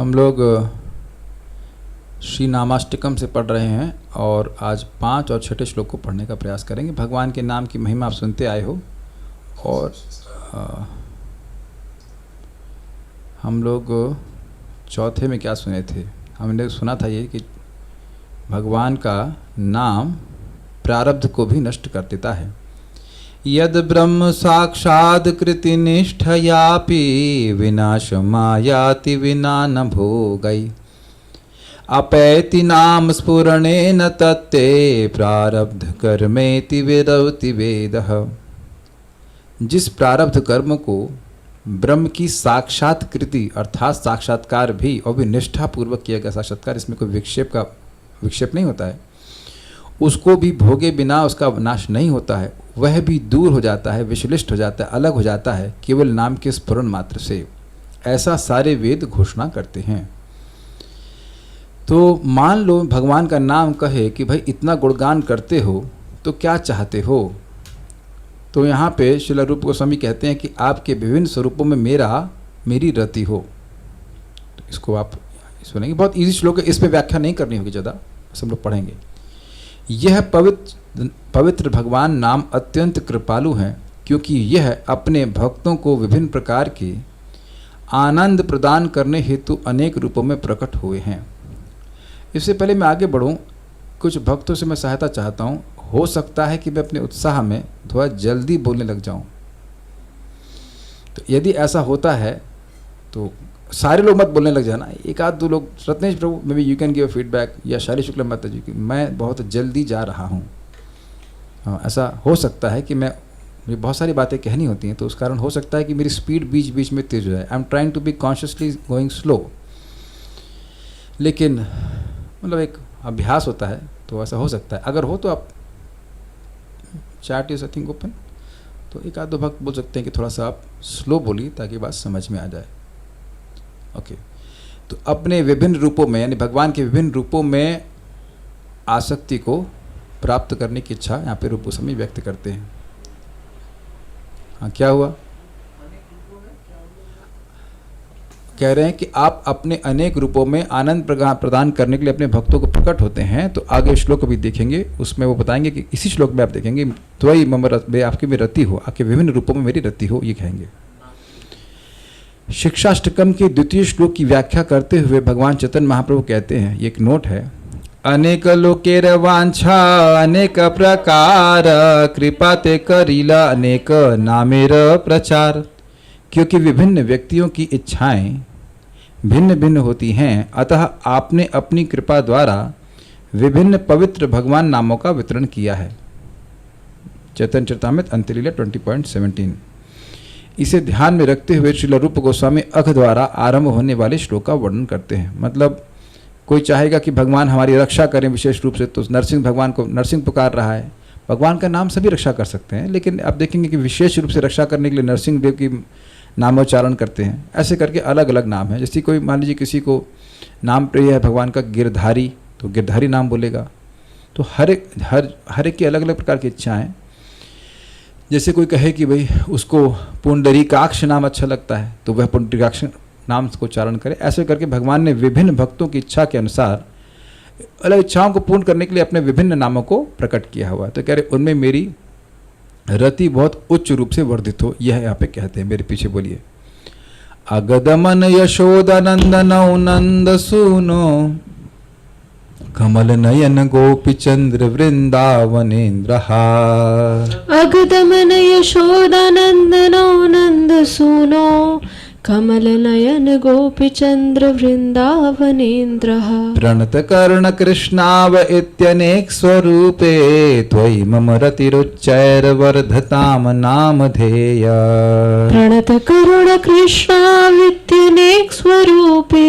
हम लोग श्री नामाष्टकम से पढ़ रहे हैं और आज 5 और 6 श्लोक को पढ़ने का प्रयास करेंगे। भगवान के नाम की महिमा आप सुनते आए हो और हम लोग चौथे में क्या सुने थे? हमने सुना था ये कि भगवान का नाम प्रारब्ध को भी नष्ट कर देता है। यद ब्रह्म साक्षाद कृति निष्ठयापि विनाशमायाति विना न भोगै अपैति नाम स्फुरणेन तत्ते प्रारब्ध कर्मेति विरौति वेदः। जिस प्रारब्ध कर्म को ब्रह्म की साक्षात कृति अर्थात साक्षात्कार भी और भी निष्ठापूर्वक किया गया साक्षात्कार, इसमें कोई विक्षेप नहीं होता है, उसको भी भोगे बिना उसका नाश नहीं होता है, वह भी दूर हो जाता है, विश्लिष्ट हो जाता है, अलग हो जाता है केवल नाम के स्फुरण मात्र से। ऐसा सारे वेद घोषणा करते हैं। तो मान लो भगवान का नाम कहे कि भाई इतना गुणगान करते हो तो क्या चाहते हो? तो यहाँ पे श्रील रूप गोस्वामी कहते हैं कि आपके विभिन्न स्वरूपों में मेरी रति हो। तो इसको आप सुनेंगे, बहुत इजी श्लोक है, इस पर व्याख्या नहीं करनी होगी ज़्यादा, सब लोग पढ़ेंगे। यह पवित्र भगवान नाम अत्यंत कृपालु हैं, क्योंकि यह अपने भक्तों को विभिन्न प्रकार के आनंद प्रदान करने हेतु अनेक रूपों में प्रकट हुए हैं। इससे पहले मैं आगे बढ़ूं, कुछ भक्तों से मैं सहायता चाहता हूं। हो सकता है कि मैं अपने उत्साह में थोड़ा जल्दी बोलने लग जाऊं, तो यदि ऐसा होता है तो सारे लोग मत बोलने लग जाना, एक आध दो लोग। Ratnesh Prabhu maybe you can give feedback, या शाली शुक्ला माता जी की मैं बहुत जल्दी जा रहा हूँ। हाँ, ऐसा हो सकता है कि मुझे बहुत सारी बातें कहनी होती हैं, तो उस कारण हो सकता है कि मेरी स्पीड बीच बीच में तेज हो जाए। I am trying to be consciously going slow, लेकिन मतलब एक अभ्यास होता है तो ऐसा हो सकता है। अगर हो तो आप chat is I think open, तो एक आध दो भक्त बोल सकते हैं कि थोड़ा सा आप स्लो बोलिए ताकि बात समझ में आ जाए। ओके, तो अपने विभिन्न रूपों में यानी भगवान के विभिन्न रूपों में आसक्ति को प्राप्त करने की इच्छा यहाँ पे रूप गोस्वामी व्यक्त करते हैं। हाँ, क्या हुआ? कह रहे हैं कि आप अपने अनेक रूपों में आनंद प्रदान करने के लिए अपने भक्तों को प्रकट होते हैं। तो आगे श्लोक भी देखेंगे, उसमें वो बताएंगे कि इसी श्लोक में आप देखेंगे त्वयि मम आपकी में रति हो, आपके विभिन्न रूपों में मेरी रति हो, ये कहेंगे। शिक्षाष्टकम के द्वितीय श्लोक की व्याख्या करते हुए भगवान चैतन्य महाप्रभु कहते हैं, ये एक नोट है, अनेक लोकेर वांछा अनेक प्रकार कृपा ते करीला अनेक नामेर प्रचार। क्योंकि विभिन्न व्यक्तियों की इच्छाएं भिन्न भिन्न होती हैं, अतः आपने अपनी कृपा द्वारा विभिन्न पवित्र भगवान नामों का वितरण किया है। चैतन्य चरितामृत अंत्यलीला 20.17। इसे ध्यान में रखते हुए श्रील रूप गोस्वामी अघ द्वारा आरंभ होने वाले श्लोक का वर्णन करते हैं। मतलब कोई चाहेगा कि भगवान हमारी रक्षा करें विशेष रूप से, तो नरसिंह भगवान को नरसिंह पुकार रहा है। भगवान का नाम सभी रक्षा कर सकते हैं, लेकिन आप देखेंगे कि विशेष रूप से रक्षा करने के लिए नरसिंह देव की नामोच्चारण करते हैं। ऐसे करके अलग अलग नाम है। जैसे कोई मान लीजिए किसी को नाम प्रिय है भगवान का गिरधारी, तो गिरधारी नाम बोलेगा। तो हर एक की अलग अलग प्रकार की इच्छाएं। जैसे कोई कहे कि भाई उसको पुंडरीकाक्ष नाम अच्छा लगता है, तो वह पुंडरीकाक्ष नाम को उच्चारण करे। ऐसे करके भगवान ने विभिन्न भक्तों की इच्छा के अनुसार अलग इच्छाओं को पूर्ण करने के लिए अपने विभिन्न नामों को प्रकट किया हुआ है। तो कह रहे उनमें मेरी रति बहुत उच्च रूप से वर्धित हो, यह यहाँ पे कहते हैं। मेरे पीछे बोलिए, अगदमन यशोदानंदन नंद सुनो कमल नयन गोपी चंद्र वृंदावनेन्द्र। अगदमन यशोदानंदन नंद सुनो कमल नयन गोपी चंद्र वृंदावनेन्द्र। प्रणत कर्ण कृष्णाव इत्यनेक स्वरूपे त्वयि मम रतिरुच्चैर्वर्धताम नामधेय। प्रणत करुण कृष्णावित्यनेक स्वरूपे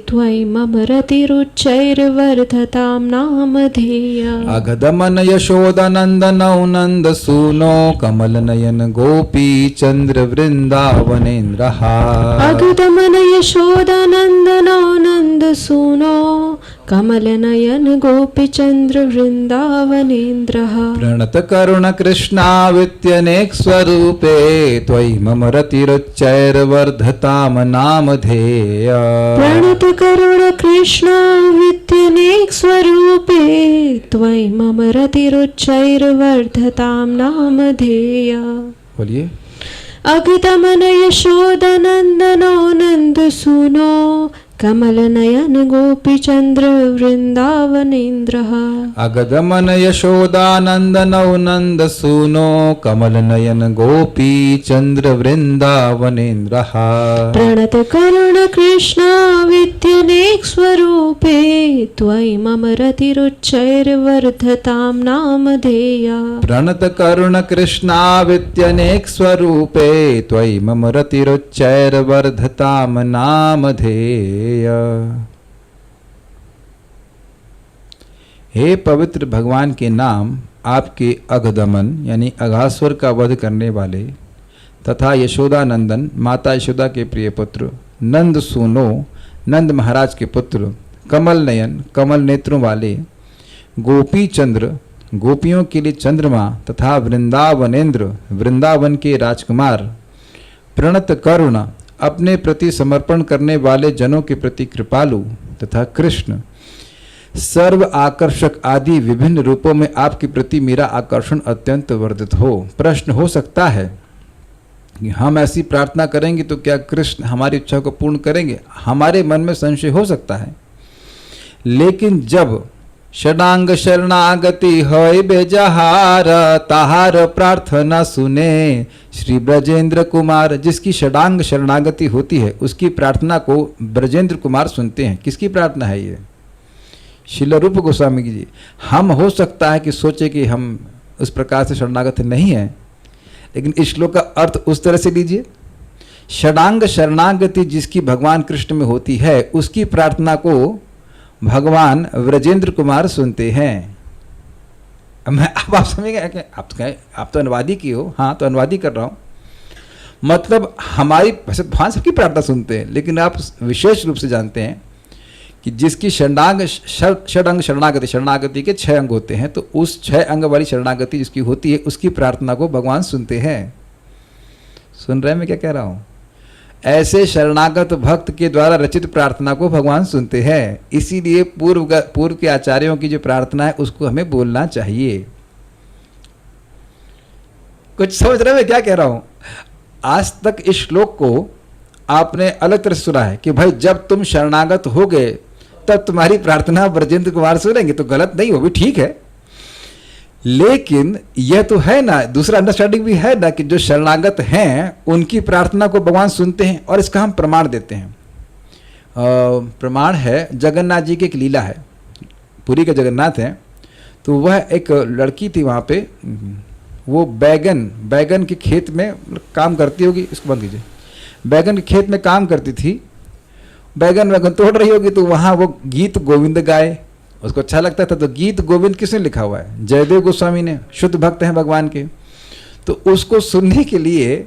त्वयि मम रतिरुच्चैर्वर्धताम नामधेय। अगदमन यशोदानंदनौ नंद सूनो कमल नयन गोपी चंद्र वृंदावनेन्द्र। अगदमन यशोदानंदनो नंद सुनो कमलनयन गोपीचन्द्र वृन्दावनेन्द्रः प्रणत करुण कृष्णावित्यनेक स्वरूपे त्वयि मम रतिरुच्चैर्वर्धताम नामधेय प्रणत करुण कृष्णावित्यनेक स्वरूपे त्वयि मम रतिरुच्चैर्वर्धतां नामधेय। बोलिए। अगतमन यशोदनन्दनो नन्दसूनो कमलनयन गोपीचन्द्र वृन्दावनेन्द्रः अगदमन यशोदानन्दनौ नन्दसूनो कमलनयन गोपी चन्द्र वृन्दावनेन्द्रः प्रणत करुण कृष्णावित्यनेक स्वरूपे त्वयि मम रतिरुच्चैर्वर्धतां नामधेय प्रणत करुण कृष्णावित्यनेक स्वरूपे त्वयि मम रतिरुच्चैर्वर्धताम नामधेय। हे पवित्र भगवान के नाम आपके अगदमन यानी अघासुर का वध करने वाले तथा यशोदा नंदन माता यशोदा के प्रिय पुत्र, नंद सूनो नंद महाराज के पुत्र, कमल नयन कमल नेत्रों वाले, गोपी चंद्र गोपियों के लिए चंद्रमा तथा वृंदावनेन्द्र वृंदावन के राजकुमार, प्रणत करुण अपने प्रति समर्पण करने वाले जनों के प्रति कृपालु तथा कृष्ण सर्व आकर्षक आदि विभिन्न रूपों में आपके प्रति मेरा आकर्षण अत्यंत वर्धित हो। प्रश्न हो सकता है कि हम ऐसी प्रार्थना करेंगे तो क्या कृष्ण हमारी इच्छा को पूर्ण करेंगे? हमारे मन में संशय हो सकता है, लेकिन जब षडांग शरणागति होय बेजहार ताहार प्रार्थना सुने श्री ब्रजेंद्र कुमार। जिसकी षडांग शरणागति होती है उसकी प्रार्थना को ब्रजेंद्र कुमार सुनते हैं। किसकी प्रार्थना है ये? श्रील रूप गोस्वामी जी। हम हो सकता है कि सोचे कि हम उस प्रकार से शरणागत नहीं है, लेकिन इस श्लोक का अर्थ उस तरह से लीजिए, षडांग शरणागति जिसकी भगवान कृष्ण में होती है उसकी प्रार्थना को भगवान ब्रजेंद्र कुमार सुनते हैं। मैं अब आप समझ गए कि आप तो अनुवादी की हो। हाँ, तो अनुवादी कर रहा हूँ। मतलब हमारी वैसे भगवान सबकी प्रार्थना सुनते हैं, लेकिन आप विशेष रूप से जानते हैं कि जिसकी षडांग शरणागति, शरणागति के 6 अंग होते हैं, तो उस 6 अंग वाली शरणागति जिसकी होती है उसकी प्रार्थना को भगवान सुनते हैं। सुन रहे हैं मैं क्या कह रहा हूँ? ऐसे शरणागत भक्त के द्वारा रचित प्रार्थना को भगवान सुनते हैं। इसीलिए पूर्व के आचार्यों की जो प्रार्थना है उसको हमें बोलना चाहिए। कुछ समझ रहे मैं क्या कह रहा हूं? आज तक इस श्लोक को आपने अलग तरह से सुना है कि भाई जब तुम शरणागत हो गए तब तुम्हारी प्रार्थना ब्रजेंद्र कुमार सुनेंगे, तो गलत नहीं, वो भी ठीक है। लेकिन यह तो है ना, दूसरा अंडरस्टैंडिंग भी है ना कि जो शरणागत हैं उनकी प्रार्थना को भगवान सुनते हैं, और इसका हम प्रमाण देते हैं। प्रमाण है जगन्नाथ जी की एक लीला है। पुरी के जगन्नाथ हैं, तो वह एक लड़की थी वहाँ पे, वो बैगन के खेत में काम करती होगी, इसको बंद कीजिए, बैगन के खेत में काम करती थी, बैगन तोड़ रही होगी, तो वहाँ वो गीत गोविंद गाए, उसको अच्छा लगता था। तो गीत गोविंद किसने लिखा हुआ है? जयदेव गोस्वामी ने, शुद्ध भक्त हैं भगवान के। तो उसको सुनने के लिए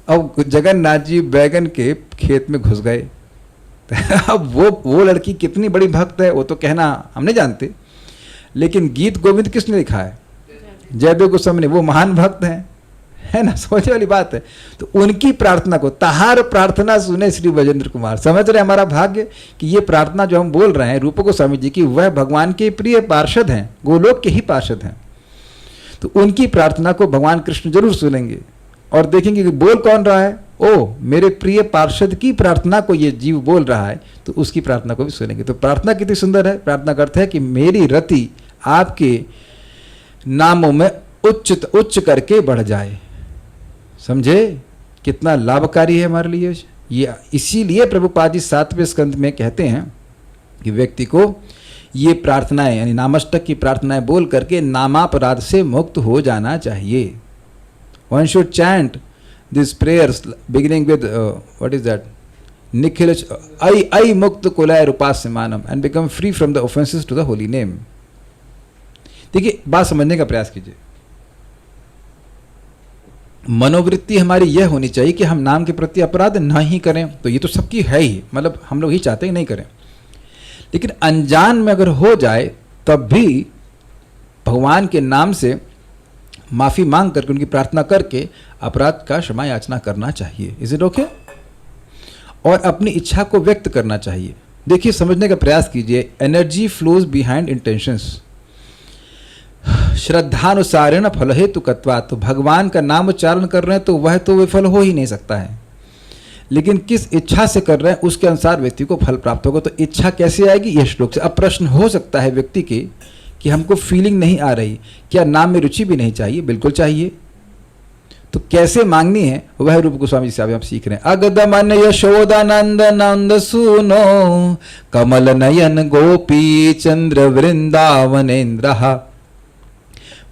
अब जगन्नाथ जी बैगन के खेत में घुस गए। अब वो लड़की कितनी बड़ी भक्त है वो तो कहना हम नहीं जानते, लेकिन गीत गोविंद किसने लिखा है? जयदेव गोस्वामी ने। वो महान भक्त हैं, है ना, सोचने वाली बात है। तो उनकी प्रार्थना को ताहार प्रार्थना सुने श्री ब्रजेंद्र कुमार। समझ रहे हमारा भाग्य कि ये प्रार्थना जो हम बोल रहे हैं रूप गोस्वामी जी की, वह भगवान के प्रिय पार्षद हैं, गोलोक के ही पार्षद हैं। तो उनकी प्रार्थना को भगवान कृष्ण जरूर सुनेंगे और देखेंगे कि बोल कौन रहा है। ओ, मेरे प्रिय पार्षद की प्रार्थना को ये जीव बोल रहा है, तो उसकी प्रार्थना को भी सुनेंगे। तो प्रार्थना कितनी सुंदर है। प्रार्थना करते हैं कि मेरी रति आपके नामों में उच्च करके बढ़ जाए। समझे कितना लाभकारी है हमारे लिए ये। इसीलिए प्रभुपाद जी 7वें स्कंद में कहते हैं कि व्यक्ति को ये प्रार्थनाएं यानी नामष्टक की प्रार्थनाएं बोल करके नामापराध से मुक्त हो जाना चाहिए। One should chant this prayers beginning with what is that, निखिल आई मुक्त कुलय रूपास्यमानम and become free from the offences to the holy name. देखिए, बात समझने का प्रयास कीजिए। मनोवृत्ति हमारी यह होनी चाहिए कि हम नाम के प्रति अपराध ना ही करें। तो ये तो सबकी है ही, मतलब हम लोग ही चाहते हैं नहीं करें। लेकिन अनजान में अगर हो जाए तब भी भगवान के नाम से माफी मांग करके, उनकी प्रार्थना करके अपराध का क्षमा याचना करना चाहिए। Is it okay? और अपनी इच्छा को व्यक्त करना चाहिए। देखिए, समझने का प्रयास कीजिए, एनर्जी फ्लोज बिहाइंड इंटेंशंस। श्रद्धानुसारेण फल हेतु कत्वा, तो भगवान का नाम उच्चारण कर रहे हैं तो वह तो विफल हो ही नहीं सकता है, लेकिन किस इच्छा से कर रहे हैं उसके अनुसार व्यक्ति को फल प्राप्त होगा। तो इच्छा कैसे आएगी? यह श्लोक से। अब प्रश्न हो सकता है व्यक्ति के कि हमको फीलिंग नहीं आ रही, क्या नाम में रुचि भी नहीं चाहिए? बिल्कुल चाहिए। तो कैसे मांगनी है वह रूप गोस्वामी जी से हम सीख रहे हैं। अगदमन यशोदानंद नंद सुनो, कमल नयन गोपी चंद्र वृंदावनेन्द्र,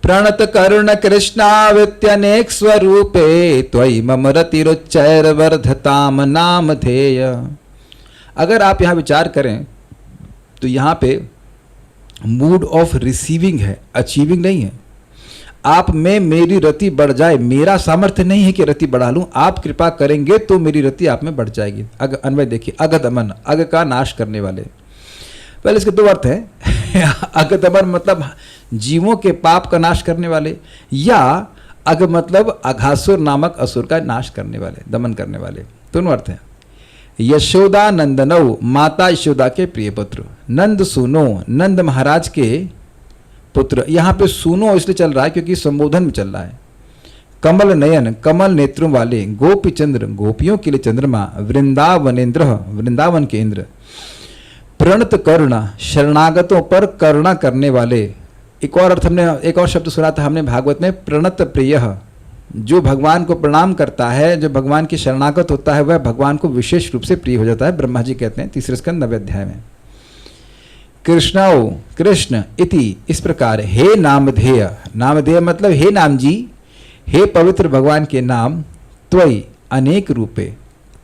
प्रणत करुण कृष्णावित्यनेक स्वरूपे, त्वयि मम रतिरुच्चैर वर्धताम नामधेय। अगर आप यहाँ विचार करें तो यहाँ पे मूड ऑफ रिसीविंग है, अचीविंग नहीं है। आप में मेरी रति बढ़ जाए, मेरा सामर्थ्य नहीं है कि रति बढ़ा लूं, आप कृपा करेंगे तो मेरी रति आप में बढ़ जाएगी। अन्वय देखिए, अगदमन, अग का नाश करने वाले। पहले इसके दो अर्थ हैं। अगदमन मतलब जीवों के पाप का नाश करने वाले, या अग मतलब अघासुर नामक असुर का नाश करने वाले, दमन करने वाले, दोनों अर्थ हैं। यशोदा नंदनौ, माता यशोदा के प्रिय पुत्र। नंद सुनो, नंद महाराज के पुत्र। यहाँ पे सुनो इसलिए चल रहा है क्योंकि संबोधन में चल रहा है। कमल नयन, कमल नेत्रों वाले। गोपी चंद्र, गोपियों के लिए चंद्रमा। वृंदावनेन्द्र, वृंदावन के इंद्र। प्रणत करुणा, शरणागतों पर करुणा करने वाले। एक और अर्थ हमने, एक और शब्द सुना था हमने भागवत में, प्रणत प्रिय। जो भगवान को प्रणाम करता है, जो भगवान की शरणागत होता है, वह भगवान को विशेष रूप से प्रिय हो जाता है। ब्रह्मा जी कहते हैं 3 स्कंद 9वें अध्याय में। कृष्णौ, कृष्ण इति, इस प्रकार। हे नामधेय, नामधेय मतलब हे नाम जी, हे पवित्र भगवान के नाम। त्वयि, अनेक रूपे।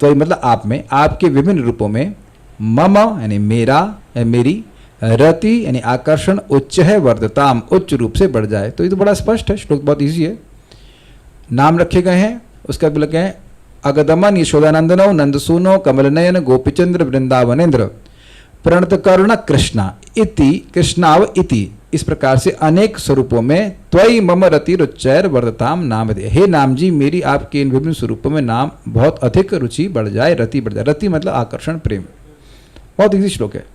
त्वयि मतलब आप में, आपके विभिन्न रूपों में। मम यानी मेरा या मेरी। रति यानी आकर्षण। उच्च है, वर्धताम, उच्च रूप से बढ़ जाए। तो ये तो बड़ा स्पष्ट है, श्लोक बहुत ईजी है। नाम रखे गए हैं, उसका भी लगे हैं अगदमन यशोदानंदनो नंदसूनो कमलनयन गोपीचंद्र वृंदावनेन्द्र, प्रणत करुण कृष्णा इति, कृष्णाव इति, इस प्रकार से अनेक स्वरूपों में। त्वयि मम रति रुचैर वर्धताम नाम दे, हे नाम जी मेरी आपके इन विभिन्न स्वरूपों में नाम बहुत अधिक रुचि बढ़ जाए, रति बढ़ जाए। रति मतलब आकर्षण, प्रेम। बहुत इजी श्लोक है।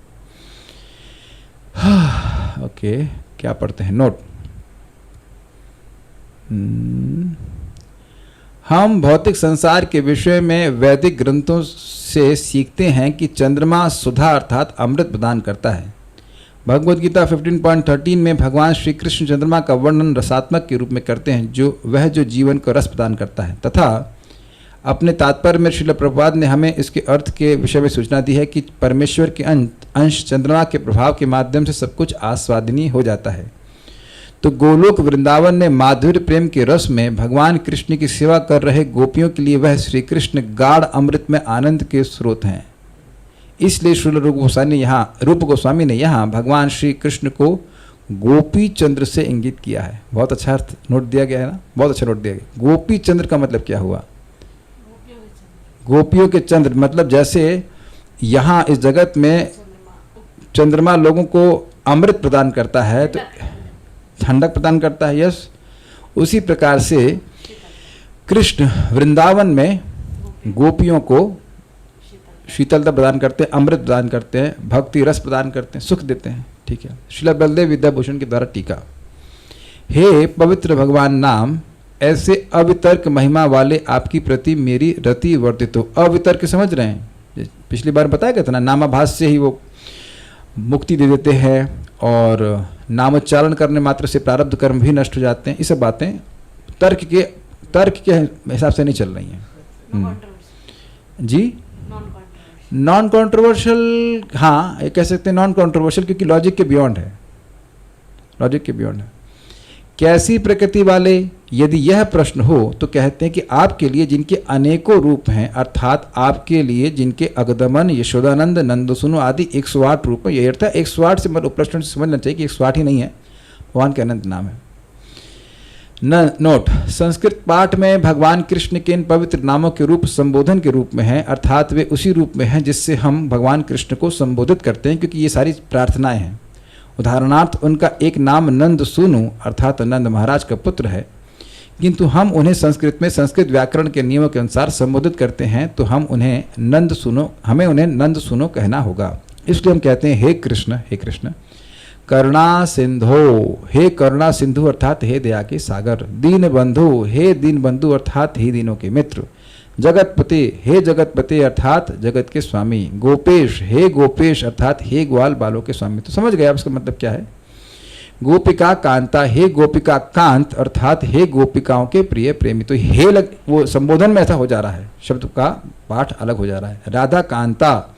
ओके, क्या पढ़ते हैं? नोट। हम भौतिक संसार के विषय में वैदिक ग्रंथों से सीखते हैं कि चंद्रमा सुधा अर्थात अमृत प्रदान करता है। भगवद गीता 15.13 में भगवान श्री कृष्ण चंद्रमा का वर्णन रसात्मक के रूप में करते हैं, जो जीवन को रस प्रदान करता है। तथा अपने तात्पर्य में श्रील प्रभुपाद ने हमें इसके अर्थ के विषय में सूचना दी है कि परमेश्वर के अंश चंद्रमा के प्रभाव के माध्यम से सब कुछ आस्वादनीय हो जाता है। तो गोलोक वृंदावन में माधुर्य प्रेम के रस में भगवान कृष्ण की सेवा कर रहे गोपियों के लिए वह श्री कृष्ण गाढ़ अमृत में आनंद के स्रोत हैं। इसलिए श्रील रूप गोस्वामी ने यहाँ भगवान श्री कृष्ण को गोपी चंद्र से इंगित किया है। बहुत अच्छा अर्थ नोट दिया गया है ना, बहुत अच्छा नोट दिया गया। गोपी चंद्र का मतलब क्या हुआ? गोपियों के चंद्र मतलब जैसे यहाँ इस जगत में चंद्रमा लोगों को अमृत प्रदान करता है, तो ठंडक प्रदान करता है, यस, उसी प्रकार से कृष्ण वृंदावन में गोपियों को शीतलता प्रदान करते हैं, अमृत प्रदान करते हैं, भक्ति रस प्रदान करते हैं, सुख देते हैं। ठीक है। श्रील बलदेव विद्याभूषण के द्वारा टीका। हे पवित्र भगवान नाम, ऐसे अवितर्क महिमा वाले आपकी प्रति मेरी रति वर्धित हो। अवितर्क समझ रहे हैं? पिछली बार बताया गया था ना, नामाभास से ही वो मुक्ति दे देते हैं और नामोच्चारण करने मात्र से प्रारब्ध कर्म भी नष्ट हो जाते हैं। ये सब बातें तर्क के हिसाब से नहीं चल रही हैं। जी, नॉन कॉन्ट्रोवर्शियल, हाँ ये कह सकते हैं नॉन कॉन्ट्रोवर्शियल, क्योंकि लॉजिक के बियॉन्ड है, लॉजिक के बियॉन्ड है। कैसी प्रकृति वाले, यदि यह प्रश्न हो तो कहते हैं कि आपके लिए जिनके अनेकों रूप हैं, अर्थात आपके लिए जिनके अगदमन यशोदानंद नंदसुनु आदि 108 रूप हैं। यही अर्थ है 108 से मतलब प्रश्न से समझना चाहिए कि 108 ही नहीं है, भगवान के अनंत नाम है। नोट, संस्कृत पाठ में भगवान कृष्ण के इन पवित्र नामों के रूप संबोधन के रूप में हैं, अर्थात वे उसी रूप में हैं जिससे हम भगवान कृष्ण को संबोधित करते हैं, क्योंकि ये सारी प्रार्थनाएं हैं। उदाहरणार्थ उनका एक नाम नंद सूनु अर्थात नंद महाराज का पुत्र है, किंतु हम उन्हें संस्कृत में संस्कृत व्याकरण के नियमों के अनुसार संबोधित करते हैं तो हमें उन्हें नंद सुनो कहना होगा। इसलिए हम कहते हैं हे कृष्ण करुणा सिंधो, हे करुणा सिंधु अर्थात हे दया के सागर, दीन बंधु, हे दीन बंधु अर्थात हे दीनों के मित्र, जगतपते, हे जगतपते अर्थात जगत के स्वामी, गोपेश, हे गोपेश अर्थात हे ग्वाल बालों के स्वामी। तो समझ गए आप इसका मतलब क्या है। गोपिका कांता, हे गोपिका कांत अर्थात हे गोपिकाओं के प्रिय प्रेमी। तो हे वो संबोधन में ऐसा हो जा रहा है, शब्द का पाठ अलग हो जा रहा है। राधा कांता,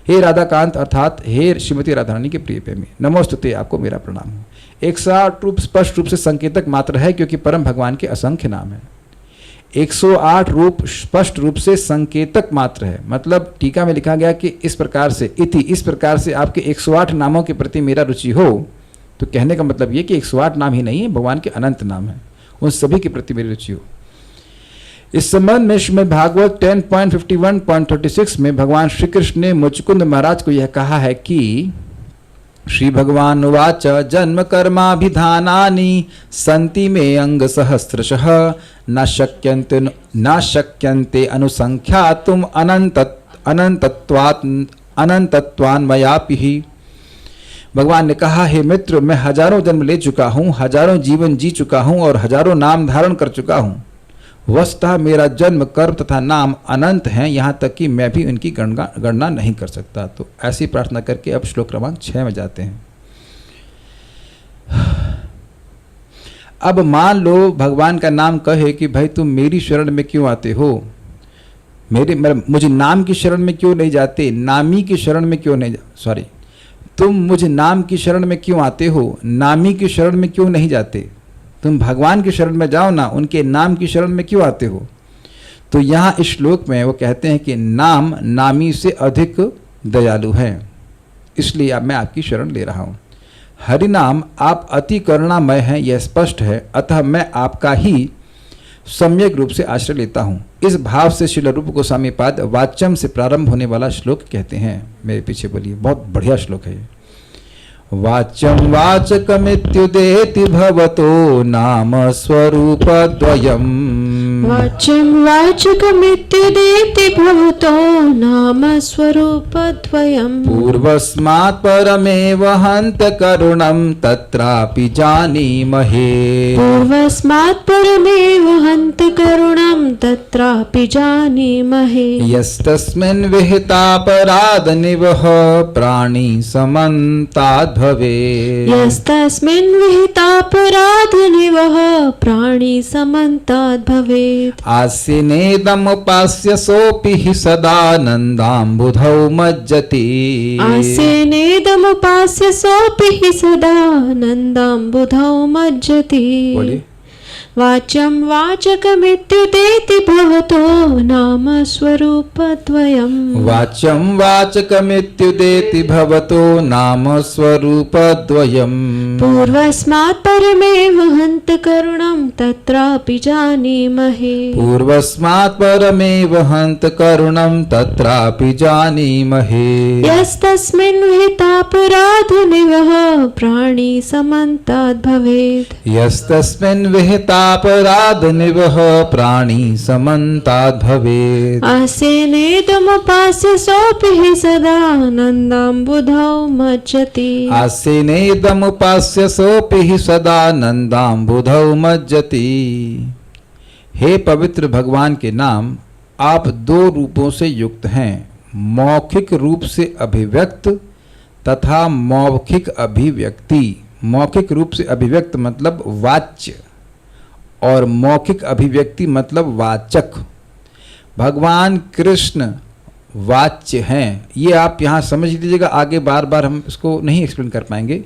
हे राधाकांत अर्थात हे श्रीमती राधा रानी के प्रिय प्रेमी, नमोस्तुते, आपको मेरा प्रणाम हो। 108 रूप स्पष्ट रूप से संकेतक मात्र है, क्योंकि परम भगवान के असंख्य नाम है। 108 रूप स्पष्ट रूप से संकेतक मात्र है, मतलब टीका में लिखा गया कि इस प्रकार से इति, इस प्रकार से आपके 108 नामों के प्रति मेरा रुचि हो। तो कहने का मतलब ये कि 108 नाम ही नहीं है, भगवान के अनंत नाम है, उन सभी के प्रति मेरी रुचि हो। इस संबंध में श्रीमद् भागवत 10.51.36 में भगवान श्री कृष्ण ने मुचकुंद महाराज को यह कहा है कि श्री भगवान उवाच जन्म कर्माभिधानानि सन्ति मे अंग सहस्रशः न शक्यन्ते अनुसंख्यातुम अनंतत्वान्मयापि। भगवान ने कहा, हे मित्र, मैं हजारों जन्म ले चुका हूँ, हजारों जीवन जी चुका हूँ और हजारों नाम धारण कर चुका हूँ। वस्तुतः मेरा जन्म, कर्म तथा नाम अनंत हैं, यहाँ तक कि मैं भी उनकी गणना नहीं कर सकता। तो ऐसी प्रार्थना करके अब श्लोक क्रमांक 6 में जाते हैं। अब मान लो भगवान का नाम कहे कि भाई तुम मेरी शरण में क्यों आते हो, मुझे नाम की शरण में क्यों नहीं जाते, नामी की शरण में क्यों नहीं तुम मुझे नाम की शरण में क्यों आते हो, नामी की शरण में क्यों नहीं जाते, तुम भगवान की शरण में जाओ ना, उनके नाम की शरण में क्यों आते हो। तो यहाँ इस श्लोक में वो कहते हैं कि नाम नामी से अधिक दयालु है, इसलिए अब मैं आपकी शरण ले रहा हूँ। हरि नाम आप अति करुणामय हैं, यह स्पष्ट है, अतः मैं आपका ही सम्यक रूप से आश्रय लेता हूँ। इस भाव से श्रील रूप गोस्वामी पाद वाच्यम से प्रारंभ होने वाला श्लोक कहते हैं। मेरे पीछे बोलिए, बहुत बढ़िया श्लोक है ये। वाच्यं वाचकमित्युदेति भवतो नाम स्वरूपद्वयम्, वाच्यं वाचकमित्युदेति भवतो नाम स्वरूपद्वयम्, पूर्वस्मात् परमेव हन्त करुणं तत्रापि जानीमहे, पूर्वस्मात् परमेव हन्त करुणं तत्रापि जानीमहे, यस्तस्मिन् विहितापराधनिवः प्राणी समन्ताद् भवेत्, यस्तस्मिन् विहितापराधनिवः प्राणी समन्ताद् भवेत्, आसीनेदमुपास्य सोऽपि हि सदानन्दाम्बुधौ मज्जति, आसीनेदमुपास्य सोऽपि हि सदानन्दाम्बुधौ मज्जति। वाच्यं वाचकमित्युदेति भवतो नाम स्वरूपद्वयम्, वाच्यं वाचकमित्युदेति भवतो नाम स्वरूपद्वयम्, पूर्वस्मात् परमेव हन्त करुणं तत्रापि जानीमहे, पूर्वस्मात् परमेव हन्त करुणं तत्रापि जानीमहे, यस्तस्मिन् विहितापराधनिवः प्राणी समन्ताद् भवेत्, यस्तस्मिन् विहितापराधनिवः प्राणी समन्ताद् भवेत्, आसेनेदमुपास्य सोऽपि हि सदानन्दाम्बुधौ मज्जति, आसीनेदमुपास्य सोऽपि हि सदानन्दाम्बुधौ मज्जति। हे पवित्र भगवान के नाम, आप 2 रूपों से युक्त हैं, मौखिक रूप से अभिव्यक्त तथा मौखिक अभिव्यक्ति। मौखिक रूप से अभिव्यक्त मतलब वाच्य और मौखिक अभिव्यक्ति मतलब वाचक। भगवान कृष्ण वाच्य हैं, ये आप यहाँ समझ लीजिएगा, आगे बार बार हम इसको नहीं एक्सप्लेन कर पाएंगे।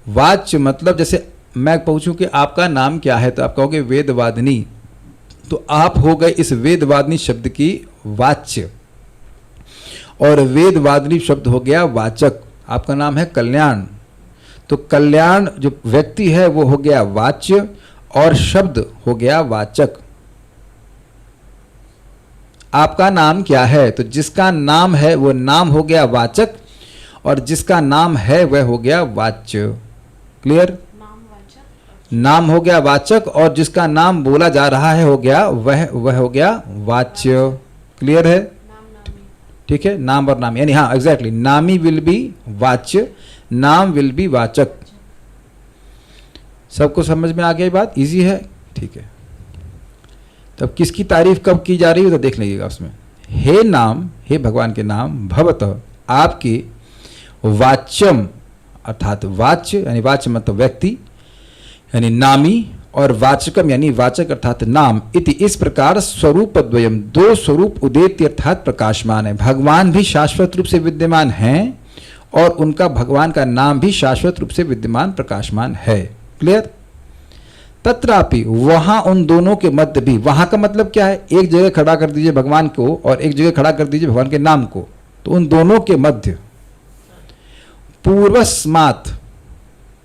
वाच्य मतलब जैसे मैं पूछूं कि आपका नाम क्या है तो आप कहोगे वेदवादिनी, तो आप हो गए इस वेदवादिनी शब्द की वाच्य, और वेदवादिनी शब्द हो गया वाचक। आपका नाम है कल्याण, तो कल्याण जो व्यक्ति है वो हो गया वाच्य, और शब्द हो गया वाचक। आपका नाम क्या है, तो जिसका नाम है वो नाम हो गया वाचक और जिसका नाम है वह हो गया वाच्य। क्लियर? नाम हो गया वाचक और जिसका नाम बोला जा रहा है हो गया वह हो गया वाच्य। क्लियर है? ठीक है, नाम और नाम, यानी हाँ एग्जैक्टली, नामी विल बी वाच्य, नाम विल बी वाचक। सबको समझ में आ गई बात? इजी है, ठीक है। तब किसकी तारीफ कब की जा रही है तो देख लीजिएगा उसमें। हे नाम, हे भगवान के नाम, भवतः आपके, वाच्यम अर्थात वाच्य, यानी वाच्य मतलब व्यक्ति यानी नामी, और वाचकम यानी वाचक अर्थात नाम, इति इस प्रकार स्वरूप द्वयम, दो स्वरूप उदेत्य अर्थात प्रकाशमान है। भगवान भी शाश्वत रूप से विद्यमान हैं और उनका भगवान का नाम भी शाश्वत रूप से विद्यमान प्रकाशमान है। क्लियर? तत्रापि, वहां उन दोनों के मध्य भी, वहां का मतलब क्या है, एक जगह खड़ा कर दीजिए भगवान को और एक जगह खड़ा कर दीजिए भगवान के नाम को, तो उन दोनों के मध्य पूर्वस्मात्,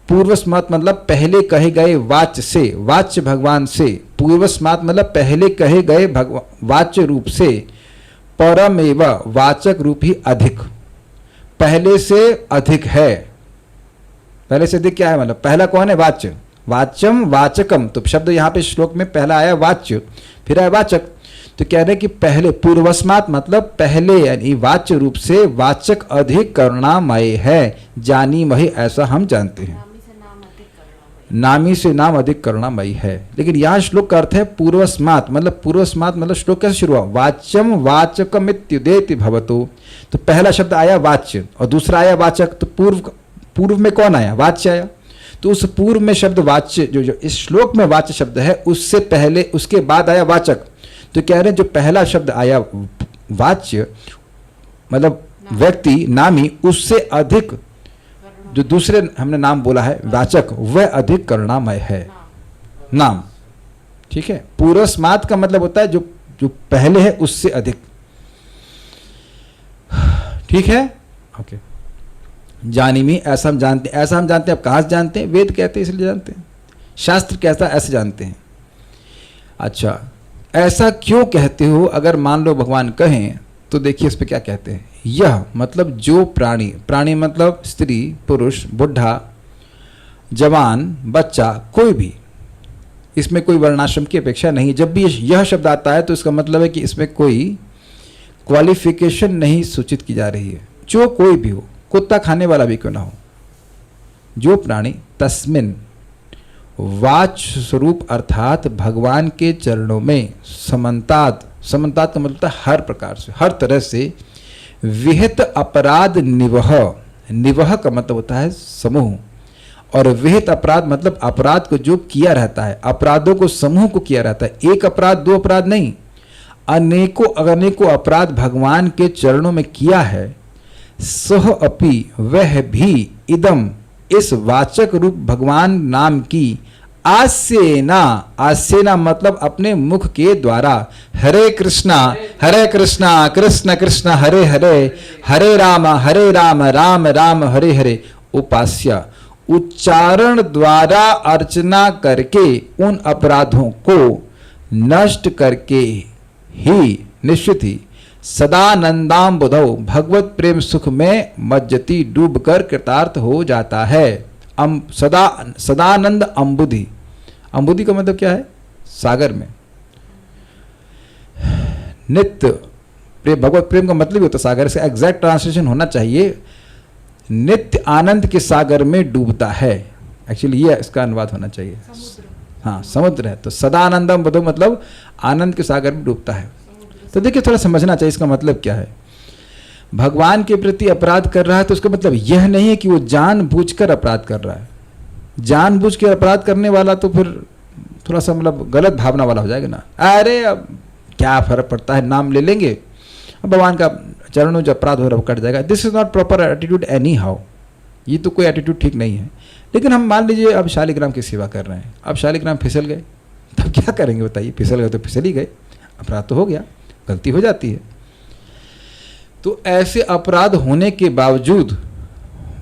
पूर्वस्मात् मतलब पहले कहे गए वाच्य से, वाच्य भगवान से, पूर्वस्मात् मतलब पहले कहे गए वाच्य रूप से, परमेव वाचक रूप ही अधिक, पहले से अधिक है। पहले से अधिक क्या है, मतलब पहला कौन है, वाच्य, वाच्यम वाचकम, तो शब्द यहाँ पे श्लोक में पहला आया वाच्य फिर आया वाचक, तो कह रहे कि पहले, पूर्वस्मात् मतलब पहले यानी वाच्य रूप से वाचक अधिक करुणामय है, जानी मही, ऐसा हम जानते हैं। नामी से नाम अधिक करुणामयी है। लेकिन यहाँ श्लोक का अर्थ है पूर्वस्मात्, मतलब पूर्वस्मात् मतलब श्लोक कैसे शुरू हुआ, वाच्यम वाचकमित्युदेति भवतु, तो पहला शब्द आया वाच्य और दूसरा आया वाचक, तो पूर्व में कौन आया, वाच्य आया, तो उस पूर्व में शब्द वाच्य जो इस श्लोक में वाच्य शब्द है उससे पहले, उसके बाद आया वाचक, तो कह रहे हैं जो पहला शब्द आया वाच्य मतलब व्यक्ति नामी, उससे अधिक जो दूसरे हमने नाम बोला है वाचक, वह अधिक करुणामय है, नाम। ठीक है, पूर्वस्मात् का मतलब होता है जो पहले है उससे अधिक। ठीक है, ओके। जानिमी, ऐसा हम जानते हैं, ऐसा हम जानते हैं। अब कहाँ से जानते हैं, वेद कहते हैं इसलिए जानते हैं, शास्त्र कहता है ऐसे जानते हैं। अच्छा, ऐसा क्यों कहते हो, अगर मान लो भगवान कहें तो देखिए इस पे क्या कहते हैं, यह मतलब जो प्राणी, प्राणी मतलब स्त्री पुरुष बुढ़ा जवान बच्चा कोई भी, इसमें कोई वर्णाश्रम की अपेक्षा नहीं। जब भी यह शब्द आता है तो इसका मतलब है कि इसमें कोई क्वालिफिकेशन नहीं सूचित की जा रही है, जो कोई भी हो, कुत्ता खाने वाला भी क्यों ना हो, जो प्राणी, तस्मिन वाच स्वरूप अर्थात भगवान के चरणों में समन्तात्, समन्तात् का मतलब हर प्रकार से, हर तरह से, विहित अपराध निवह, निवह का मतलब होता है समूह, और विहित अपराध मतलब अपराध को जो किया रहता है, अपराधों को समूह को किया रहता है, एक अपराध दो अपराध नहीं, अनेकों अनेकों अपराध भगवान के चरणों में किया है। सह अपि, वह भी, इदम इस वाचक रूप भगवान नाम की, आस्येना, आस्येना मतलब अपने मुख के द्वारा, हरे कृष्णा कृष्ण कृष्ण हरे हरे, हरे राम राम राम हरे हरे, उपास्य, उच्चारण द्वारा अर्चना करके उन अपराधों को नष्ट करके ही निश्चित ही सदानंदाम बुधौ, भगवत प्रेम सुख में मज्जति डूबकर कृतार्थ हो जाता है। सदानंद अम्बुधि, अम्बुधि का मतलब क्या है, सागर में। नित्य प्रेम, भगवत प्रेम का मतलब ही होता है सागर, से एग्जैक्ट ट्रांसलेशन होना चाहिए, नित्य आनंद के सागर में डूबता है, एक्चुअली ये इसका अनुवाद होना चाहिए। हाँ, समुद्र है, तो सदानंदम बुधौ मतलब आनंद के सागर में डूबता है। तो देखिए थोड़ा समझना चाहिए इसका मतलब क्या है। भगवान के प्रति अपराध कर रहा है तो उसका मतलब यह नहीं है कि वो जानबूझकर अपराध कर रहा है। जानबूझ के अपराध करने वाला तो फिर थोड़ा सा मतलब गलत भावना वाला हो जाएगा ना, अरे अब क्या फर्क पड़ता है, नाम ले लेंगे, अब भगवान का चरणों जो अपराध हो रहा है वो कट जाएगा। This is not proper attitude any how, ये तो कोई एटीट्यूड ठीक नहीं है। लेकिन हम मान लीजिए अब शालिग्राम की सेवा कर रहे हैं, अब शालिग्राम फिसल गए, तब क्या करेंगे बताइए, फिसल गए तो फिसल ही गए, अपराध तो हो गया, गलती हो जाती है। तो ऐसे अपराध होने के बावजूद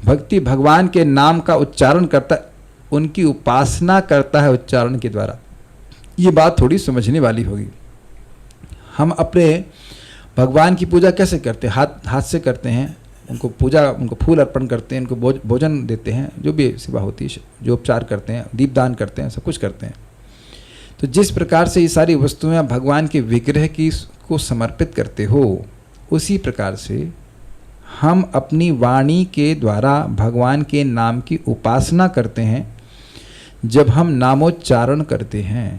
भक्ति भगवान के नाम का उच्चारण करता, उनकी उपासना करता है उच्चारण के द्वारा। ये बात थोड़ी समझने वाली होगी। हम अपने भगवान की पूजा कैसे करते हैं? हाथ से करते हैं, उनको फूल अर्पण करते हैं, उनको भोजन देते हैं, जो भी सेवा होती है, जो उपचार करते हैं, दीपदान करते हैं, सब कुछ करते हैं। तो जिस प्रकार से ये सारी वस्तुएं आप भगवान के विग्रह की को समर्पित करते हो, उसी प्रकार से हम अपनी वाणी के द्वारा भगवान के नाम की उपासना करते हैं। जब हम नामोच्चारण करते हैं,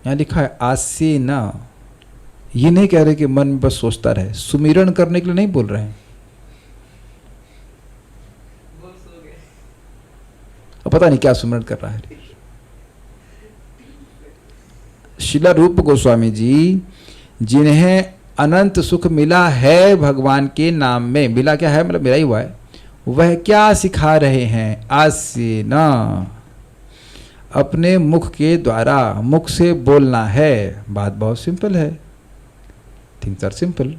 यहाँ लिखा है आस्य न, ये नहीं कह रहे कि मन में बस सोचता रहे, सुमिरन करने के लिए नहीं बोल रहे हैं। और पता नहीं क्या सुमिरन कर रहा है। शिला रूप गोस्वामी जी, जिन्हें अनंत सुख मिला है भगवान के नाम में, मिला क्या है मतलब मिला ही हुआ है, वह क्या सिखा रहे हैं? आस्य न, अपने मुख के द्वारा, मुख से बोलना है। बात बहुत सिंपल है, थिंग्स आर सिंपल।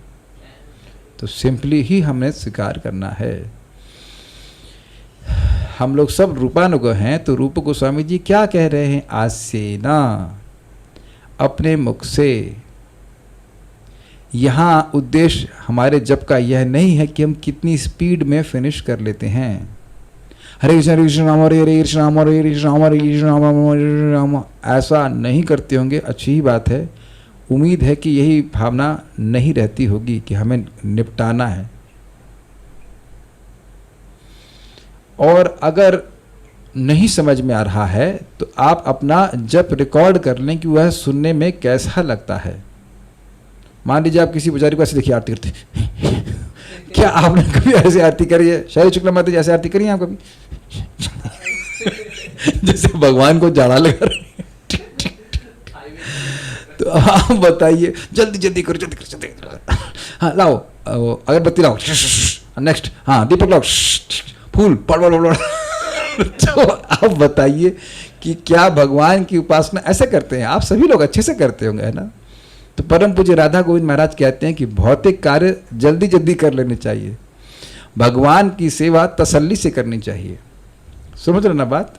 तो सिंपली ही हमें स्वीकार करना है। हम लोग सब रूपानुग हैं, तो रूप गोस्वामी जी क्या कह रहे हैं? आस्य न, अपने मुख से। यहाँ उद्देश्य हमारे जप का यह नहीं है कि हम कितनी स्पीड में फिनिश कर लेते हैं। हरे कृष्ण राम हरे कृष्ण राम हरे कृष्ण राम हरे कृष्ण राम हरे राम, ऐसा नहीं करते होंगे, अच्छी ही बात है। उम्मीद है कि यही भावना नहीं रहती होगी कि हमें निपटाना है। और अगर नहीं समझ में आ रहा है तो आप अपना जप रिकॉर्ड कर लें कि वह सुनने में कैसा लगता है। मान लीजिए आप किसी पुजारी को ऐसे देखिए आरती करते क्या आपने कभी ऐसे आरती करी है? शैलेश शुक्ला माता जी ऐसे आरती करी है आप कभी? जैसे भगवान को जाड़ा लगा रहे। तो आप बताइए, जल्दी जल्दी करो, जल्दी करो, जल्दी करो। हाँ लाओ, अगरबत्ती लाओ, नेक्स्ट, हाँ दीपक लाओ, फूल पड़। तो आप बताइए कि क्या भगवान की उपासना ऐसे करते हैं? आप सभी लोग अच्छे से करते होंगे, है ना? तो परम पूज्य राधा गोविंद महाराज कहते हैं कि भौतिक कार्य जल्दी जल्दी कर लेने चाहिए, भगवान की सेवा तसल्ली से करनी चाहिए। समझ रहे ना बात?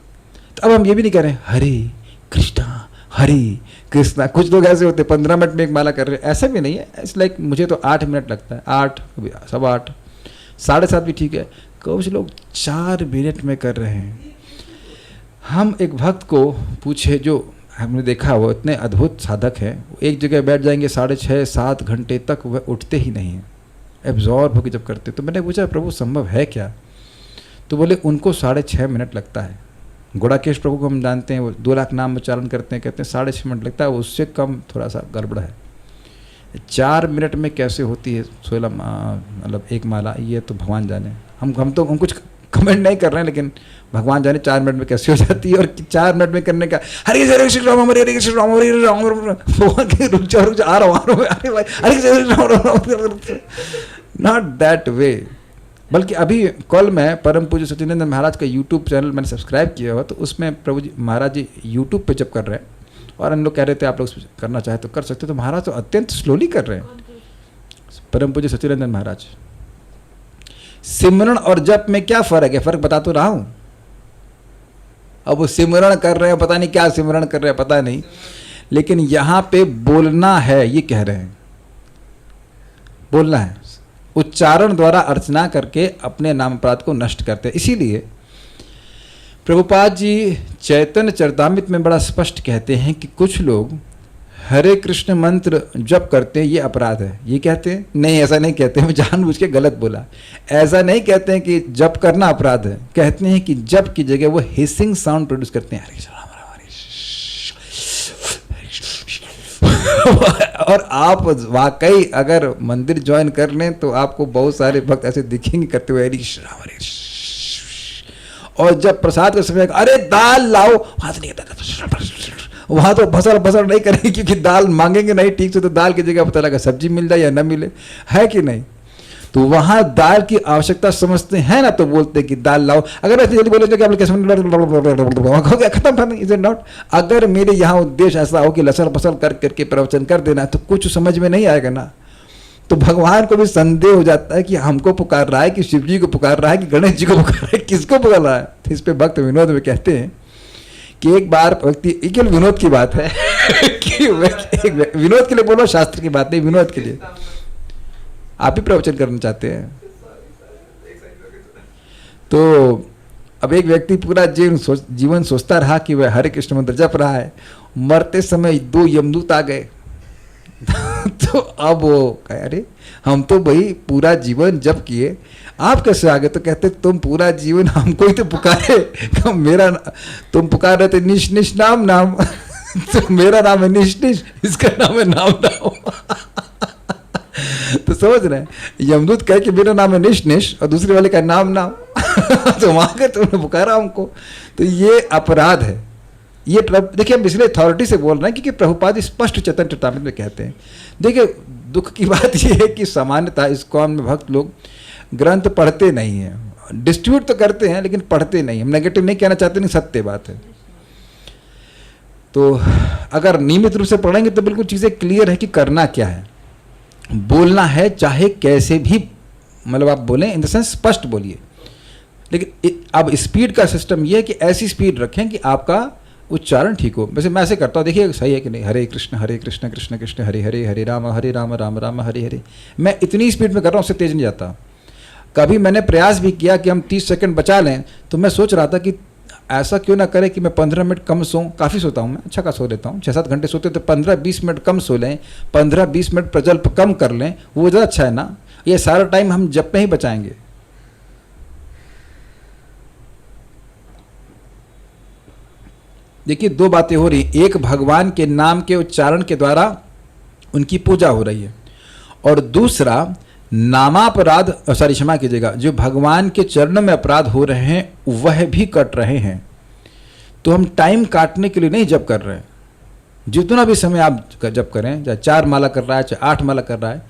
तो अब हम ये भी नहीं कह रहे हरे कृष्णा। कुछ लोग ऐसे होते 15 मिनट में एक माला कर रहे हैं, ऐसा भी नहीं है। इट्स लाइक मुझे तो 8 मिनट लगता है, 8, 8:15, 7:30 भी ठीक है। कुछ लोग 4 मिनट में कर रहे हैं। हम एक भक्त को पूछे, जो हमने देखा वो इतने अद्भुत साधक हैं, एक जगह बैठ जाएंगे 6.5-7 घंटे तक, वह उठते ही नहीं हैं, एब्जॉर्ब होकर जब करते। तो मैंने पूछा प्रभु संभव है क्या? तो बोले उनको 6.5 मिनट लगता है। गुड़ाकेश प्रभु को हम जानते हैं, वो 2 लाख नाम उच्चारण करते हैं, कहते हैं 6.5 मिनट लगता है, उससे कम थोड़ा सा गड़बड़ है। 4 मिनट में कैसे होती है 16 मतलब एक माला, ये तो भगवान जाने। हम कुछ कमेंट नहीं कर रहे हैं, लेकिन भगवान जाने 4 मिनट में कैसे हो जाती है। और 4 मिनट में करने का हरे कृष्ण राम हरे कृष्ण राम हरे राम, भगवान के रुक जा आ रहा हूँ, अरे भाई Hare Krishna Ram, not that way. बल्कि अभी कल मैं परम पूज्य सचिनंदन महाराज का यूट्यूब चैनल मैंने सब्सक्राइब किया हुआ, तो उसमें प्रभु जी महाराज जी यूट्यूब पे जब कर रहे हैं, और हम लोग कह रहे थे आप लोग करना चाहे तो कर सकते, तो महाराज तो अत्यंत स्लोली कर रहे हैं। परम पूज्य सचिनंदन महाराज, सिमरण और जप में क्या फर्क है? फर्क बता तो रहा हूं। अब वो सिमरण कर रहे हैं, पता नहीं क्या सिमरण कर रहे हैं, पता नहीं, लेकिन यहां पे बोलना है, ये कह रहे हैं बोलना है। उच्चारण द्वारा अर्चना करके अपने नाम अपराध को नष्ट करते हैं। इसीलिए प्रभुपाद जी चैतन्य चरितामृत में बड़ा स्पष्ट कहते हैं कि कुछ लोग हरे कृष्ण मंत्र जप करते हैं, ये अपराध है। ये कहते हैं नहीं, ऐसा नहीं कहते, मैं जानबूझ के गलत बोला। ऐसा नहीं कहते हैं कि जप करना अपराध है, कहते हैं कि जप की जगह वो हिसिंग साउंड प्रोड्यूस करते हैं, हरे कृष्ण और आप वाकई अगर मंदिर ज्वाइन कर लें तो आपको बहुत सारे भक्त ऐसे दिखेंगे करते हुए हरे कृष्ण हरे कृष्ण। और जब प्रसाद का समय अरे दाल लाओ, हाथ नहीं, वहाँ तो भसर नहीं करेंगे, क्योंकि दाल मांगेंगे नहीं ठीक से, तो दाल की जगह पता लगा सब्जी मिल जाए या न मिले, है कि नहीं? तो वहाँ दाल की आवश्यकता समझते हैं ना, तो बोलते हैं कि दाल लाओ। अगर ऐसे जल्दी बोले कि आप कैसे खत्म, इज इट नॉट? अगर मेरे यहाँ उद्देश्य ऐसा हो कि लसन पसल कर करके प्रवचन कर देना, तो कुछ समझ में नहीं आएगा ना। तो भगवान को भी संदेह हो जाता है कि हमको पुकार रहा है कि शिव जी को पुकार रहा है कि गणेश जी को पुकार रहा है, किसको पुकार रहा है। तो इस पे भक्त विनोद में कहते हैं कि एक बार व्यक्ति, केवल विनोद की बात है कि विनोद के लिए बोलो, शास्त्र की बात नहीं, विनोद के लिए। आप ही प्रवचन करना चाहते हैं। तो अब एक व्यक्ति पूरा जीवन सोचता रहा कि वह हरे कृष्ण मंत्र जप रहा है, मरते समय 2 यमदूत आ गए। तो अब वो कहे, अरे हम तो भाई पूरा जीवन जप किए, आप कैसे आ गए? तो कहते तुम पूरा जीवन हमको ही तो पुकारे, मेरा तुम पुकार रहे थे निश निश नाम नाम तो मेरा नाम है निश निश, इसका नाम है नाम नाम। तो समझ रहे हैं, यमदूत कहे कि मेरा नाम है निश निश और दूसरे वाले का नाम नाम तो वहां के तुमने पुकारा हमको। तो ये अपराध है। ये देखिए, हम इसलिए अथॉरिटी से बोल रहे हैं क्योंकि प्रभुपाद स्पष्ट चैतन्य चरितामृत में कहते हैं। देखिए, दुख की बात यह है कि सामान्यतः इस कौम में भक्त लोग ग्रंथ पढ़ते नहीं हैं, डिस्ट्रीब्यूट तो करते हैं लेकिन पढ़ते नहीं। हम नेगेटिव नहीं कहना चाहते, नहीं, सत्य बात है। तो अगर नियमित रूप से पढ़ेंगे तो बिल्कुल चीज़ें क्लियर है कि करना क्या है। बोलना है चाहे कैसे भी, मतलब आप बोलें इन द सेंस स्पष्ट बोलिए, लेकिन अब स्पीड का सिस्टम ये है कि ऐसी स्पीड रखें कि आपका उच्चारण ठीक हो। वैसे मैं ऐसे करता हूँ, देखिए सही है कि नहीं, हरे कृष्ण कृष्ण कृष्ण हरे हरे, हरे राम राम राम हरे हरे। मैं इतनी स्पीड में कर रहा हूँ, उससे तेज नहीं जाता। कभी मैंने प्रयास भी किया कि हम 30 सेकंड बचा लें, तो मैं सोच रहा था कि ऐसा क्यों ना करें कि मैं 15 मिनट कम सोऊं। काफ़ी सोता हूँ मैं, अच्छा का सो लेता हूँ, 6-7 घंटे सोते, तो 15-20 मिनट कम सो लें, 15-20 मिनट प्रजल्प कम कर लें, वो ज़्यादा अच्छा है ना। ये सारा टाइम हम जप में ही बचाएंगे। देखिए, 2 बातें हो रही, एक भगवान के नाम के उच्चारण के द्वारा उनकी पूजा हो रही है, और दूसरा नामापराध, सॉरी क्षमा कीजिएगा, जो भगवान के चरणों में अपराध हो रहे हैं वह भी कट रहे हैं। तो हम टाइम काटने के लिए नहीं जप कर रहे हैं। जितना भी समय आप जप करें, चाहे 4 माला कर रहा है चाहे 8 माला कर रहा है,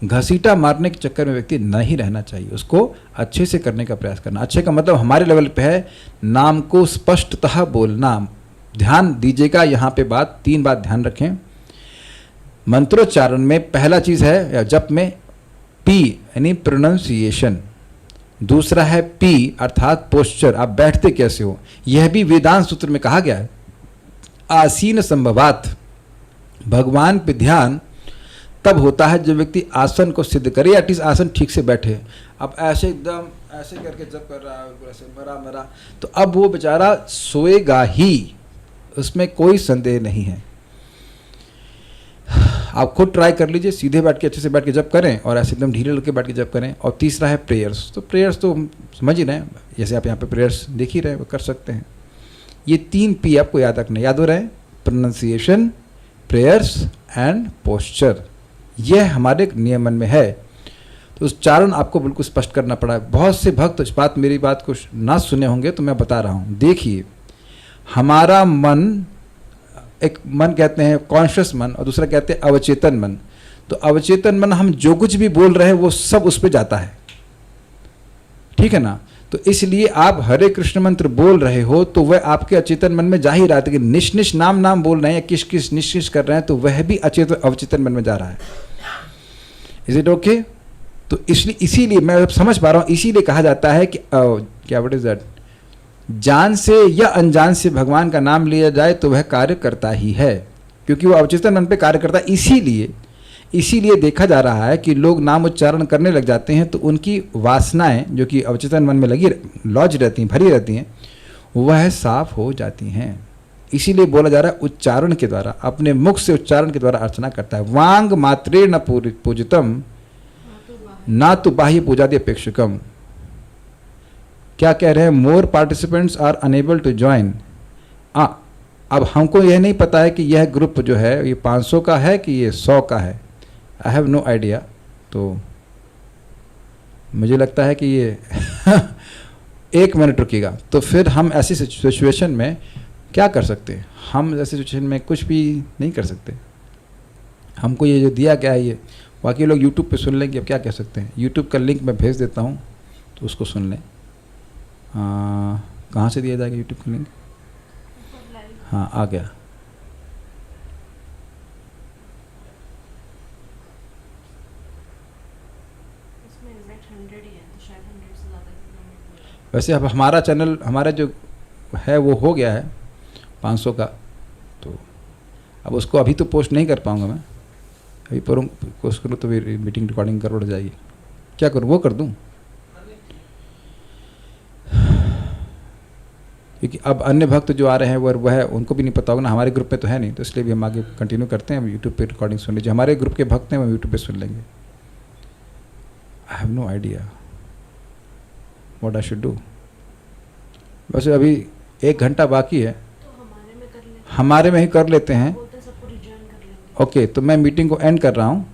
घसीटा मारने के चक्कर में व्यक्ति नहीं रहना चाहिए। उसको अच्छे से करने का प्रयास करना। अच्छे का मतलब हमारे लेवल पे है नाम को स्पष्टतः बोलना। ध्यान दीजिएगा, यहाँ पे बात 3 बात ध्यान रखें। मंत्रोच्चारण में पहला चीज़ है, या जप में, पी यानी प्रोनाउंसिएशन। दूसरा है पी अर्थात पोस्चर, आप बैठते कैसे हो। यह भी वेदांत सूत्र में कहा गया है, आसीन संभवात। भगवान पे ध्यान तब होता है जब व्यक्ति आसन को सिद्ध करे, या एटलीस्ट आसन ठीक से बैठे। अब ऐसे एकदम ऐसे करके जब कर रहा है ऐसे मरा मरा, तो अब वो बेचारा सोएगा ही, उसमें कोई संदेह नहीं है। आप खुद ट्राई कर लीजिए, सीधे बैठ के अच्छे से बैठ के जब करें, और ऐसे एकदम ढीले लग के बैठ के जब करें। और तीसरा है प्रेयर्स। तो प्रेयर्स तो हम समझ ही रहे हैं, जैसे आप यहाँ पे प्रेयर्स देख ही रहे हैं, वो कर सकते हैं। ये 3 पी आपको याद रखना, याद हो रहे हैं, प्रोनाउंसिएशन, प्रेयर्स एंड पोस्चर। यह हमारे नियमन में है। तो उच्चारण आपको बिल्कुल स्पष्ट करना पड़ा है। बहुत से भक्त इस बात, मेरी बात को ना सुने होंगे, तो मैं बता रहा हूँ। देखिए, हमारा मन, एक मन कहते हैं कॉन्शियस मन, और दूसरा कहते हैं अवचेतन मन। तो अवचेतन मन, हम जो कुछ भी बोल रहे हैं वो सब उस पर जाता है, ठीक है ना। तो इसलिए आप हरे कृष्ण मंत्र बोल रहे हो तो वह आपके अचेतन मन में जा ही रहा है। कि निश निश नाम नाम बोल रहे हैं या किस किस निश्चिश कर रहे हैं, तो वह भी अवचेतन मन में जा रहा है। Is it okay? तो इसलिए इसीलिए मैं समझ पा रहा हूँ, इसीलिए कहा जाता है कि क्या व्हाट इज दैट, जान से या अनजान से भगवान का नाम लिया जाए तो वह कार्य करता ही है, क्योंकि वो अवचेतन मन पे कार्य करता है। इसीलिए देखा जा रहा है कि लोग नाम उच्चारण करने लग जाते हैं तो उनकी वासनाएं जो कि अवचेतन मन में लगी लॉज रहती हैं, भरी रहती हैं, वह साफ हो जाती हैं। इसीलिए बोला जा रहा है उच्चारण के द्वारा, अपने मुख से उच्चारण के द्वारा अर्चना करता है। वांग मात्रे न पूजितम ना तो बाह्य पूजादि अपेक्षकम। क्या कह रहे हैं? More participants are unable to join. अब हमको यह नहीं पता है कि यह ग्रुप जो है ये 500 का है कि ये 100 का है, आई हैव नो आइडिया। तो मुझे लगता है कि ये 1 मिनट रुकेगा। तो फिर हम ऐसी सिचुएशन में क्या कर सकते हैं? हम ऐसी सिचुएशन में कुछ भी नहीं कर सकते। हमको ये जो दिया गया है, ये बाकी लोग यूट्यूब पे सुन लेंगे। अब क्या कह सकते हैं? यूट्यूब का लिंक मैं भेज देता हूँ, तो उसको सुन लें। कहाँ से दिया जाएगा यूट्यूब का लिंक? हाँ, आ गया। वैसे अब हमारा चैनल, हमारा जो है वो हो गया है 500 का, तो अब उसको अभी तो पोस्ट नहीं कर पाऊँगा मैं, अभी पोस्ट करूँ तो फिर मीटिंग रिकॉर्डिंग गड़बड़ जाएगी। क्या करूँ, वो कर दूँ? क्योंकि अब अन्य भक्त जो आ रहे हैं वो है, उनको भी नहीं पता होगा ना, हमारे ग्रुप में तो है नहीं, तो इसलिए भी हम आगे कंटिन्यू करते हैं। हम यूट्यूब पे रिकॉर्डिंग सुन लीजिए, हमारे ग्रुप के भक्त हैं वो यूट्यूब पे सुन लेंगे। I have no idea what I should do. वैसे अभी 1 घंटा बाकी है, हमारे में ही कर लेते हैं। ओके, तो मैं मीटिंग को एंड कर रहा हूँ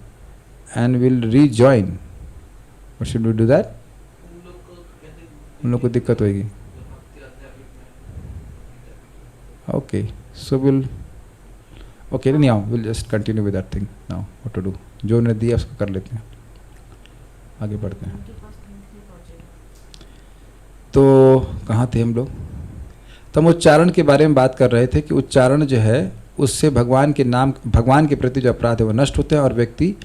and will rejoin. What should we do that? उन लोग को दिक्कत होगी। ओके, सो विल, ओके नहीं आओ, will just continue with that thing now. What to do, जो उन्हें दिया उसको कर लेते हैं, आगे बढ़ते हैं। तो कहाँ थे हम लोग? तो हम उच्चारण के बारे में बात कर रहे थे कि उच्चारण जो है उससे भगवान के नाम, भगवान के प्रति जो अपराध है वो नष्ट होते हैं और व्यक्ति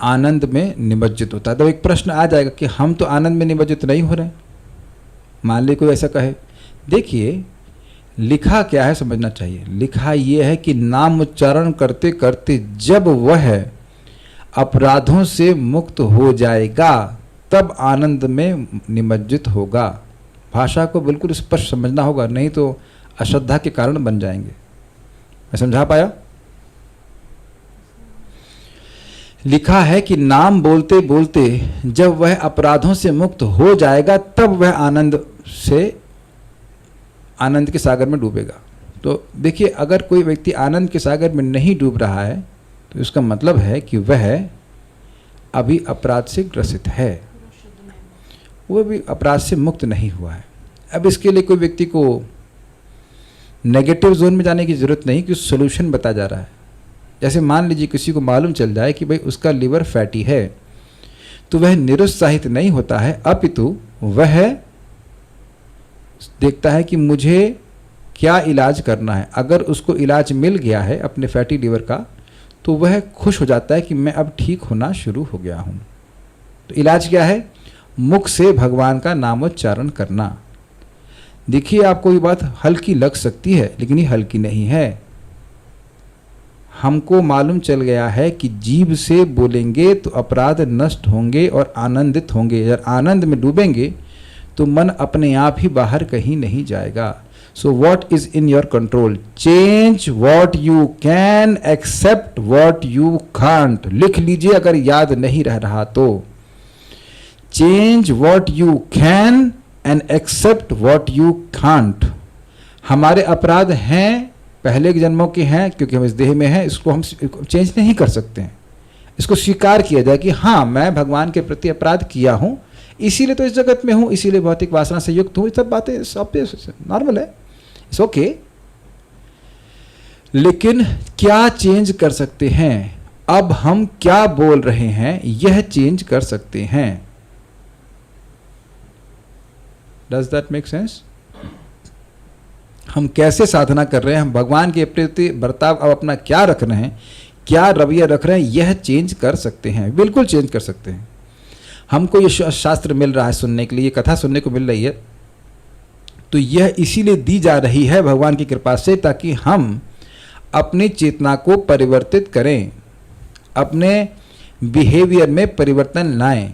आनंद में निमज्जित होता है। तो एक प्रश्न आ जाएगा कि हम तो आनंद में निमज्जित नहीं हो रहे। मान ली कोई ऐसा कहे, देखिए लिखा क्या है समझना चाहिए। लिखा ये है कि नाम उच्चारण करते करते जब वह अपराधों से मुक्त हो जाएगा तब आनंद में निमज्जित होगा। भाषा को बिल्कुल स्पष्ट समझना होगा, नहीं तो अश्रद्धा के कारण बन जाएंगे। मैं समझा पाया? लिखा है कि नाम बोलते बोलते जब वह अपराधों से मुक्त हो जाएगा तब वह आनंद के सागर में डूबेगा। तो देखिए, अगर कोई व्यक्ति आनंद के सागर में नहीं डूब रहा है तो इसका मतलब है कि वह अभी अपराध से ग्रसित है, वो भी अपराध से मुक्त नहीं हुआ है। अब इसके लिए कोई व्यक्ति को नेगेटिव जोन में जाने की ज़रूरत नहीं कि सोल्यूशन बता जा रहा है। जैसे मान लीजिए किसी को मालूम चल जाए कि भाई उसका लिवर फैटी है, तो वह निरुत्साहित नहीं होता है, अपितु वह देखता है कि मुझे क्या इलाज करना है। अगर उसको इलाज मिल गया है अपने फैटी लिवर का, तो वह खुश हो जाता है कि मैं अब ठीक होना शुरू हो गया हूँ। तो इलाज क्या है? मुख से भगवान का नामोच्चारण करना। देखिए, आपको ये बात हल्की लग सकती है, लेकिन ये हल्की नहीं है। हमको मालूम चल गया है कि जीभ से बोलेंगे तो अपराध नष्ट होंगे और आनंदित होंगे। अगर आनंद में डूबेंगे तो मन अपने आप ही बाहर कहीं नहीं जाएगा। So what is in your control? Change what you can, accept what you can't. लिख लीजिए अगर याद नहीं रह रहा तो। Change what you can and accept what you can't. हमारे अपराध हैं, पहले के जन्मों के हैं, क्योंकि हम इस देह में हैं, इसको हम चेंज नहीं कर सकते हैं। इसको स्वीकार किया जाए कि हाँ, मैं भगवान के प्रति अपराध किया हूँ, इसीलिए तो इस जगत में हूँ, इसीलिए भौतिक वासना से युक्त हूँ। ये सब बातें सब नॉर्मल है, इट्स ओके। लेकिन क्या चेंज कर सकते हैं? अब हम क्या बोल रहे हैं यह चेंज कर सकते हैं। Does that make sense? हम कैसे साधना कर रहे हैं, हम भगवान के प्रति बर्ताव अब अपना क्या रख रहे हैं, क्या रवैया रख रहे हैं, यह चेंज कर सकते हैं, बिल्कुल चेंज कर सकते हैं। हमको ये शास्त्र मिल रहा है सुनने के लिए, ये कथा सुनने को मिल रही है, तो यह इसीलिए दी जा रही है भगवान की कृपा से, ताकि हम अपनी चेतना को परिवर्तित करें, अपने बिहेवियर में परिवर्तन लाएं।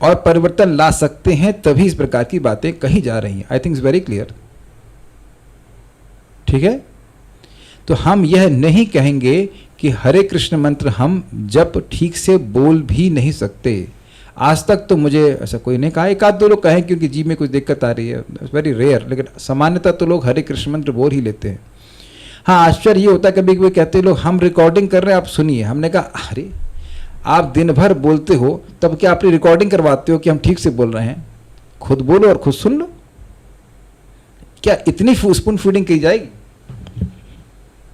और परिवर्तन ला सकते हैं तभी इस प्रकार की बातें कही जा रही हैं। I think it's very clear. ठीक है? तो हम यह नहीं कहेंगे कि हरे कृष्ण मंत्र हम जब ठीक से बोल भी नहीं सकते। आज तक तो मुझे ऐसा कोई नहीं कहा, एक आध दो लोग कहें क्योंकि जी में कुछ दिक्कत आ रही है, वेरी रेयर, लेकिन सामान्यतः तो लोग हरे कृष्ण मंत्र बोल ही लेते हैं। हाँ, आश्चर्य ये होता है कभी कभी कहते लोग हम रिकॉर्डिंग कर रहे हैं आप सुनिए। हमने कहा अरे आप दिन भर बोलते हो, तब क्या अपनी रिकॉर्डिंग करवाते हो कि हम ठीक से बोल रहे हैं? खुद बोलो और खुद सुन लो। क्या इतनी स्पून फीडिंग की जाएगी?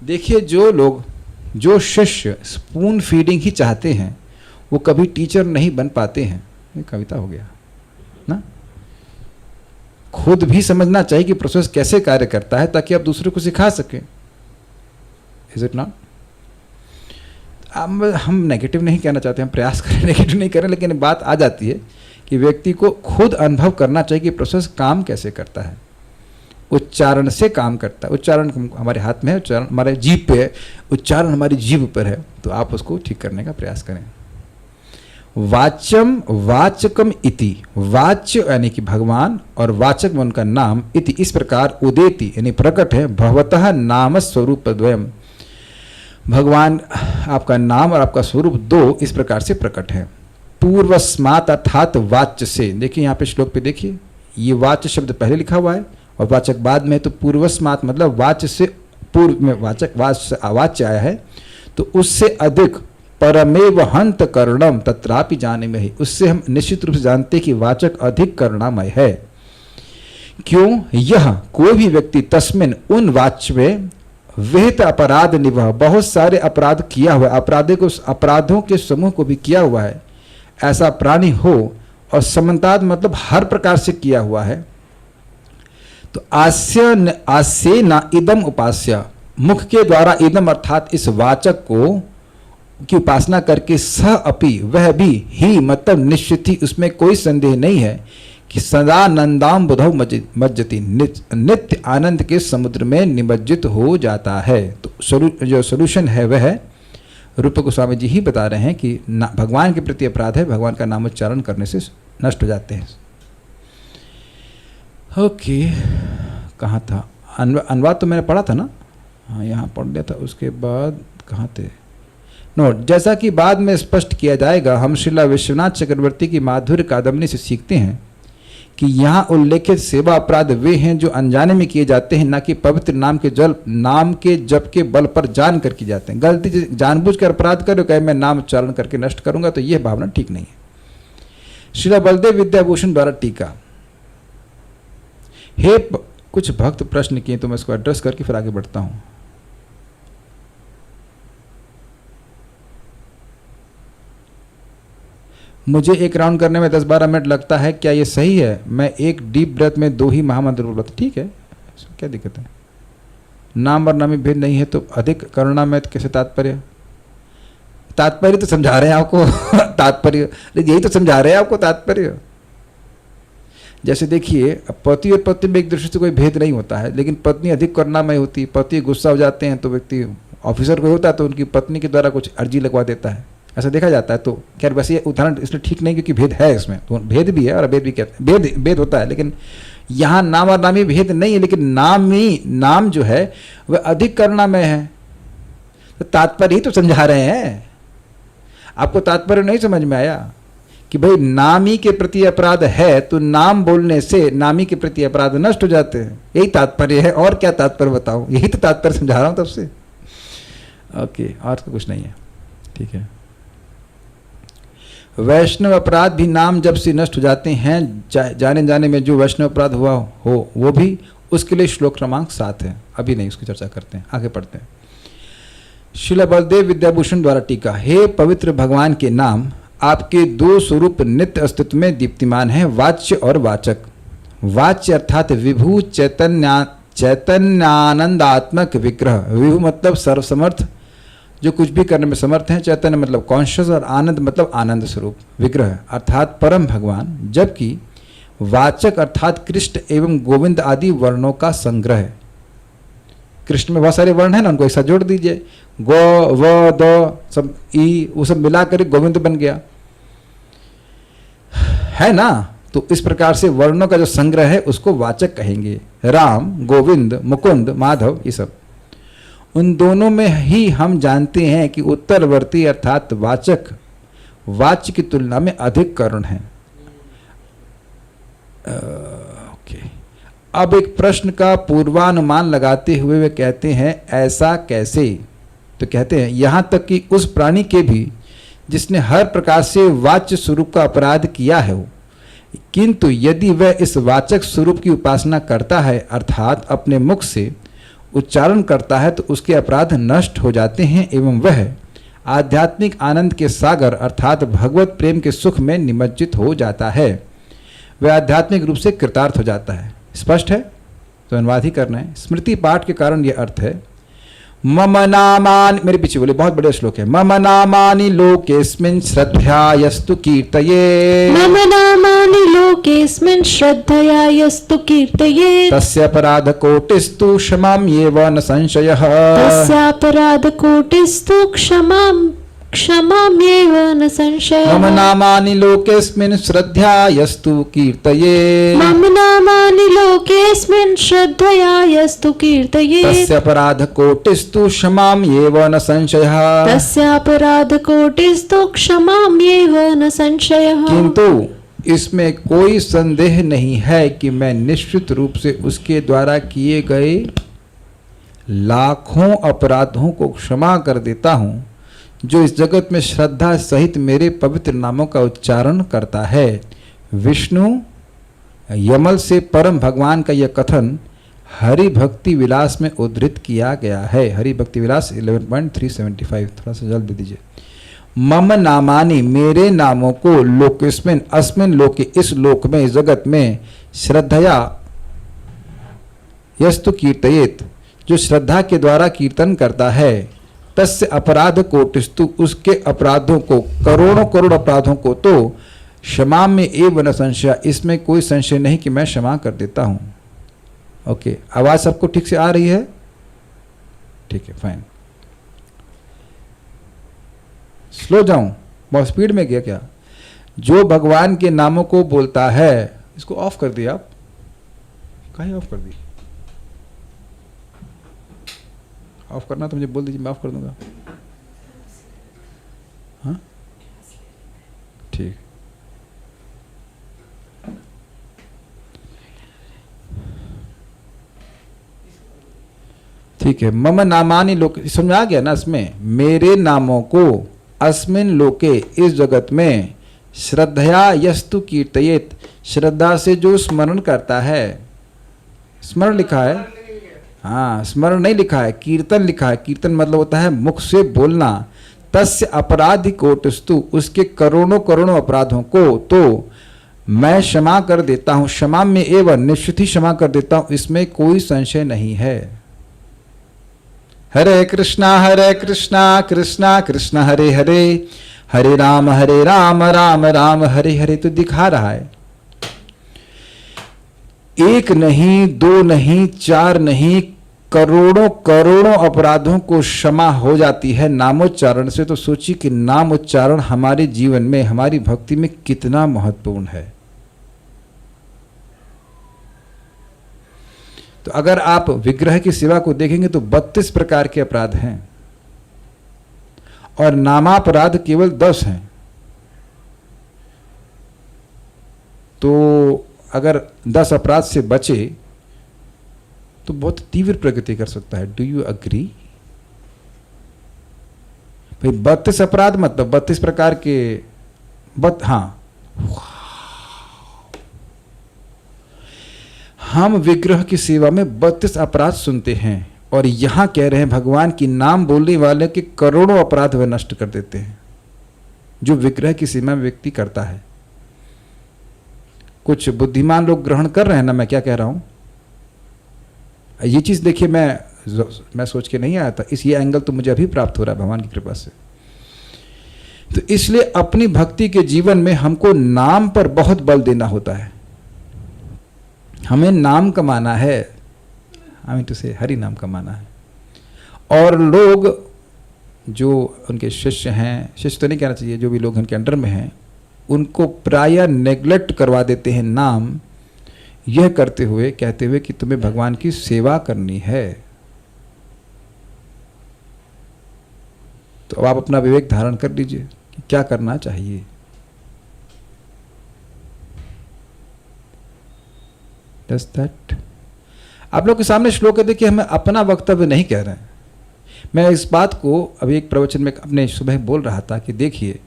देखिए, जो लोग, जो शिष्य स्पून फीडिंग ही चाहते हैं वो कभी टीचर नहीं बन पाते हैं। ये कविता हो गया ना। खुद भी समझना चाहिए कि प्रोसेस कैसे कार्य करता है ताकि आप दूसरे को सिखा सकें। Is it not? हम नेगेटिव नहीं कहना चाहते, हम प्रयास करें नेगेटिव नहीं करें, लेकिन बात आ जाती है कि व्यक्ति को खुद अनुभव करना चाहिए कि प्रोसेस काम कैसे करता है। उच्चारण से काम करता है। उच्चारण हमारे हाथ में है, उच्चारण हमारे जीभ पे है, उच्चारण हमारी जीभ पर है। तो आप उसको ठीक करने का प्रयास करें। वाच्यम वाचकम इति, वाच्य यानी कि भगवान और वाचक में उनका नाम, इति इस प्रकार उदेति यानी प्रकट है, भगवतः नाम स्वरूप द्वयम, भगवान आपका नाम और आपका स्वरूप दो इस प्रकार से प्रकट है। पूर्वस्मात् अर्थात वाच्य से, देखिए यहाँ पे श्लोक पे देखिए, ये वाच्य शब्द पहले लिखा हुआ है और वाचक बाद में, तो पूर्वस्मात् मतलब वाच्य से पूर्व में वाचक वाच्य आया है, तो उससे अधिक परमेव हंत करुणम तत्रापि जाने में ही, उससे हम निश्चित रूप से जानते कि वाचक अधिक करुणामय है। क्यों? यह कोई भी व्यक्ति तस्मिन उन वाच्य में विहित अपराध निवह, बहुत सारे अपराध किया हुआ, अपराधों के समूह को भी किया हुआ है, ऐसा प्राणी हो, और समन्ताद मतलब हर प्रकार से किया हुआ है, तो आस्य न इदम उपास्य, मुख के द्वारा इदम अर्थात इस वाचक को की उपासना करके सह अपि वह भी ही मतलब निश्चित ही, उसमें कोई संदेह नहीं है कि सदा नंदाम बुधौ मज्जति, नित्य आनंद के समुद्र में निमज्जित हो जाता है। तो जो सोल्यूशन है वह है, रूप गोस्वामी जी ही बता रहे हैं कि भगवान के प्रति अपराध है, भगवान का नाम उच्चारण करने से नष्ट हो जाते हैं। ओके, कहाँ था अनुवाद? तो मैंने पढ़ा था ना, हाँ यहाँ पढ़ लिया था। उसके बाद कहाँ थे? नोट, जैसा कि बाद में स्पष्ट किया जाएगा, हम श्रीला विश्वनाथ चक्रवर्ती की माधुर्य कादम्बनी से सीखते हैं कि यहाँ उल्लेखित सेवा अपराध वे हैं जो अनजाने में किए जाते हैं, न कि पवित्र नाम के जप के बल पर जान कर किए जाते हैं। गलती से जानबूझकर अपराध करो, कहे मैं नाम उच्चारण करके नष्ट करूंगा, तो यह भावना ठीक नहीं है। श्रीला बलदेव विद्याभूषण द्वारा टीका। हे कुछ भक्त प्रश्न किए, तो मैं इसको एड्रेस करके फिर आगे बढ़ता हूं। मुझे एक राउंड करने में 10-12 मिनट लगता है, क्या ये सही है? मैं एक डीप ब्रेथ में 2 ही महामंत्र बोलता। ठीक है, क्या दिक्कत है? नाम और नामी भेद नहीं है तो अधिक करुणा में कैसे तात्पर्य? तात्पर्य तो समझा रहे हैं आपको तात्पर्य यही तो समझा रहे हैं आपको तात्पर्य। जैसे देखिए, पति और पत्नी में एक दृष्टि से कोई भेद नहीं होता है, लेकिन पत्नी अधिक करुणामय होती है। पति गुस्सा हो जाते हैं तो व्यक्ति ऑफिसर को होता है तो उनकी पत्नी के द्वारा कुछ अर्जी लगवा देता है, ऐसा देखा जाता है। तो खैर वैसे ये उदाहरण इसलिए ठीक नहीं क्योंकि भेद है इसमें, तो भेद भी है और अभेद भी कहते हैं, भेद होता है, लेकिन यहाँ नाम और नामी भेद नहीं है, लेकिन नाम जो है वह अधिक करुणामय है। तो तात्पर्य ही तो समझा रहे हैं आपको। तात्पर्य नहीं समझ में आया कि भाई नामी के प्रति अपराध है तो नाम बोलने से नामी के प्रति अपराध नष्ट हो जाते हैं, यही तात्पर्य है। और क्या तात्पर्य बताऊं? यही तो तात्पर्य समझा रहा हूं तब से। ओके, और तो कुछ नहीं है, ठीक है। वैष्णव अपराध भी नाम जब से नष्ट हो जाते हैं, जाने जाने में जो वैष्णव अपराध हुआ हो वो भी, उसके लिए श्लोक क्रमांक 7 है। अभी नहीं, उसकी चर्चा करते हैं, आगे पढ़ते हैं। श्रील बलदेव विद्याभूषण द्वारा टीका। हे पवित्र भगवान के नाम, आपके 2 स्वरूप नित्य अस्तित्व में दीप्तिमान है, वाच्य और वाचक। वाच्य अर्थात विभु चैतन्यानंदात्मक विग्रह। विभु मतलब सर्वसमर्थ, जो कुछ भी करने में समर्थ हैं। चैतन्य मतलब कॉन्शियस, और आनंद मतलब आनंद स्वरूप। विग्रह अर्थात परम भगवान, जबकि वाचक अर्थात कृष्ण एवं गोविंद आदि वर्णों का संग्रह है। कृष्ण में बहुत सारे वर्ण हैं ना, उनको एक साथ जोड़ दीजिए, गो व द सब ई, वो सब मिलाकर गोविंद बन गया, है ना। तो इस प्रकार से वर्णों का जो संग्रह है उसको वाचक कहेंगे। राम, गोविंद, मुकुंद, माधव, ये सब उन दोनों में ही हम जानते हैं कि उत्तरवर्ती अर्थात वाचक वाच्य की तुलना में अधिक करुण है। ओके, अब एक प्रश्न का पूर्वानुमान लगाते हुए वे कहते हैं ऐसा कैसे? तो कहते हैं यहाँ तक कि उस प्राणी के भी जिसने हर प्रकार से वाच्य स्वरूप का अपराध किया है, किंतु यदि वह इस वाचक स्वरूप की उपासना करता है अर्थात अपने मुख से उच्चारण करता है, तो उसके अपराध नष्ट हो जाते हैं एवं वह आध्यात्मिक आनंद के सागर अर्थात भगवत प्रेम के सुख में निमज्जित हो जाता है। वह आध्यात्मिक रूप से कृतार्थ हो जाता है। स्पष्ट है? तो अनुवाद ही करना है। स्मृति पाठ के कारण यह अर्थ है। मम नामानि, मेरे पीछे बोले, बहुत बड़े श्लोक है। मम नामानि लोकेस्मिन् श्रद्धायस्तु कीर्तये, मम नामानि लोकेऽस्मिन् श्रद्धया यस्तु कीर्तयेत् तस्यापराधकोटिस्तु क्षमाम्येव न संशयः। तस्यापराधकोटिस्तु क्षमाम्येव न संशयः। मम नामानि लोकेऽस्मिन् श्रद्धया यस्तु कीर्तयेत् मम नामानि लोकेऽस्मिन् श्रद्धया यस्तु कीर्तयेत् तस्यापराधकोटिस्तु क्षमाम्येव न संशयः। तस्यापराधकोटिस्तु क्षमाम्येव न संशयः। किंतु इसमें कोई संदेह नहीं है कि मैं निश्चित रूप से उसके द्वारा किए गए लाखों अपराधों को क्षमा कर देता हूं जो इस जगत में श्रद्धा सहित मेरे पवित्र नामों का उच्चारण करता है। विष्णु यमल से परम भगवान का यह कथन हरि भक्ति विलास में उद्धृत किया गया है। हरि भक्ति विलास 11.375, थोड़ा सा जल्द दे दीजिए। मम नामानि, मेरे नामों को लोकेस्मिन, अस्मिन लोके, इस लोक में, इस जगत में, श्रद्धया यस्तु कीर्तयेत, जो श्रद्धा के द्वारा कीर्तन करता है, तस्य अपराध कोटिस्तु, उसके अपराधों को, करोड़ों करोड़ अपराधों को तो क्षमा में एव न संशय, इसमें कोई संशय नहीं कि मैं क्षमा कर देता हूं। ओके, आवाज सबको ठीक से आ रही है? ठीक है, फाइन। स्लो जाऊं, बहुत स्पीड में गया क्या? जो भगवान के नामों को बोलता है, इसको ऑफ कर दिया आप, कहीं ऑफ कर दी? ऑफ करना तो मुझे बोल दीजिए, मैं ऑफ कर दूंगा। हाँ ठीक, ठीक है। मम नामानि लोके, समझ आ गया ना? इसमें मेरे नामों को अस्मिन लोके, इस जगत में, श्रद्धया यस्तु कीर्तयेत, श्रद्धा से जो स्मरण करता है, स्मरण लिखा है, हाँ स्मरण नहीं लिखा है, कीर्तन लिखा है। कीर्तन मतलब होता है मुख से बोलना। तस्य अपराधि कोटिस्तु, उसके करोड़ों करोड़ों अपराधों को तो मैं क्षमा कर देता हूं। क्षमा में एवं, निश्चित ही क्षमा कर देता हूं, इसमें कोई संशय नहीं है। हरे कृष्णा कृष्णा कृष्ण हरे हरे, हरे राम राम राम हरे हरे। तो दिखा रहा है एक नहीं, दो नहीं, चार नहीं, करोड़ों करोड़ों अपराधों को क्षमा हो जाती है नामोच्चारण से। तो सोचिए कि नाम उच्चारण हमारे जीवन में, हमारी भक्ति में कितना महत्वपूर्ण है। तो अगर आप विग्रह की सेवा को देखेंगे तो 32 प्रकार के अपराध हैं और नामापराध केवल 10 हैं। तो अगर 10 अपराध से बचे तो बहुत तीव्र प्रगति कर सकता है। Do you agree? भाई 32 अपराध मतलब 32 प्रकार के हाँ, हम विग्रह की सेवा में 32 अपराध सुनते हैं और यहां कह रहे हैं भगवान की नाम बोलने वाले के करोड़ों अपराध वे नष्ट कर देते हैं जो विग्रह की सेवा में व्यक्ति करता है। कुछ बुद्धिमान लोग ग्रहण कर रहे हैं ना मैं क्या कह रहा हूं। ये चीज देखिए, मैं सोच के नहीं आया था, इस ये एंगल तो मुझे अभी प्राप्त हो रहा है भगवान की कृपा से। तो इसलिए अपनी भक्ति के जीवन में हमको नाम पर बहुत बल देना होता है। हमें नाम कमाना है, हमें तो से हरि नाम कमाना है। और लोग जो उनके शिष्य हैं, शिष्य तो नहीं कहना चाहिए, जो भी लोग उनके अंडर में हैं, उनको प्रायः नेग्लेक्ट करवा देते हैं नाम, यह करते हुए, कहते हुए कि तुम्हें भगवान की सेवा करनी है। तो अब आप अपना विवेक धारण कर लीजिए कि क्या करना चाहिए। Does that? आप लोग के सामने श्लोक है, देखिए हमें अपना वक्तव्य नहीं कह रहे हैं। मैं इस बात को अभी एक प्रवचन में अपने सुबह बोल रहा था कि देखिए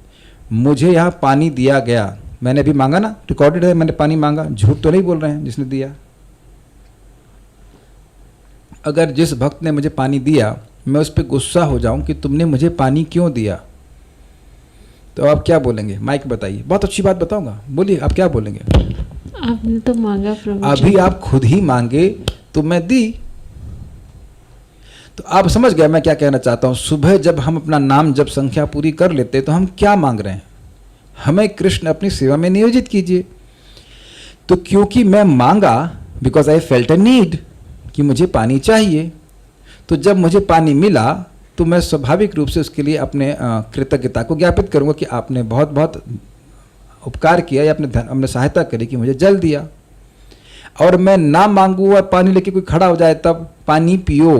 मुझे यहाँ पानी दिया गया, मैंने अभी मांगा ना, रिकॉर्डेड है, मैंने पानी मांगा, झूठ तो नहीं बोल रहे हैं जिसने दिया। अगर जिस भक्त ने मुझे पानी दिया मैं उस पर गुस्सा हो जाऊं कि तुमने मुझे पानी क्यों दिया, तो आप क्या बोलेंगे? माइक बताइए, बहुत अच्छी बात बताऊंगा, बोलिए आप क्या बोलेंगे? आपने तो मांगा प्रभु, अभी आप खुद ही मांगे तो मैं दी। तो आप समझ गए मैं क्या कहना चाहता हूं। सुबह जब हम अपना नाम जब संख्या पूरी कर लेते तो हम क्या मांग रहे हैं? हमें कृष्ण अपनी सेवा में नियोजित कीजिए। तो क्योंकि मैं मांगा, because I felt a need, कि मुझे पानी चाहिए, तो जब मुझे पानी मिला तो मैं स्वाभाविक रूप से उसके लिए अपने कृतज्ञता को ज्ञापित करूंगा कि आपने बहुत बहुत उपकार किया या अपने सहायता करी कि मुझे जल दिया। और मैं ना मांगू और पानी लेके कोई खड़ा हो जाए तब पानी पियो,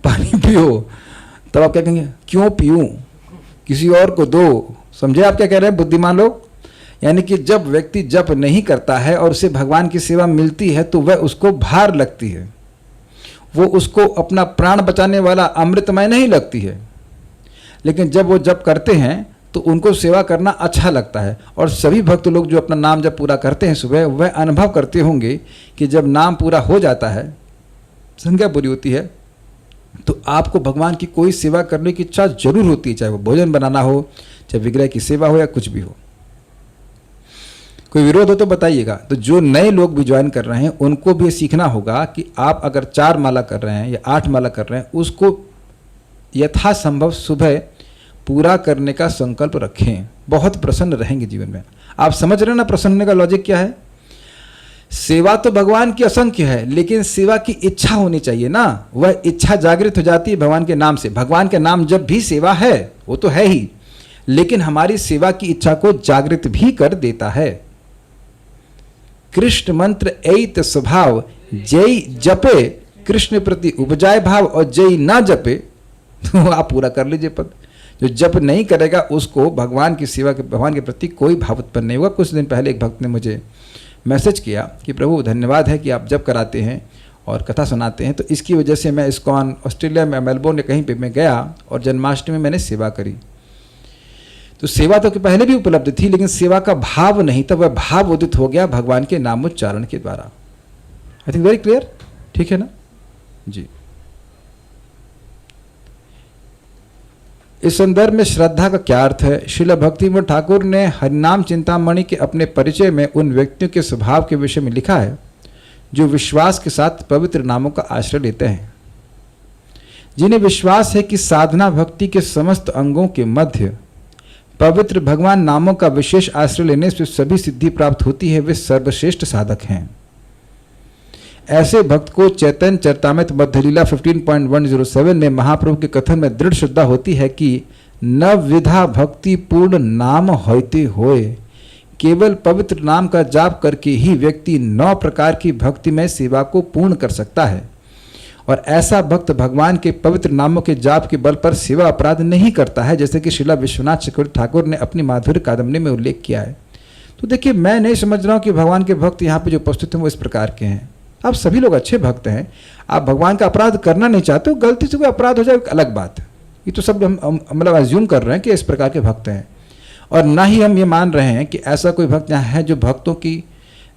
पानी पियो, तब आप क्या कहेंगे? क्यों पीऊं, किसी और को दो। समझे आप क्या कह रहे हैं बुद्धिमान लोग? यानी कि जब व्यक्ति जप नहीं करता है और उसे भगवान की सेवा मिलती है तो वह उसको भार लगती है, वो उसको अपना प्राण बचाने वाला अमृतमय नहीं लगती है। लेकिन जब वो जप करते हैं तो उनको सेवा करना अच्छा लगता है। और सभी भक्त लोग जो अपना नाम जब पूरा करते हैं सुबह, वह अनुभव करते होंगे कि जब नाम पूरा हो जाता है, संज्ञा पूरी होती है, तो आपको भगवान की कोई सेवा करने की इच्छा जरूर होती है, चाहे वो भोजन बनाना हो, चाहे विग्रह की सेवा हो या कुछ भी हो। कोई विरोध हो तो बताइएगा। तो जो नए लोग भी ज्वाइन कर रहे हैं उनको भी सीखना होगा कि आप अगर 4 माला कर रहे हैं या 8 माला कर रहे हैं, उसको यथासंभव सुबह पूरा करने का संकल्प रखें। बहुत प्रसन्न रहेंगे जीवन में। आप समझ रहे हैं ना प्रसन्न होने का लॉजिक क्या है? सेवा तो भगवान की असंख्य है, लेकिन सेवा की इच्छा होनी चाहिए ना। वह इच्छा जागृत हो जाती है भगवान के नाम से। भगवान के नाम जब भी सेवा है, वो तो है ही, लेकिन हमारी सेवा की इच्छा को जागृत भी कर देता है। कृष्ण मंत्र ऐत स्वभाव, जय जपे कृष्ण प्रति उपजाए भाव, और जय ना जपे तो आप पूरा कर लीजिए पद। जो जप नहीं करेगा उसको भगवान की सेवा के, भगवान के प्रति कोई भाव उत्पन्न नहीं होगा। कुछ दिन पहले एक भक्त ने मुझे मैसेज किया कि प्रभु धन्यवाद है कि आप जप कराते हैं और कथा सुनाते हैं, तो इसकी वजह से मैं इस्कॉन ऑस्ट्रेलिया में, मेलबोर्न या कहीं पे मैं गया और जन्माष्टमी में मैंने सेवा करी। तो सेवा तो पहले भी उपलब्ध थी, लेकिन सेवा का भाव नहीं था। वह भाव उदित हो गया भगवान के नामोच्चारण के द्वारा। आई थिंक वेरी क्लियर, ठीक है ना जी। इस संदर्भ में श्रद्धा का क्या अर्थ है? श्रील भक्तिविनोद ठाकुर ने हरिनाम चिंतामणि के अपने परिचय में उन व्यक्तियों के स्वभाव के विषय में लिखा है जो विश्वास के साथ पवित्र नामों का आश्रय लेते हैं, जिन्हें विश्वास है कि साधना भक्ति के समस्त अंगों के मध्य पवित्र भगवान नामों का विशेष आश्रय लेने से सभी सिद्धि प्राप्त होती है। वे सर्वश्रेष्ठ साधक हैं। ऐसे भक्त को चैतन्य चरितामृत मध्य लीला 15.107 में महाप्रभु के कथन में दृढ़ श्रद्धा होती है कि नवविधा भक्ति पूर्ण नाम होते होए, केवल पवित्र नाम का जाप करके ही व्यक्ति 9 प्रकार की भक्तिमय सेवा को पूर्ण कर सकता है। और ऐसा भक्त भगवान के पवित्र नामों के जाप के बल पर सेवा अपराध नहीं करता है, जैसे कि श्रीला विश्वनाथ चक्रवर्ती ठाकुर ने अपनी माधुर्य कादम्बरी में उल्लेख किया है। तो देखिए, मैं नहीं समझ रहा हूँ कि भगवान के भक्त यहाँ पे जो उपस्थित हैं वो इस प्रकार के हैं। आप सभी लोग अच्छे भक्त हैं, आप भगवान का अपराध करना नहीं चाहते हो, गलती से कोई अपराध हो जाए अलग बात है। ये तो सब हम मतलब अज्यूम कर रहे हैं कि इस प्रकार के भक्त हैं, और ना ही हम ये मान रहे हैं कि ऐसा कोई भक्त यहाँ है जो भक्तों की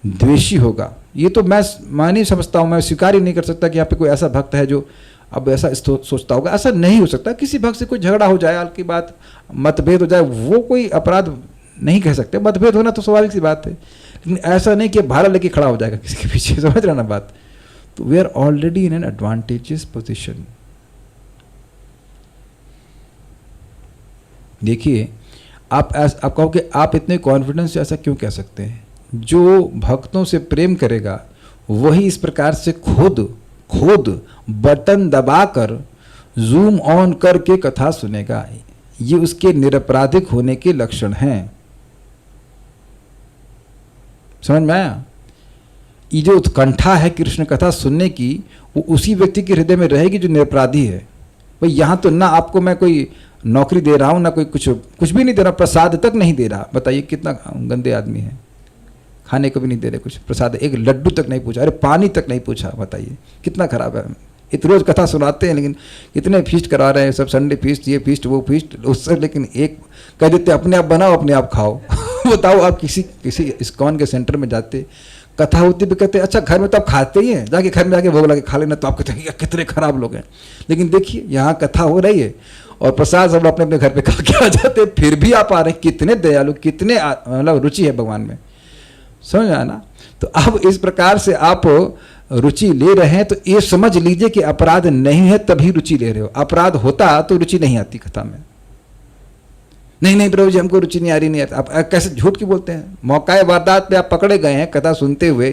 द्वेषी होगा। ये तो मैं नहीं समझता हूँ, मैं स्वीकार ही नहीं कर सकता कि यहाँ पे कोई ऐसा भक्त है जो अब ऐसा सोचता होगा। ऐसा नहीं हो सकता। किसी भक्त से कोई झगड़ा हो जाए, की बात मतभेद हो जाए, वो कोई अपराध नहीं कह सकते। मतभेद होना तो स्वाभाविक सी बात है, लेकिन ऐसा नहीं कि भाला लेके खड़ा हो जाएगा किसी के पीछे। समझ रहा ना बात? तो we are already in an advantageous position. देखिए, आप कहो कि आप इतने कॉन्फिडेंस से ऐसा क्यों कह सकते हैं? जो भक्तों से प्रेम करेगा वही इस प्रकार से खुद बटन दबाकर जूम ऑन करके कथा सुनेगा। ये उसके निरपराधिक होने के लक्षण हैं। समझ में आया? ये जो उत्कंठा है कृष्ण कथा सुनने की, वो उसी व्यक्ति के हृदय में रहेगी जो निरपराधी है। भाई यहाँ तो ना आपको मैं कोई नौकरी दे रहा हूँ, ना कोई कुछ भी नहीं दे रहा, प्रसाद तक नहीं दे रहा। बताइए कितना गंदे आदमी है। खाने को भी नहीं दे रहे, कुछ प्रसाद, एक लड्डू तक नहीं पूछा, अरे पानी तक नहीं पूछा। बताइए कितना खराब है। इतने रोज कथा सुनाते हैं, लेकिन इतने फीस्ट करा रहे हैं, सब संडे फीस्ट, ये फीस्ट वो फीस्ट, उससे लेकिन एक कह देते अपने आप बनाओ अपने आप खाओ। बताओ, आप किसी इस्कॉन के सेंटर में जाते, कथा होती भी कहते अच्छा घर में तो आप खाते ही हैं, जाके घर में जाके भोग लगे खा लेना। तो आप कहते हैं कितने खराब लोग हैं। लेकिन देखिए यहाँ कथा हो रही है और प्रसाद सब अपने अपने घर पे खा के आ जाते, फिर भी आप आ रहे हैं। कितने दयालु, कितने मतलब रुचि है भगवान में। समझ आया ना? तो अब इस प्रकार से आप रुचि ले रहे हैं तो ये समझ लीजिए कि अपराध नहीं है, तभी रुचि ले रहे हो। अपराध होता तो रुचि नहीं आती कथा में। नहीं नहीं प्रभु जी हमको रुचि नहीं आ रही, नहीं आता। आप कैसे झूठ क्यों बोलते हैं? मौका वारदात पे आप पकड़े गए हैं कथा सुनते हुए,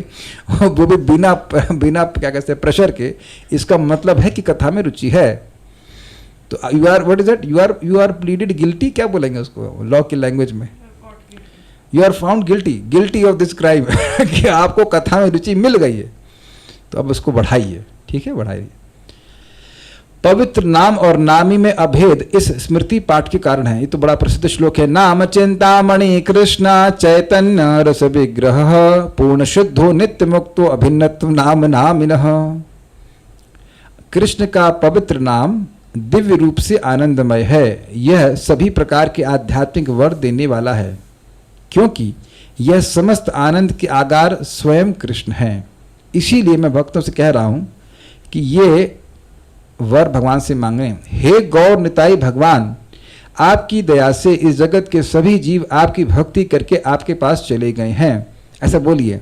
वो भी बिना बिना क्या कहते हैं प्रेशर के। इसका मतलब है कि कथा में रुचि है। तो you are what is that, you are pleaded guilty, क्या बोलेंगे उसको लॉ की लैंग्वेज में? You are found guilty of this crime कि आपको कथा में रुचि मिल गई है, तो अब उसको बढ़ाइए, ठीक है, बढ़ाइए। पवित्र नाम और नामी में अभेद इस स्मृति पाठ के कारण है। ये तो बड़ा प्रसिद्ध श्लोक है। नाम चिंतामणि कृष्ण चैतन्य रस विग्रह पूर्ण शुद्धो नित्य मुक्तो अभिन्नत्व नाम नामिनः। कृष्ण का पवित्र नाम दिव्य रूप से आनंदमय है। यह सभी प्रकार के आध्यात्मिक वर देने वाला है, क्योंकि यह समस्त आनंद के आगार स्वयं कृष्ण हैं। इसीलिए मैं भक्तों से कह रहा हूं कि ये वर भगवान से मांगे। हे गौर निताई भगवान, आपकी दया से इस जगत के सभी जीव आपकी भक्ति करके आपके पास चले गए हैं, ऐसा बोलिए।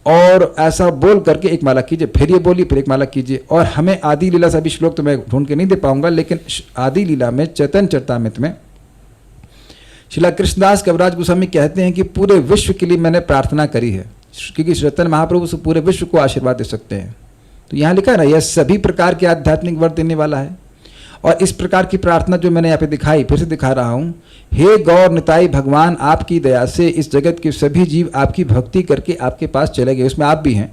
और ऐसा बोल करके एक माला कीजिए, फिर ये बोलिए, फिर एक माला कीजिए। और हमें आदि लीला से अभी श्लोक तो मैं ढूंढ के नहीं दे पाऊंगा, लेकिन आदि लीला में चैतन्य चरितामृत में श्रीला कृष्णदास कविराज गोस्वामी कहते हैं कि पूरे विश्व के लिए मैंने प्रार्थना करी है, क्योंकि चैतन्य महाप्रभु से पूरे विश्व को आशीर्वाद दे सकते हैं। तो यहाँ लिखा है ना, यह सभी प्रकार के आध्यात्मिक वर देने वाला है। और इस प्रकार की प्रार्थना जो मैंने यहाँ पे दिखाई, फिर से दिखा रहा हूँ। हे गौर निताई भगवान, आपकी दया से इस जगत के सभी जीव आपकी भक्ति करके आपके पास चले गए, उसमें आप भी हैं।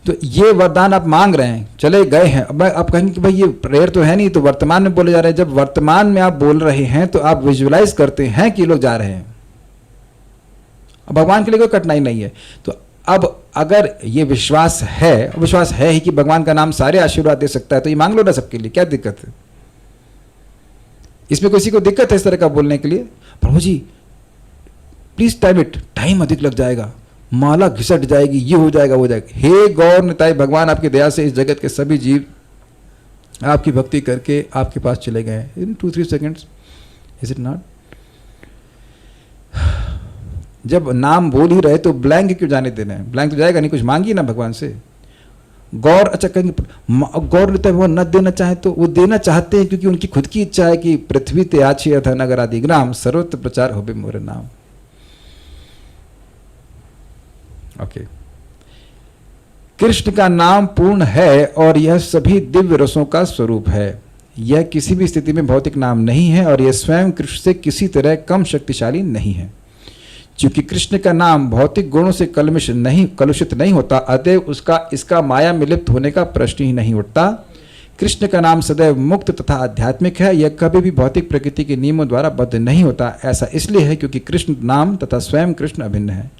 तो ये वरदान आप मांग रहे हैं, चले गए हैं। अब आप कहेंगे कि भाई ये प्रेयर तो है नहीं, तो वर्तमान में बोले जा रहे हैं। जब वर्तमान में आप बोल रहे हैं तो आप विजुअलाइज करते हैं कि लोग जा रहे हैं। अब भगवान के लिए कोई कठिनाई नहीं है। तो अब अगर ये विश्वास है ही कि भगवान का नाम सारे आशीर्वाद दे सकता है, तो ये मांग लो ना सबके लिए, क्या दिक्कत है? इसमें किसी को दिक्कत है इस तरह का बोलने के लिए? प्रभु जी प्लीज टाइम अधिक लग जाएगा, माला घिसट जाएगी, ये हो जाएगा, वो जाएगा। हे गौर निताई भगवान, आपकी दया से इस जगत के सभी जीव आपकी भक्ति करके आपके पास चले गए इन 2-3 सेकेंड्स। Is it not? जब नाम बोल ही रहे तो ब्लैंक क्यों जाने देना है? ब्लैंक तो जाएगा नहीं, कुछ मांगिए ना भगवान से। गौर, अच्छा कहेंगे गौर लेते हैं, वो न देना चाहे तो वो देना चाहते हैं, क्योंकि उनकी खुद की इच्छा है कि पृथ्वी ते आछी अथ नगर आदि ग्राम सर्वत्र प्रचार होबे मोरे नाम। ओके, कृष्ण का नाम पूर्ण है और यह सभी दिव्य रसों का स्वरूप है। यह किसी भी स्थिति में भौतिक नाम नहीं है और यह स्वयं कृष्ण से किसी तरह कम शक्तिशाली नहीं है। चूंकि कृष्ण का नाम भौतिक गुणों से कलुषित नहीं होता, अतएव इसका माया में लिप्त होने का प्रश्न ही नहीं उठता। कृष्ण का नाम सदैव मुक्त तथा आध्यात्मिक है। यह कभी भी भौतिक प्रकृति के नियमों द्वारा बद्ध नहीं होता। ऐसा इसलिए है क्योंकि कृष्ण नाम तथा स्वयं कृष्ण अभिन्न है।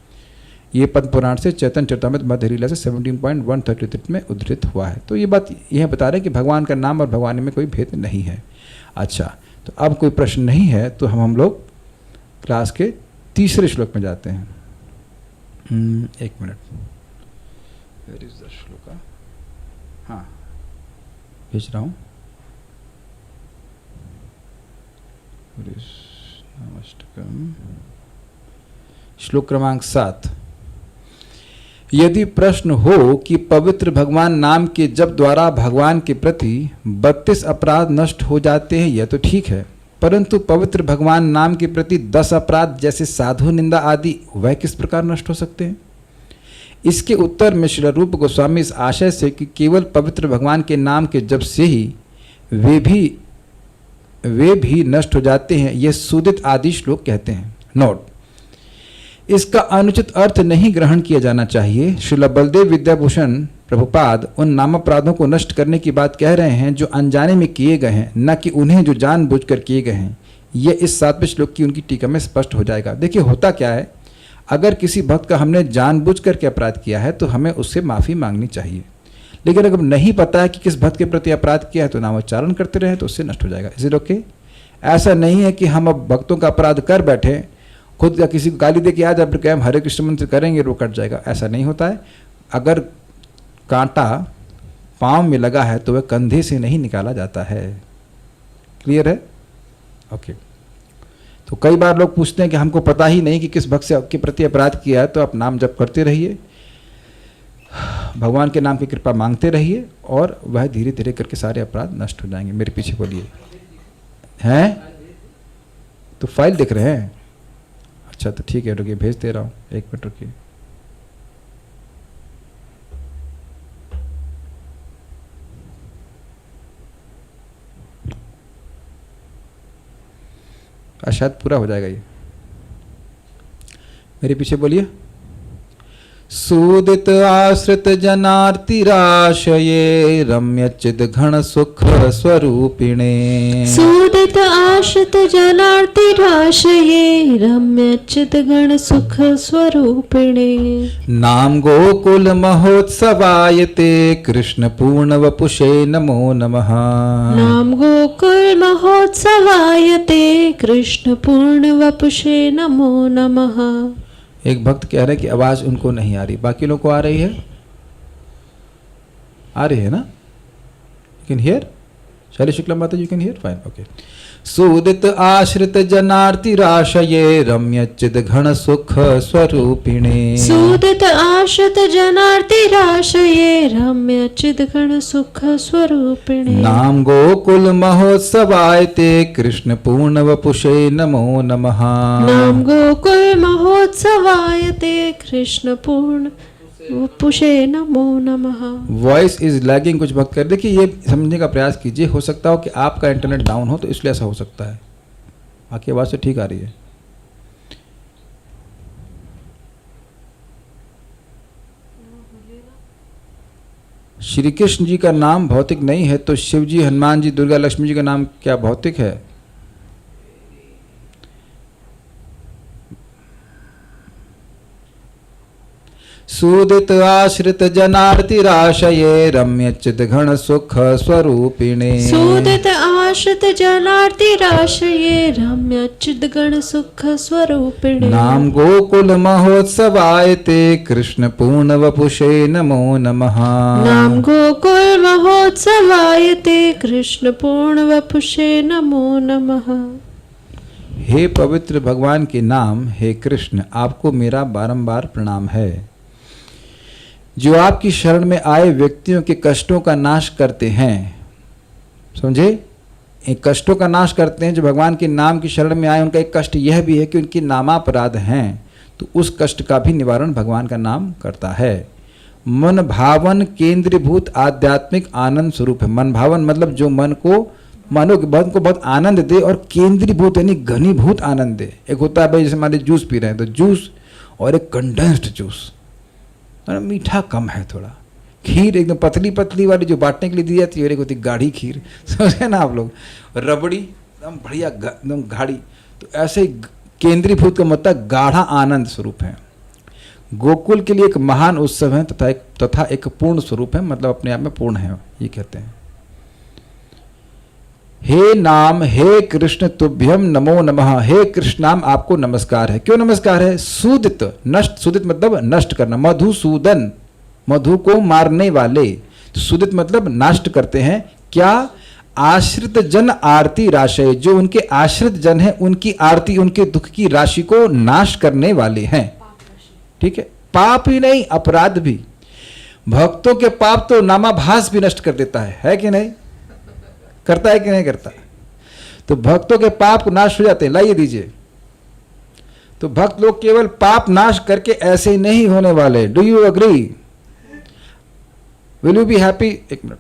ये पद्म पुराण से चैतन्य चरितामृत मध्य लीला से 17.133 में उद्धृत हुआ है। तो ये बात यह बता रहे हैं कि भगवान का नाम और भगवान में कोई भेद नहीं है। अच्छा, तो अब कोई प्रश्न नहीं है तो हम लोग क्लास के तीसरे श्लोक में जाते हैं। एक minute, where is the shloka? हाँ, भेज रहा हूँ। श्लोक क्रमांक 7। यदि प्रश्न हो कि पवित्र भगवान नाम के जप द्वारा भगवान के प्रति 32 अपराध नष्ट हो जाते हैं, यह तो ठीक है, परंतु पवित्र भगवान नाम के प्रति 10 अपराध जैसे साधु निंदा आदि वह किस प्रकार नष्ट हो सकते हैं? इसके उत्तर में श्री रूप गोस्वामी इस आशय से कि केवल पवित्र भगवान के नाम के जप से ही वे भी नष्ट हो जाते हैं, यह सुदित आदि श्लोक कहते हैं। नोट, इसका अनुचित अर्थ नहीं ग्रहण किया जाना चाहिए। श्रील बलदेव विद्याभूषण प्रभुपाद उन नामापराधों को नष्ट करने की बात कह रहे हैं जो अनजाने में किए गए हैं, न कि उन्हें जो जानबूझकर किए गए हैं। यह इस 7वें श्लोक की उनकी टीका में स्पष्ट हो जाएगा। देखिए होता क्या है, अगर किसी भक्त का हमने जानबूझकर के अपराध किया है तो हमें उससे माफ़ी मांगनी चाहिए, लेकिन अगर नहीं पता है कि किस भक्त के प्रति अपराध किया है तो नामोच्चारण करते रहे तो उससे नष्ट हो जाएगा। Is it okay? ऐसा नहीं है कि हम अब भक्तों का अपराध कर बैठे, खुद या किसी को गाली दे के आज अब हम हरे कृष्ण मंत्र करेंगे वो कट जाएगा, ऐसा नहीं होता है। अगर कांटा पाँव में लगा है तो वह कंधे से नहीं निकाला जाता है। क्लियर है? ओके। तो कई बार लोग पूछते हैं कि हमको पता ही नहीं कि किस भक्त से के प्रति अपराध किया है, तो आप नाम जप करते रहिए, भगवान के नाम की कृपा मांगते रहिए और वह धीरे धीरे करके सारे अपराध नष्ट हो जाएंगे। मेरे पीछे बोलिए। हैं? तो फाइल देख रहे हैं? अच्छा तो ठीक है, रुकिए भेज दे रहा हूँ, 1 मिनट रुकिए। शायद पूरा हो जाएगा ये, मेरे पीछे बोलिए। सूदित आश्रित जनार्तिराशये रम्यचिद घन सुख स्वरूपिणे। सूदित आश्रित जनार्तिराशये रम्यचित गण सुख स्वरूपिणे। नाम गोकुल महोत्सवायते कृष्ण पूर्ण वपुषे नमो नमः। नाम गोकुल महोत्सवायते कृष्ण पूर्ण वपुषे नमो नमः। एक भक्त कह रहे हैं कि आवाज उनको नहीं आ रही, बाकी लोगों को आ रही है? आ रही है ना? You can hear? Shaili Shukla माता you can hear? Fine, okay. सूदित आश्रित जनार्तिराशये रम्यचिद घन सुख स्वरूपिणे। सूदित आश्रित जनार्तिराशये रम्यचिद गण सुख स्वरूपिणे। नाम गोकुल महोत्सवायते कृष्ण पूर्ण वपुषे नमो नमः। नाम गोकुल महोत्सवायते कृष्ण पूर्ण वपुषे नमो नमः। वॉइस इज लैगिंग, कुछ भक्त कर देखिए, ये समझने का प्रयास कीजिए। हो सकता हो कि आपका इंटरनेट डाउन हो तो इसलिए ऐसा हो सकता है, बाकी आवाज तो ठीक आ रही है। श्री कृष्ण जी का नाम भौतिक नहीं है तो शिव जी, हनुमान जी, दुर्गा, लक्ष्मी जी का नाम क्या भौतिक है? सूदित आश्रित जनार्तिराशये रम्यचिद घन सुख स्वरूपिणे। सूदित आश्रित जनार्तिराशये रम्यचिद गण सुख स्वरूपिणे। नाम गोकुल महोत्सवायते कृष्ण पूर्ण वपुषे नमो नमः। नाम गोकुल महोत्सवायते कृष्ण पूर्ण वपुषे नमो नमः। हे पवित्र भगवान के नाम, हे कृष्ण, आपको मेरा बारंबार प्रणाम है, जो आपकी शरण में आए व्यक्तियों के कष्टों का नाश करते हैं। समझे? एक कष्टों का नाश करते हैं। जो भगवान के नाम की शरण में आए उनका एक कष्ट यह भी है कि उनकी नामापराध हैं, तो उस कष्ट का भी निवारण भगवान का नाम करता है। मन भावन केंद्रीभूत आध्यात्मिक आनंद स्वरूप है। मन भावन मतलब जो मन को बहुत आनंद दे और केंद्रीभूत यानी घनीभूत आनंद दे। एक होता है भाई, जैसे मान लीजिए जूस पी रहे हैं तो जूस और एक कंडेंस्ड जूस, मीठा कम है थोड़ा, खीर एकदम पतली पतली वाली जो बांटने के लिए दी जाती है, और एक होती गाढ़ी खीर, समझे ना आप लोग, रबड़ी एकदम बढ़िया एकदम गाढ़ी। तो ऐसे ही केंद्रीभूत का मतलब गाढ़ा आनंद स्वरूप है। गोकुल के लिए एक महान उत्सव है तथा एक पूर्ण स्वरूप है, मतलब अपने आप में पूर्ण है, ये कहते हैं। हे नाम, हे कृष्ण तुभ्यम नमो नमः। हे कृष्ण नाम, आपको नमस्कार है। क्यों नमस्कार है? सूदित, नष्ट, सूदित मतलब नष्ट करना, मधुसूदन, मधु को मारने वाले, तो सूदित मतलब नष्ट करते हैं। क्या? आश्रित जन आरती राशि, जो उनके आश्रित जन हैं उनकी आरती, उनके दुख की राशि को नाश करने वाले हैं। ठीक है? पाप ही नहीं, अपराध भी। भक्तों के पाप तो नामाभास भी नष्ट कर देता है कि नहीं? करता है कि नहीं करता? तो भक्तों के पाप नाश हो जाते हैं। लाइए दीजिए। तो भक्त लोग केवल पाप नाश करके ऐसे ही नहीं होने वाले। Do you agree? Will you be happy? एक minute,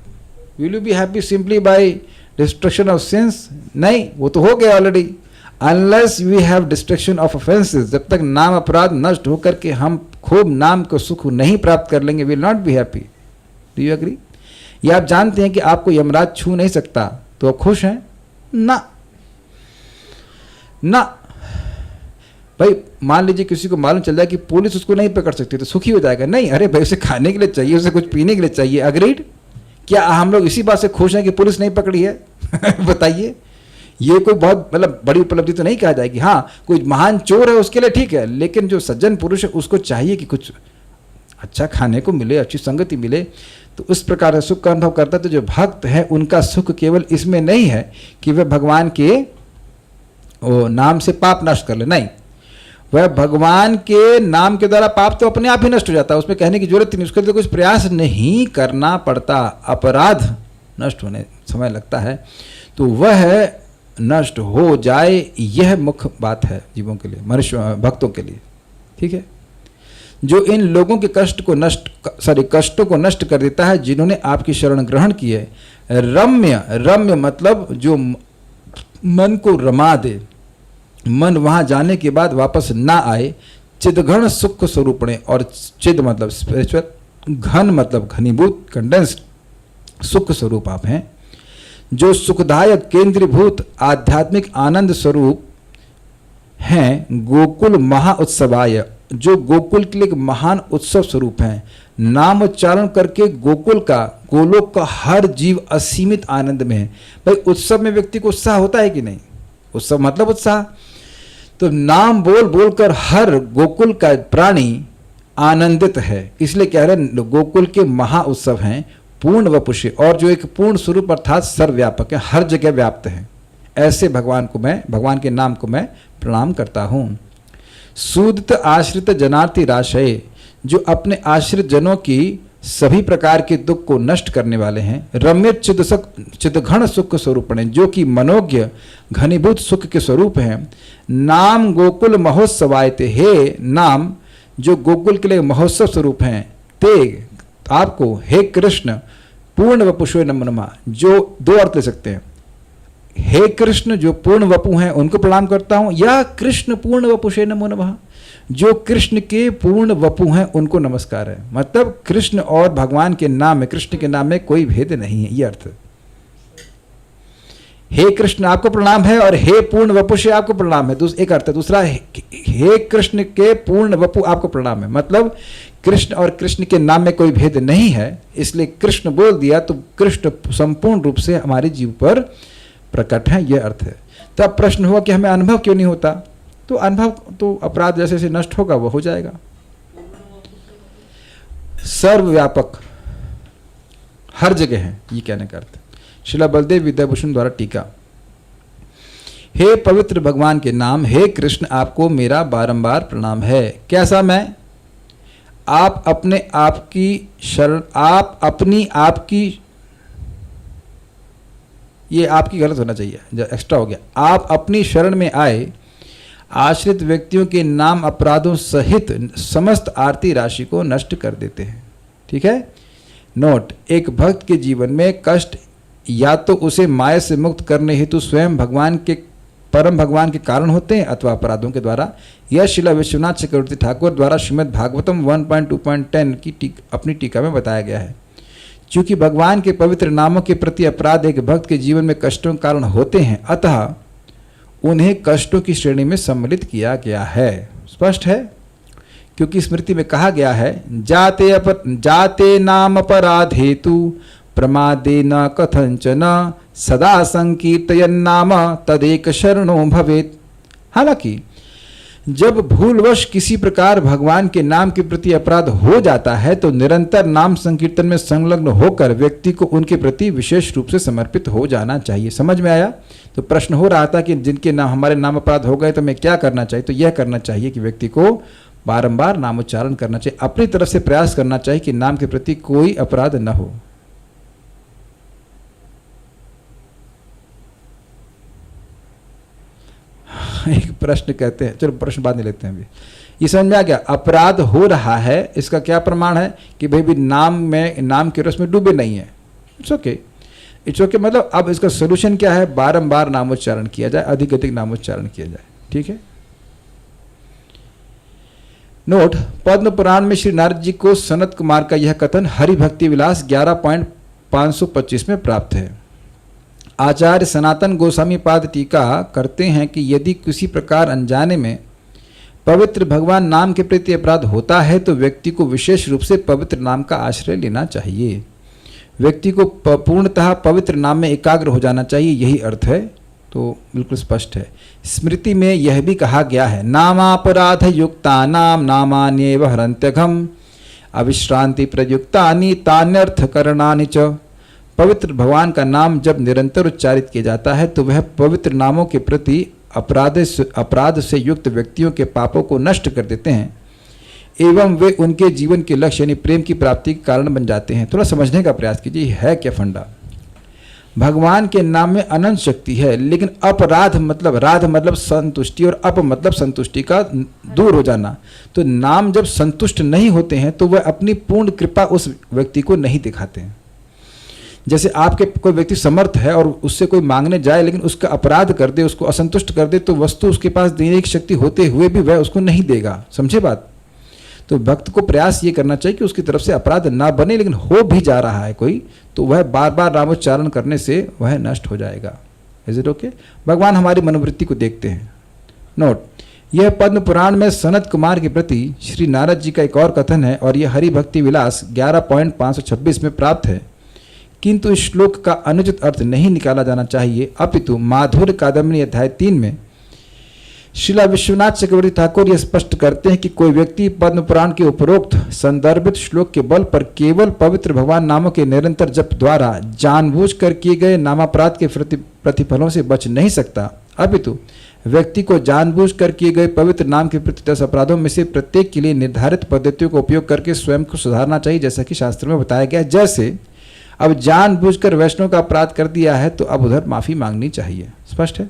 will you be happy simply by destruction of sins? नहीं, वो तो हो गया already. Unless we have destruction of offences, जब तक नाम अपराध नष्ट होकर के हम खूब नाम को सुख नहीं प्राप्त कर लेंगे, will not be happy. Do you agree? या आप जानते हैं कि आपको यमराज छू नहीं सकता तो आप खुश हैं? ना ना। भाई मान लीजिए किसी को मालूम चल जाए कि पुलिस उसको नहीं पकड़ सकती तो सुखी हो जाएगा? नहीं, अरे भाई उसे खाने के लिए चाहिए, उसे कुछ पीने के लिए चाहिए। अग्रीड? क्या हम लोग इसी बात से खुश हैं कि पुलिस नहीं पकड़ी है? बताइए। ये कोई बहुत मतलब बड़ी उपलब्धि तो नहीं कहा जाएगी। हाँ, कोई महान चोर है उसके लिए ठीक है, लेकिन जो सज्जन पुरुष है उसको चाहिए कि कुछ अच्छा खाने को मिले, अच्छी संगति मिले, तो उस प्रकार से सुख का अनुभव करता है। तो जो भक्त है उनका सुख केवल इसमें नहीं है कि वह भगवान के नाम से पाप नष्ट कर ले, नहीं, वह भगवान के नाम के द्वारा पाप तो अपने आप ही नष्ट हो जाता है, उसमें कहने की जरूरत नहीं, उसके लिए कुछ प्रयास नहीं करना पड़ता। अपराध नष्ट होने समय लगता है। तो वह नष्ट हो जाए, यह मुख्य बात है जीवों के लिए, मनुष्य भक्तों के लिए। ठीक है, जो इन लोगों के कष्टों को नष्ट कर देता है जिन्होंने आपकी शरण ग्रहण की है। रम्य मतलब जो मन को रमा दे, मन वहां जाने के बाद वापस ना आए। चिदघन सुख स्वरूपणे, और चिद मतलब स्पिरिचुअल, घन मतलब घनीभूत, कंडेंस्ड सुख स्वरूप आप हैं, जो सुखदायक केंद्रीभूत आध्यात्मिक आनंद स्वरूप हैं। गोकुल महाउत्सवाय, जो गोकुल के लिए एक महान उत्सव स्वरूप हैं। नाम उच्चारण करके गोलोक का हर जीव असीमित आनंद में है। भाई उत्सव में व्यक्ति को उत्साह होता है कि नहीं? उत्सव मतलब उत्साह। तो नाम बोल कर हर गोकुल का प्राणी आनंदित है, इसलिए कह रहे हैं गोकुल के महा उत्सव हैं पूर्ण वपुषे, और जो एक पूर्ण स्वरूप अर्थात सर्वव्यापक है, हर जगह व्याप्त है। ऐसे भगवान के नाम को मैं प्रणाम करता हूँ। सूदित आश्रित जनार्ति राशय, जो अपने आश्रित जनों की सभी प्रकार के दुख को नष्ट करने वाले हैं। रम्य चिदघन सुख स्वरूपणे, जो कि मनोज्ञ घनीभूत सुख के स्वरूप हैं। नाम गोकुल महोत्सवायते, हे नाम जो गोकुल के लिए महोत्सव स्वरूप हैं। ते आपको, हे कृष्ण पूर्ण वपुषो नमो नमः, जो दो अर्थ ले सकते हैं। हे कृष्ण जो पूर्ण वपु हैं उनको प्रणाम करता हूं, या कृष्ण पूर्ण वपुषे नमो नमः, जो कृष्ण के पूर्ण वपु हैं उनको नमस्कार है। मतलब कृष्ण और भगवान के नाम में, कृष्ण के नाम में कोई भेद नहीं है, ये अर्थ। हे कृष्ण आपको प्रणाम है और हे पूर्ण वपुषे आपको प्रणाम है, एक अर्थ है। दूसरा, हे कृष्ण के पूर्ण वपु आपको प्रणाम है, मतलब कृष्ण और कृष्ण के नाम में कोई भेद नहीं है, इसलिए कृष्ण बोल दिया तो कृष्ण संपूर्ण रूप से हमारे जीव पर प्रकट है, यह अर्थ है। तब प्रश्न हुआ कि हमें अनुभव क्यों नहीं होता? तो अनुभव तो अपराध जैसे जैसे नष्ट होगा वो हो जाएगा। सर्वव्यापक हर जगह है, ये कहने का अर्थ। श्रीला बलदेव विद्याभूषण द्वारा टीका। हे पवित्र भगवान के नाम, हे कृष्ण आपको मेरा बारंबार प्रणाम है। कैसा मैं? आप अपने आप की शरण, आप अपनी आपकी, ये आपकी गलत होना चाहिए, एक्स्ट्रा हो गया। आप अपनी शरण में आए आश्रित व्यक्तियों के नाम अपराधों सहित समस्त आरती राशि को नष्ट कर देते हैं। ठीक है। नोट, एक भक्त के जीवन में कष्ट या तो उसे माया से मुक्त करने हेतु स्वयं परम भगवान के कारण होते हैं अथवा अपराधों के द्वारा। यह शिला विश्वनाथ चक्रवर्ती ठाकुर द्वारा श्रीमद् भागवतम 1.2.10 की अपनी टीका में बताया गया है। चूंकि भगवान के पवित्र नामों के प्रति अपराध एक भक्त के जीवन में कष्टों के कारण होते हैं, अतः उन्हें कष्टों की श्रेणी में सम्मिलित किया गया है। स्पष्ट है, क्योंकि स्मृति में कहा गया है, जाते नाम अपराध हेतु प्रमादे न कथंचन सदा संकीर्तयन नाम तदेक शरणो भवेत्। हालांकि जब भूलवश किसी प्रकार भगवान के नाम के प्रति अपराध हो जाता है तो निरंतर नाम संकीर्तन में संलग्न होकर व्यक्ति को उनके प्रति विशेष रूप से समर्पित हो जाना चाहिए। समझ में आया? तो प्रश्न हो रहा था कि जिनके नाम हमारे नाम अपराध हो गए तो मैं क्या करना चाहिए? तो यह करना चाहिए कि व्यक्ति को बारंबार नाम उच्चारण करना चाहिए, अपनी तरफ से प्रयास करना चाहिए कि नाम के प्रति कोई अपराध न हो। एक प्रश्न कहते हैं, चलो प्रश्न बाद में लेते हैं। अभी ये समझ में आ गया, अपराध हो रहा है इसका क्या प्रमाण है कि भाई भी नाम के रस में डूबे नहीं है। इट्स ओके, मतलब अब इसका सोल्यूशन क्या है? बारंबार नामोच्चारण किया जाए, अधिक नामोच्चारण किया जाए। ठीक है। नोट, पद्म पुराण में श्री नारद जी को सनत कुमार का यह कथन हरि भक्ति विलास 11.525 में प्राप्त है। आचार्य सनातन गोस्वामी पाद टीका करते हैं कि यदि किसी प्रकार अनजाने में पवित्र भगवान नाम के प्रति अपराध होता है तो व्यक्ति को विशेष रूप से पवित्र नाम का आश्रय लेना चाहिए। व्यक्ति को पूर्णतः पवित्र नाम में एकाग्र हो जाना चाहिए, यही अर्थ है। तो बिल्कुल स्पष्ट है। स्मृति में यह भी कहा गया है, नामापराध युक्ता नाम नामान्येव हरन्त्यघम अविश्रांति प्रयुक्तानि तान्यर्थ करणानि च। पवित्र भगवान का नाम जब निरंतर उच्चारित किया जाता है तो वह पवित्र नामों के प्रति अपराध से युक्त व्यक्तियों के पापों को नष्ट कर देते हैं एवं वे उनके जीवन के लक्ष्य यानी प्रेम की प्राप्ति के कारण बन जाते हैं। थोड़ा समझने का प्रयास कीजिए, है क्या फंडा। भगवान के नाम में अनंत शक्ति है, लेकिन अपराध मतलब राध मतलब संतुष्टि और अप मतलब संतुष्टि का दूर हो जाना। तो नाम जब संतुष्ट नहीं होते हैं तो वह अपनी पूर्ण कृपा उस व्यक्ति को नहीं दिखाते हैं। जैसे आपके कोई व्यक्ति समर्थ है और उससे कोई मांगने जाए लेकिन उसका अपराध कर दे, उसको असंतुष्ट कर दे, तो वस्तु उसके पास देने की शक्ति होते हुए भी वह उसको नहीं देगा। समझे बात? तो भक्त को प्रयास ये करना चाहिए कि उसकी तरफ से अपराध ना बने, लेकिन हो भी जा रहा है कोई तो वह बार बार नामोच्चारण करने से वह नष्ट हो जाएगा। Is it okay? भगवान हमारी मनोवृत्ति को देखते हैं। नोट, यह पद्म पुराण में सनत कुमार के प्रति श्री नारद जी का एक और कथन है और यह हरि भक्ति विलास 11.526 में प्राप्त है। किंतु इस श्लोक का अनुचित अर्थ नहीं निकाला जाना चाहिए, अपितु माधुर्य कादम्बरी अध्याय 3 में श्रीला विश्वनाथ चक्रवर्ती ठाकुर यह स्पष्ट करते हैं कि कोई व्यक्ति पद्म पुराण के उपरोक्त संदर्भित श्लोक के बल पर केवल पवित्र भगवान नामों के निरंतर जप द्वारा जानबूझकर किए गए नामापराध के प्रतिफलों से बच नहीं सकता, अपितु व्यक्ति को जानबूझकर किए गए पवित्र नाम के प्रति 10 अपराधों में से प्रत्येक के लिए निर्धारित पद्धतियों का उपयोग करके स्वयं को सुधारना चाहिए, जैसा कि शास्त्र में बताया गया है। जैसे अब जानबूझकर वैष्णव का अपराध कर दिया है तो अब उधर माफी मांगनी चाहिए। स्पष्ट है?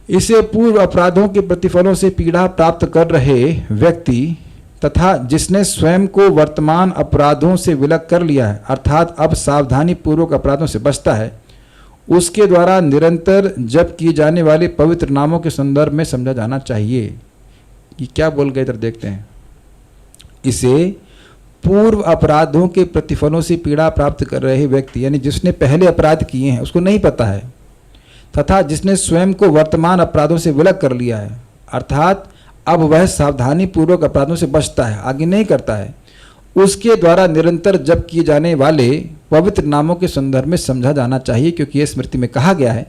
इसे पूर्व अपराधों के प्रतिफलों से पीड़ा प्राप्त कर रहे व्यक्ति तथा जिसने स्वयं को वर्तमान अपराधों से विलग कर लिया है, अर्थात अब सावधानी पूर्वक अपराधों से बचता है, उसके द्वारा निरंतर जप किए जाने वाले पवित्र नामों के संदर्भ में समझा जाना चाहिए। ये क्या बोल गए, इधर देखते हैं। इसे पूर्व अपराधों के प्रतिफलों से पीड़ा प्राप्त कर रहे व्यक्ति, यानी जिसने पहले अपराध किए हैं उसको नहीं पता है, तथा जिसने स्वयं को वर्तमान अपराधों से विलग कर लिया है, अर्थात अब वह सावधानी पूर्वक अपराधों से बचता है, आगे नहीं करता है, उसके द्वारा निरंतर जप किए जाने वाले पवित्र नामों के संदर्भ में समझा जाना चाहिए, क्योंकि यह स्मृति में कहा गया है,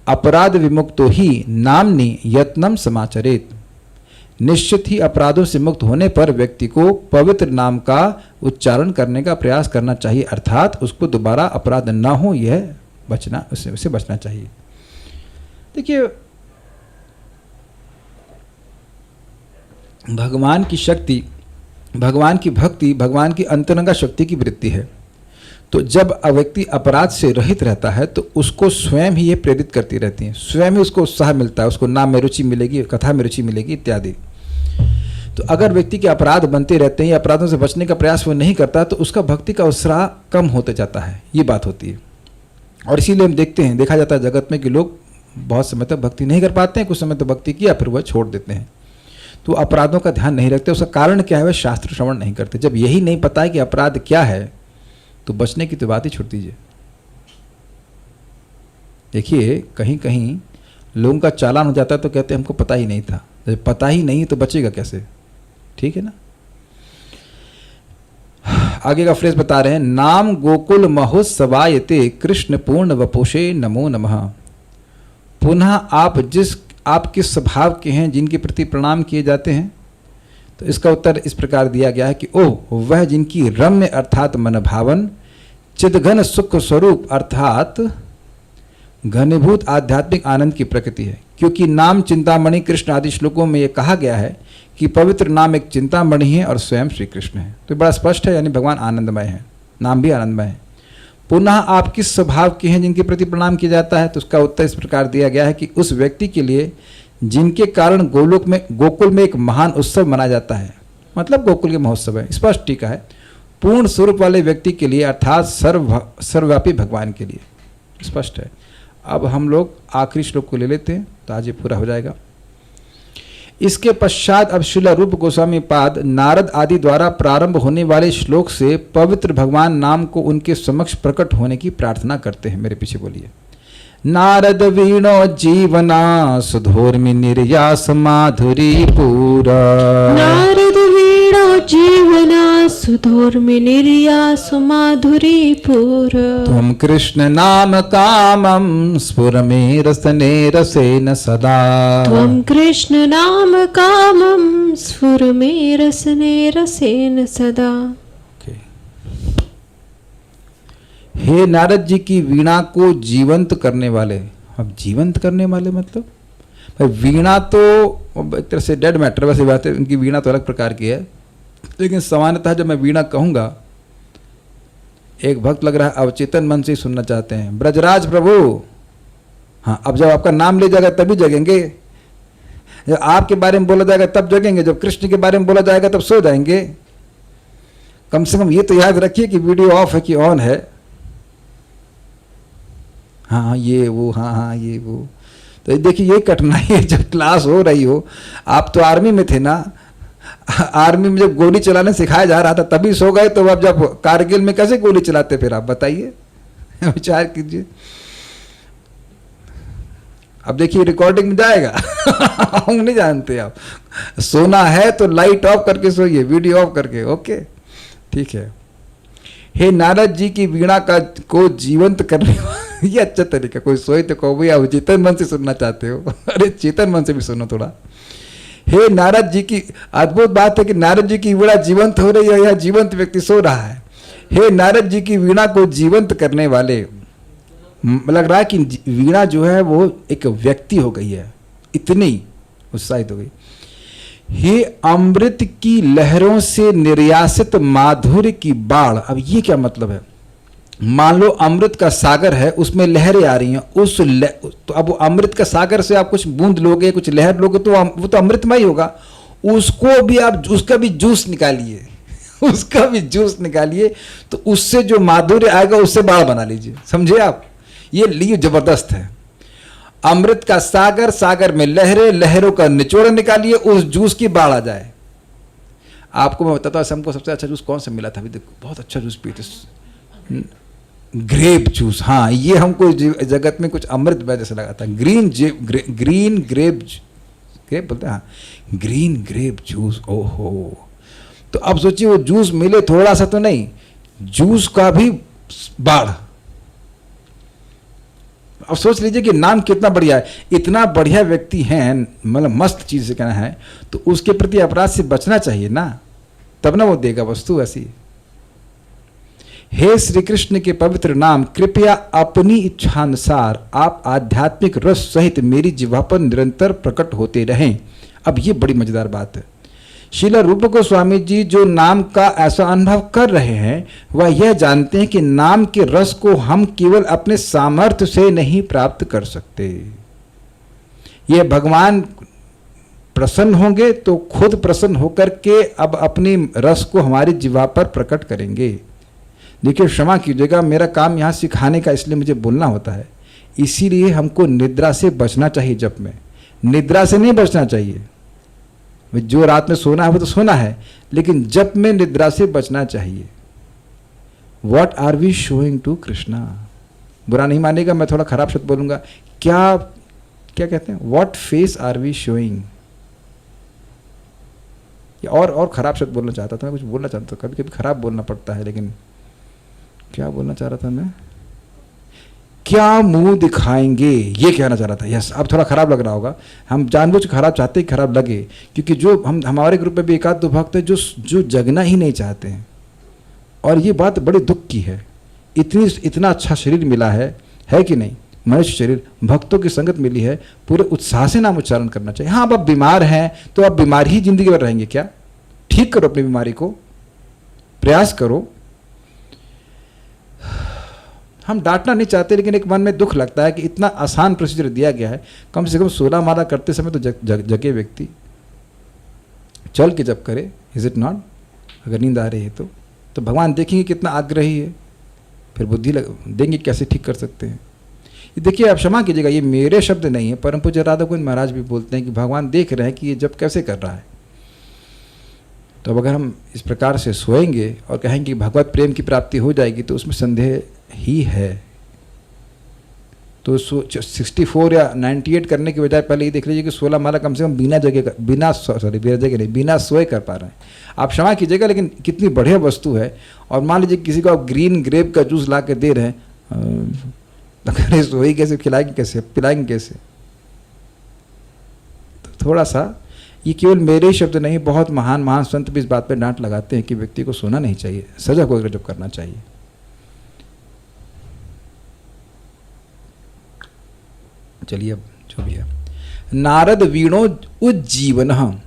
अपराध विमुक्तो ही नामनि यत्नम समाचरेत। निश्चित ही अपराधों से मुक्त होने पर व्यक्ति को पवित्र नाम का उच्चारण करने का प्रयास करना चाहिए, अर्थात उसको दोबारा अपराध न हो, यह बचना, उससे बचना चाहिए। देखिए, भगवान की शक्ति, भगवान की भक्ति, भगवान की अंतरंगा शक्ति की वृत्ति है। तो जब व्यक्ति अपराध से रहित रहता है तो उसको स्वयं ही ये प्रेरित करती रहती है, स्वयं ही उसको उत्साह मिलता है, उसको नाम में रुचि मिलेगी, कथा में रुचि मिलेगी इत्यादि। तो अगर व्यक्ति के अपराध बनते रहते हैं या अपराधों से बचने का प्रयास वो नहीं करता तो उसका भक्ति का उत्साह कम होते जाता है, ये बात होती है। और इसीलिए हम देखते हैं, देखा जाता है जगत में कि लोग बहुत समय तक भक्ति नहीं कर पाते हैं, कुछ समय तक भक्ति किया फिर वह छोड़ देते हैं, तो अपराधों का ध्यान नहीं रखते। उसका कारण क्या है? वह शास्त्र श्रवण नहीं करते। जब यही नहीं पता है कि अपराध क्या है तो बचने की तो बात ही छोड़ दीजिए। देखिए, कहीं कहीं लोगों का चालान हो जाता है तो कहते हैं हमको पता ही नहीं था। जब पता ही नहीं तो बचेगा कैसे? ठीक है ना। आगे का फ्रेज बता रहे हैं, नाम गोकुल महोत्सवायते कृष्ण पूर्ण वपोषे नमो नमः। पुनः आप किस स्वभाव के हैं जिनके प्रति प्रणाम किए जाते हैं? तो इसका उत्तर इस प्रकार दिया गया है कि ओह, वह जिनकी रम्य अर्थात मन भावन चिदघन सुख स्वरूप अर्थात घनीभूत आध्यात्मिक आनंद की प्रकृति है। क्योंकि नाम चिंतामणि कृष्ण आदि श्लोकों में यह कहा गया है कि पवित्र नाम एक चिंतामणि है और स्वयं श्री कृष्ण है। तो बड़ा स्पष्ट है, यानी भगवान आनंदमय है, नाम भी आनंदमय है। पुनः आप किस स्वभाव के हैं जिनके प्रति प्रणाम किया जाता है? तो उसका उत्तर इस प्रकार दिया गया है कि उस व्यक्ति के लिए जिनके कारण गोकुल में एक महान उत्सव मनाया जाता है, मतलब गोकुल के महोत्सव है। स्पष्ट टीका है, पूर्ण स्वरूप वाले व्यक्ति के लिए अर्थात सर्वव्यापी भगवान के लिए। स्पष्ट है। अब हम लोग आखिरी श्लोक को ले लेते हैं तो आज ये पूरा हो जाएगा। इसके पश्चात अब श्रील रूप गोस्वामी पाद नारद आदि द्वारा प्रारंभ होने वाले श्लोक से पवित्र भगवान नाम को उनके समक्ष प्रकट होने की प्रार्थना करते हैं। मेरे पीछे बोलिए। नारद वीणो जीवना सुधोर्मि निर्यास माधुरी पूरा। नारद वीणो जीवना सुधोर्मि निर्यास माधुरी पूरा। त्वं कृष्ण नाम कामं स्फुरमे रसने रसेन सदा। त्वं कृष्ण नाम कामं स्फुरमे रसने रसेन सदा। हे नारद जी की वीणा को जीवंत करने वाले। अब जीवंत करने वाले मतलब भाई वीणा तो एक तरह से डेड मैटर, वैसे बात है, उनकी वीणा तो अलग प्रकार की है, लेकिन सामान्यतः जब मैं वीणा कहूँगा एक भक्त लग रहा है अवचेतन मन से ही सुनना चाहते हैं, ब्रजराज प्रभु। हाँ, अब जब आपका नाम ले जाएगा तभी जगेंगे, जब आपके बारे में बोला जाएगा तब जगेंगे, जब कृष्ण के बारे में बोला जाएगा तब सो जाएंगे। कम से कम ये तो याद रखिए कि वीडियो ऑफ है कि ऑन है। हाँ ये वो, हाँ ये वो। तो देखिए ये कठिनाई है जब क्लास हो रही हो। आप तो आर्मी में थे ना, आर्मी में जब गोली चलाने सिखाया जा रहा था तभी सो गए, तो अब जब कारगिल में कैसे गोली चलाते फिर आप बताइए, विचार कीजिए। अब देखिए रिकॉर्डिंग में जाएगा। हम नहीं जानते, आप सोना है तो लाइट ऑफ करके सोइए, वीडियो ऑफ करके। ओके ठीक है। हे नारद जी की वीणा को जीवंत करने ये अच्छा तरीका। कोई सोए तो कहो भैया चेतन मन से सुनना चाहते हो, अरे चेतन मन से भी सुनो थोड़ा। हे नारद जी की, अद्भुत बात है कि नारद जी की वीणा जीवंत हो रही है या जीवंत व्यक्ति सो रहा है। हे नारद जी की वीणा को जीवंत करने वाले, लग रहा है कि वीणा जो है वो एक व्यक्ति हो गई है, इतनी उत्साहित हो गई। हे अमृत की लहरों से निर्यासित माधुर्य की बाढ़। अब ये क्या मतलब है? मान लो अमृत का सागर है, उसमें लहरें आ रही हैं, तो अब वो अमृत का सागर से आप कुछ बूंद लोगे, कुछ लहर लोगे, तो वो तो अमृतमय होगा। उसको भी आप, उसका भी जूस निकालिए, उसका भी जूस निकालिए, तो उससे जो माधुर्य आएगा उससे बाढ़ बना लीजिए। समझे आप? ये लिए जबरदस्त है। अमृत का सागर, सागर में लहरें, लहरों का निचोड़ निकालिए, उस जूस की बाढ़ आ जाए। आपको मैं बताता हूँ, हमको सबसे अच्छा जूस कौन सा मिला था अभी, देखो बहुत अच्छा जूस पीते, ग्रेप जूस। हाँ ये हमको जगत में कुछ अमृत जैसा लगा था। ग्रीन ग्रेप बोलते हैं, हाँ ग्रीन ग्रेप जूस। ओहो, तो अब सोचिए वो जूस मिले थोड़ा सा तो नहीं, जूस का भी बाढ़। अब सोच लीजिए कि नाम कितना बढ़िया है, इतना बढ़िया व्यक्ति है, मतलब मस्त चीज से कहना है, तो उसके प्रति अपराध से बचना चाहिए ना, तब ना वो देगा वस्तु ऐसी। हे श्री कृष्ण के पवित्र नाम, कृपया अपनी इच्छानुसार आप आध्यात्मिक रस सहित मेरी जिह्वा पर निरंतर प्रकट होते रहें। अब ये बड़ी मजेदार बात है। श्रील रूप गोस्वामी जी जो नाम का ऐसा अनुभव कर रहे हैं, वह यह जानते हैं कि नाम के रस को हम केवल अपने सामर्थ्य से नहीं प्राप्त कर सकते। ये भगवान प्रसन्न होंगे तो खुद प्रसन्न होकर के अब अपनी रस को हमारी जिह्वा पर प्रकट करेंगे। देखिए क्षमा कीजिएगा, मेरा काम यहाँ सिखाने का, इसलिए मुझे बोलना होता है। इसीलिए हमको निद्रा से बचना चाहिए। जप में निद्रा से नहीं बचना चाहिए, जो रात में सोना है वो तो सोना है, लेकिन जप में निद्रा से बचना चाहिए। What are we showing to Krishna? बुरा नहीं मानेगा, मैं थोड़ा खराब शब्द बोलूंगा। क्या क्या कहते हैं? What face are we showing? और खराब शब्द बोलना चाहता था मैं, कुछ बोलना चाहता था, कभी कभी खराब बोलना पड़ता है, लेकिन क्या बोलना चाह रहा था मैं? क्या मुंह दिखाएंगे, ये कहना चाह रहा था। यस, अब थोड़ा खराब लग रहा होगा, हम जानबूझ खराब चाहते हैं, खराब लगे, क्योंकि जो हमारे ग्रुप में भी एक आध दो भक्त है जो जगना ही नहीं चाहते हैं, और ये बात बड़े दुख की है। इतना अच्छा शरीर मिला है कि नहीं, मनुष्य शरीर, भक्तों की संगत मिली है, पूरे उत्साह से नाम उच्चारण करना चाहिए। हाँ, अब आप बीमार हैं तो आप बीमार ही जिंदगी भर रहेंगे क्या? ठीक करो अपनी बीमारी को, प्रयास करो। हम डांटना नहीं चाहते, लेकिन एक मन में दुख लगता है कि इतना आसान प्रोसीजर दिया गया है, कम से कम 16 माला करते समय तो जगे व्यक्ति चल के जब करे, इज इट नॉट? अगर नींद आ रही है तो भगवान देखेंगे कितना आग्रही है, फिर बुद्धि देंगे कैसे ठीक कर सकते हैं। ये देखिए, आप क्षमा कीजिएगा, ये मेरे शब्द नहीं है, परम पूज्य राधा गोविंद महाराज भी बोलते हैं कि भगवान देख रहे हैं कि ये जब कैसे कर रहा है। तो अब अगर हम इस प्रकार से सोएंगे और कहेंगे कि भगवत प्रेम की प्राप्ति हो जाएगी, तो उसमें संदेह ही है। तो 64 या 98 करने के बजाय पहले ये देख लीजिए कि 16 माला कम से कम बिना सोए कर पा रहे हैं। आप क्षमा कीजिएगा, लेकिन कितनी बढ़िया वस्तु है। और मान लीजिए किसी को आप ग्रीन ग्रेप का जूस ला के दे रहे हैं, अगर सोई कैसे, खिलाएंगे कैसे, पिलाएंगे कैसे? तो थोड़ा सा, ये केवल मेरे ही शब्द नहीं, बहुत महान महान संत भी इस बात पर डांट लगाते हैं कि व्यक्ति को सोना नहीं चाहिए, सजग होकर जब करना चाहिए। चलिए, अब जो भी है, नारद वीणो उज्जीवन,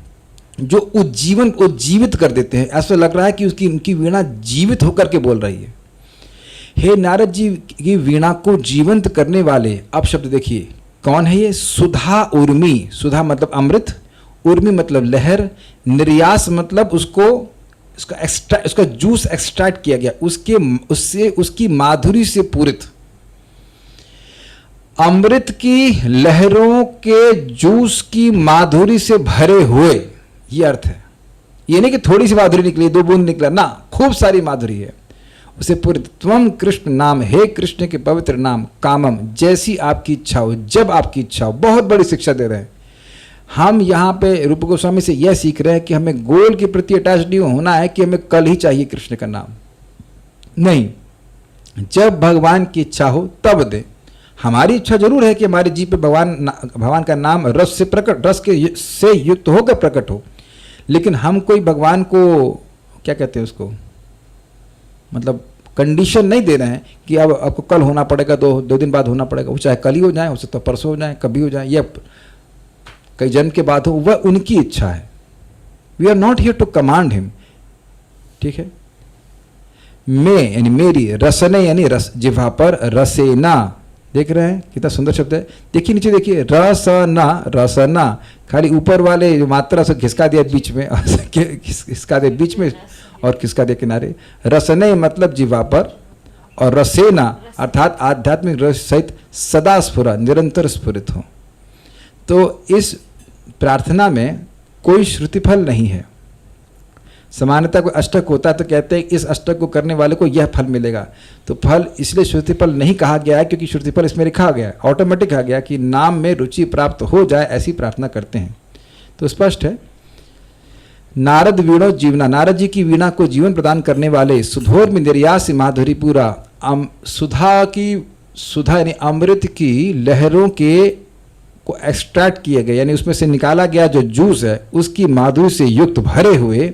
जो उज्जीवित कर देते हैं। ऐसा लग रहा है कि उनकी वीणा जीवित होकर के बोल रही है। हे नारद जी की वीणा को जीवंत करने वाले, अब शब्द देखिए कौन है ये? सुधा उर्मी, सुधा मतलब अमृत, उर्मी मतलब लहर, निर्यास मतलब उसका जूस एक्सट्रैक्ट किया गया, उसकी माधुरी से पूरित, अमृत की लहरों के जूस की माधुरी से भरे हुए, ये अर्थ है। ये नहीं कि थोड़ी सी माधुरी निकली, 2 बूंद निकला ना, खूब सारी माधुरी है उसे पूरित। त्वम कृष्ण नाम, हे कृष्ण के पवित्र नाम, कामम, जैसी आपकी इच्छा हो, जब आपकी इच्छा हो। बहुत बड़ी शिक्षा दे रहे हैं हम यहाँ पे। रूप गोस्वामी से यह सीख रहे हैं कि हमें गोल के प्रति अटैच नहीं होना है कि हमें कल ही चाहिए कृष्ण का नाम, नहीं, जब भगवान की इच्छा हो तब दे। हमारी इच्छा जरूर है कि हमारे जी पे भगवान का नाम रस से युक्त होकर प्रकट हो, लेकिन हम कोई भगवान को क्या कहते हैं उसको, मतलब कंडीशन नहीं दे रहे हैं कि अब आपको कल होना पड़ेगा, 2 दिन बाद होना पड़ेगा। वो चाहे कल ही हो जाए, उससे तो परसों हो जाए, कभी हो जाए, या कई जन्म के बाद हो, वह उनकी इच्छा है। We are not here to command him, ठीक है। मैं यानी मेरी, रसने यानी रस, जिह्वा पर, रसेना, देख रहे हैं कितना सुंदर शब्द है। देखिए नीचे देखिए, रसना, रसना, खाली ऊपर वाले जो मात्रा से खिसका दिया बीच में, खिसका दिया बीच में और खिसका दिया किनारे। रसने मतलब जिह्वा पर, और रसेना अर्थात आध्यात्मिक रस सहित सदा स्फुरा, निरंतर स्फुरित हो। तो इस प्रार्थना में कोई श्रुतिफल नहीं है। सामान्यतः कोई अष्टक होता है तो कहते हैं इस अष्टक को करने वाले को यह फल मिलेगा, तो फल इसलिए श्रुतिफल नहीं कहा गया है क्योंकि श्रुतिफल इसमें लिखा गया है, ऑटोमेटिक कहा गया कि नाम में रुचि प्राप्त हो जाए, ऐसी प्रार्थना करते हैं। तो स्पष्ट है, नारद वीणो जीवना, नारद जी की वीणा को जीवन प्रदान करने वाले, सुधोर में निर्यास माधुरी पूरा, सुधा यानी अमृत की लहरों के को एक्सट्रैक्ट किए गए, यानी उसमें से निकाला गया जो जूस है उसकी माधुरी से युक्त भरे हुए,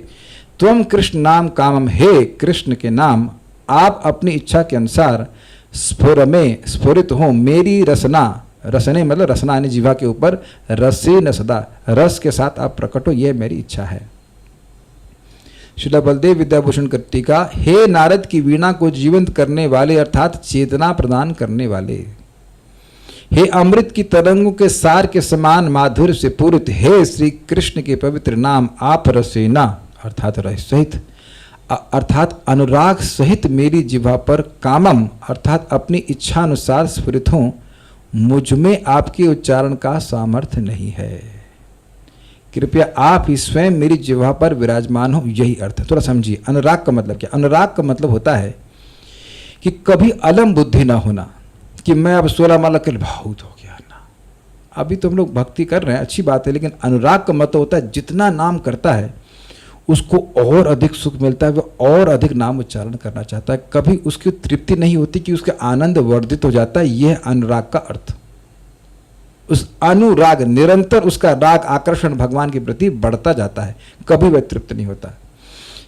त्वम कृष्ण नाम कामम, हे कृष्ण के नाम आप अपनी इच्छा के अनुसार स्फुरित हो, मेरी रसना, रसने मतलब रसना यानी जीवा के ऊपर, रसे न सदा, रस के साथ आप प्रकट हो, यह मेरी इच्छा है। श्रील बलदेव विद्याभूषण की टीका, हे नारद की वीणा को जीवंत करने वाले अर्थात चेतना प्रदान करने वाले, हे अमृत की तरंगों के सार के समान माधुर्य से पूरित, हे श्री कृष्ण के पवित्र नाम आप रसेना अर्थात रस सहित, अर्थात अनुराग सहित मेरी जिह्वा पर, कामम अर्थात अपनी इच्छा अनुसार स्फुरित हों, मुझ में आपके उच्चारण का सामर्थ्य नहीं है, कृपया आप ही स्वयं मेरी जिह्वा पर विराजमान हो, यही अर्थ है। थोड़ा समझिए अनुराग का मतलब क्या। अनुराग का मतलब होता है कि कभी अलम बुद्धि ना होना कि मैं अब 16 माला के बहुत हो गया ना, अभी तो हम लोग भक्ति कर रहे हैं, अच्छी बात है, लेकिन अनुराग का मतलब होता है जितना नाम करता है उसको और अधिक सुख मिलता है, वो और अधिक नाम उच्चारण करना चाहता है, कभी उसकी तृप्ति नहीं होती कि उसका आनंद वर्धित हो जाता है, यह अनुराग का अर्थ। उस अनुराग निरंतर उसका राग आकर्षण भगवान के प्रति बढ़ता जाता है, कभी वह तृप्त नहीं होता।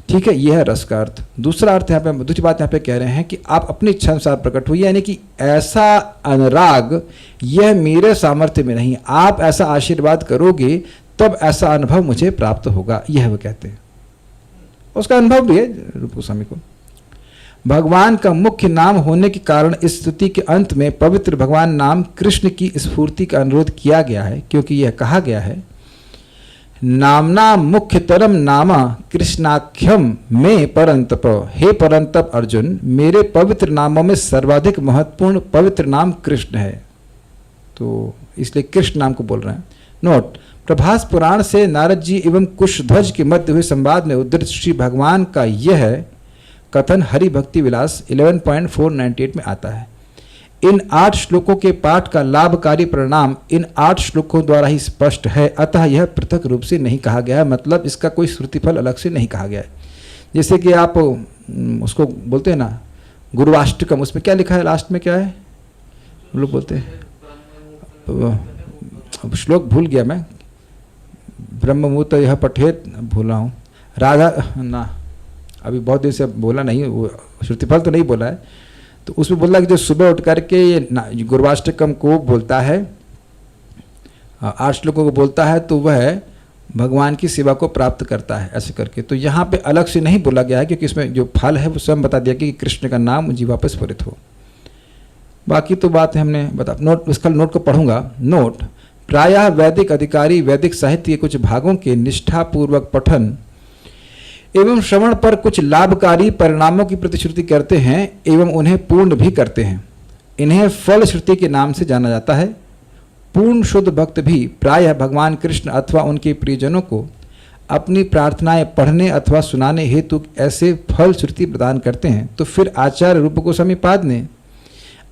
ठीक है, यह है रस का अर्थ। दूसरा अर्थ यहाँ पे, दूसरी बात यहाँ पे कह रहे हैं कि आप अपनी इच्छा अनुसार प्रकट हुई, यानी कि ऐसा अनुराग यह मेरे सामर्थ्य में नहीं, आप ऐसा आशीर्वाद करोगे तब ऐसा अनुभव मुझे प्राप्त होगा, यह वो कहते हैं। उसका अनुभव भी है रूप गोस्वामी को। भगवान का मुख्य नाम होने के कारण इस स्तुति के अंत में पवित्र भगवान नाम कृष्ण की स्फूर्ति का अनुरोध किया गया है, क्योंकि यह कहा गया है, नामना मुख्यतरम नामा कृष्णाख्यम में परंतप, हे परंतप अर्जुन, मेरे पवित्र नामों में सर्वाधिक महत्वपूर्ण पवित्र नाम कृष्ण है, तो इसलिए कृष्ण नाम को बोल रहे हैं। नोट, प्रभास पुराण से नारद जी एवं कुशध्वज के मध्य हुए संवाद में उद्धृत श्री भगवान का यह कथन हरि भक्ति विलास 11.498 में आता है। इन 8 श्लोकों के पाठ का लाभकारी परिणाम इन 8 श्लोकों द्वारा ही स्पष्ट है, अतः यह पृथक रूप से नहीं कहा गया है, मतलब इसका कोई श्रुतिफल अलग से नहीं कहा गया है। जैसे कि आप उसको बोलते हैं ना गुरुवाष्टकम, उसमें क्या लिखा है लास्ट में, क्या है हम लोग बोलते हैं, श्लोक भूल गया मैं, ब्रह्ममुहूर्त यह पठेत, भूला हूँ, राधा ना, अभी बहुत दिन से बोला नहीं, वो श्रुतिफल तो नहीं बोला है, तो उसमें बोला कि जो सुबह उठ करके ये गुरुवाष्टकम को बोलता है, 8 श्लोकों को बोलता है, तो वह भगवान की सेवा को प्राप्त करता है ऐसे करके। तो यहाँ पे अलग से नहीं बोला गया है, क्योंकि इसमें जो फल है वो स्वयं बता दिया कि कृष्ण का नाम जीवा पर स्फुरित हो। बाकी तो बात है हमने बता, नोट इसका नोट को पढ़ूंगा। नोट, प्रायः वैदिक अधिकारी वैदिक साहित्य के कुछ भागों के निष्ठापूर्वक पठन एवं श्रवण पर कुछ लाभकारी परिणामों की प्रतिश्रुति करते हैं एवं उन्हें पूर्ण भी करते हैं। इन्हें फल श्रुति के नाम से जाना जाता है। पूर्ण शुद्ध भक्त भी प्रायः भगवान कृष्ण अथवा उनके प्रियजनों को अपनी प्रार्थनाएं पढ़ने अथवा सुनाने हेतु ऐसे फल श्रुति प्रदान करते हैं। तो फिर आचार्य रूप गोस्वामीपाद ने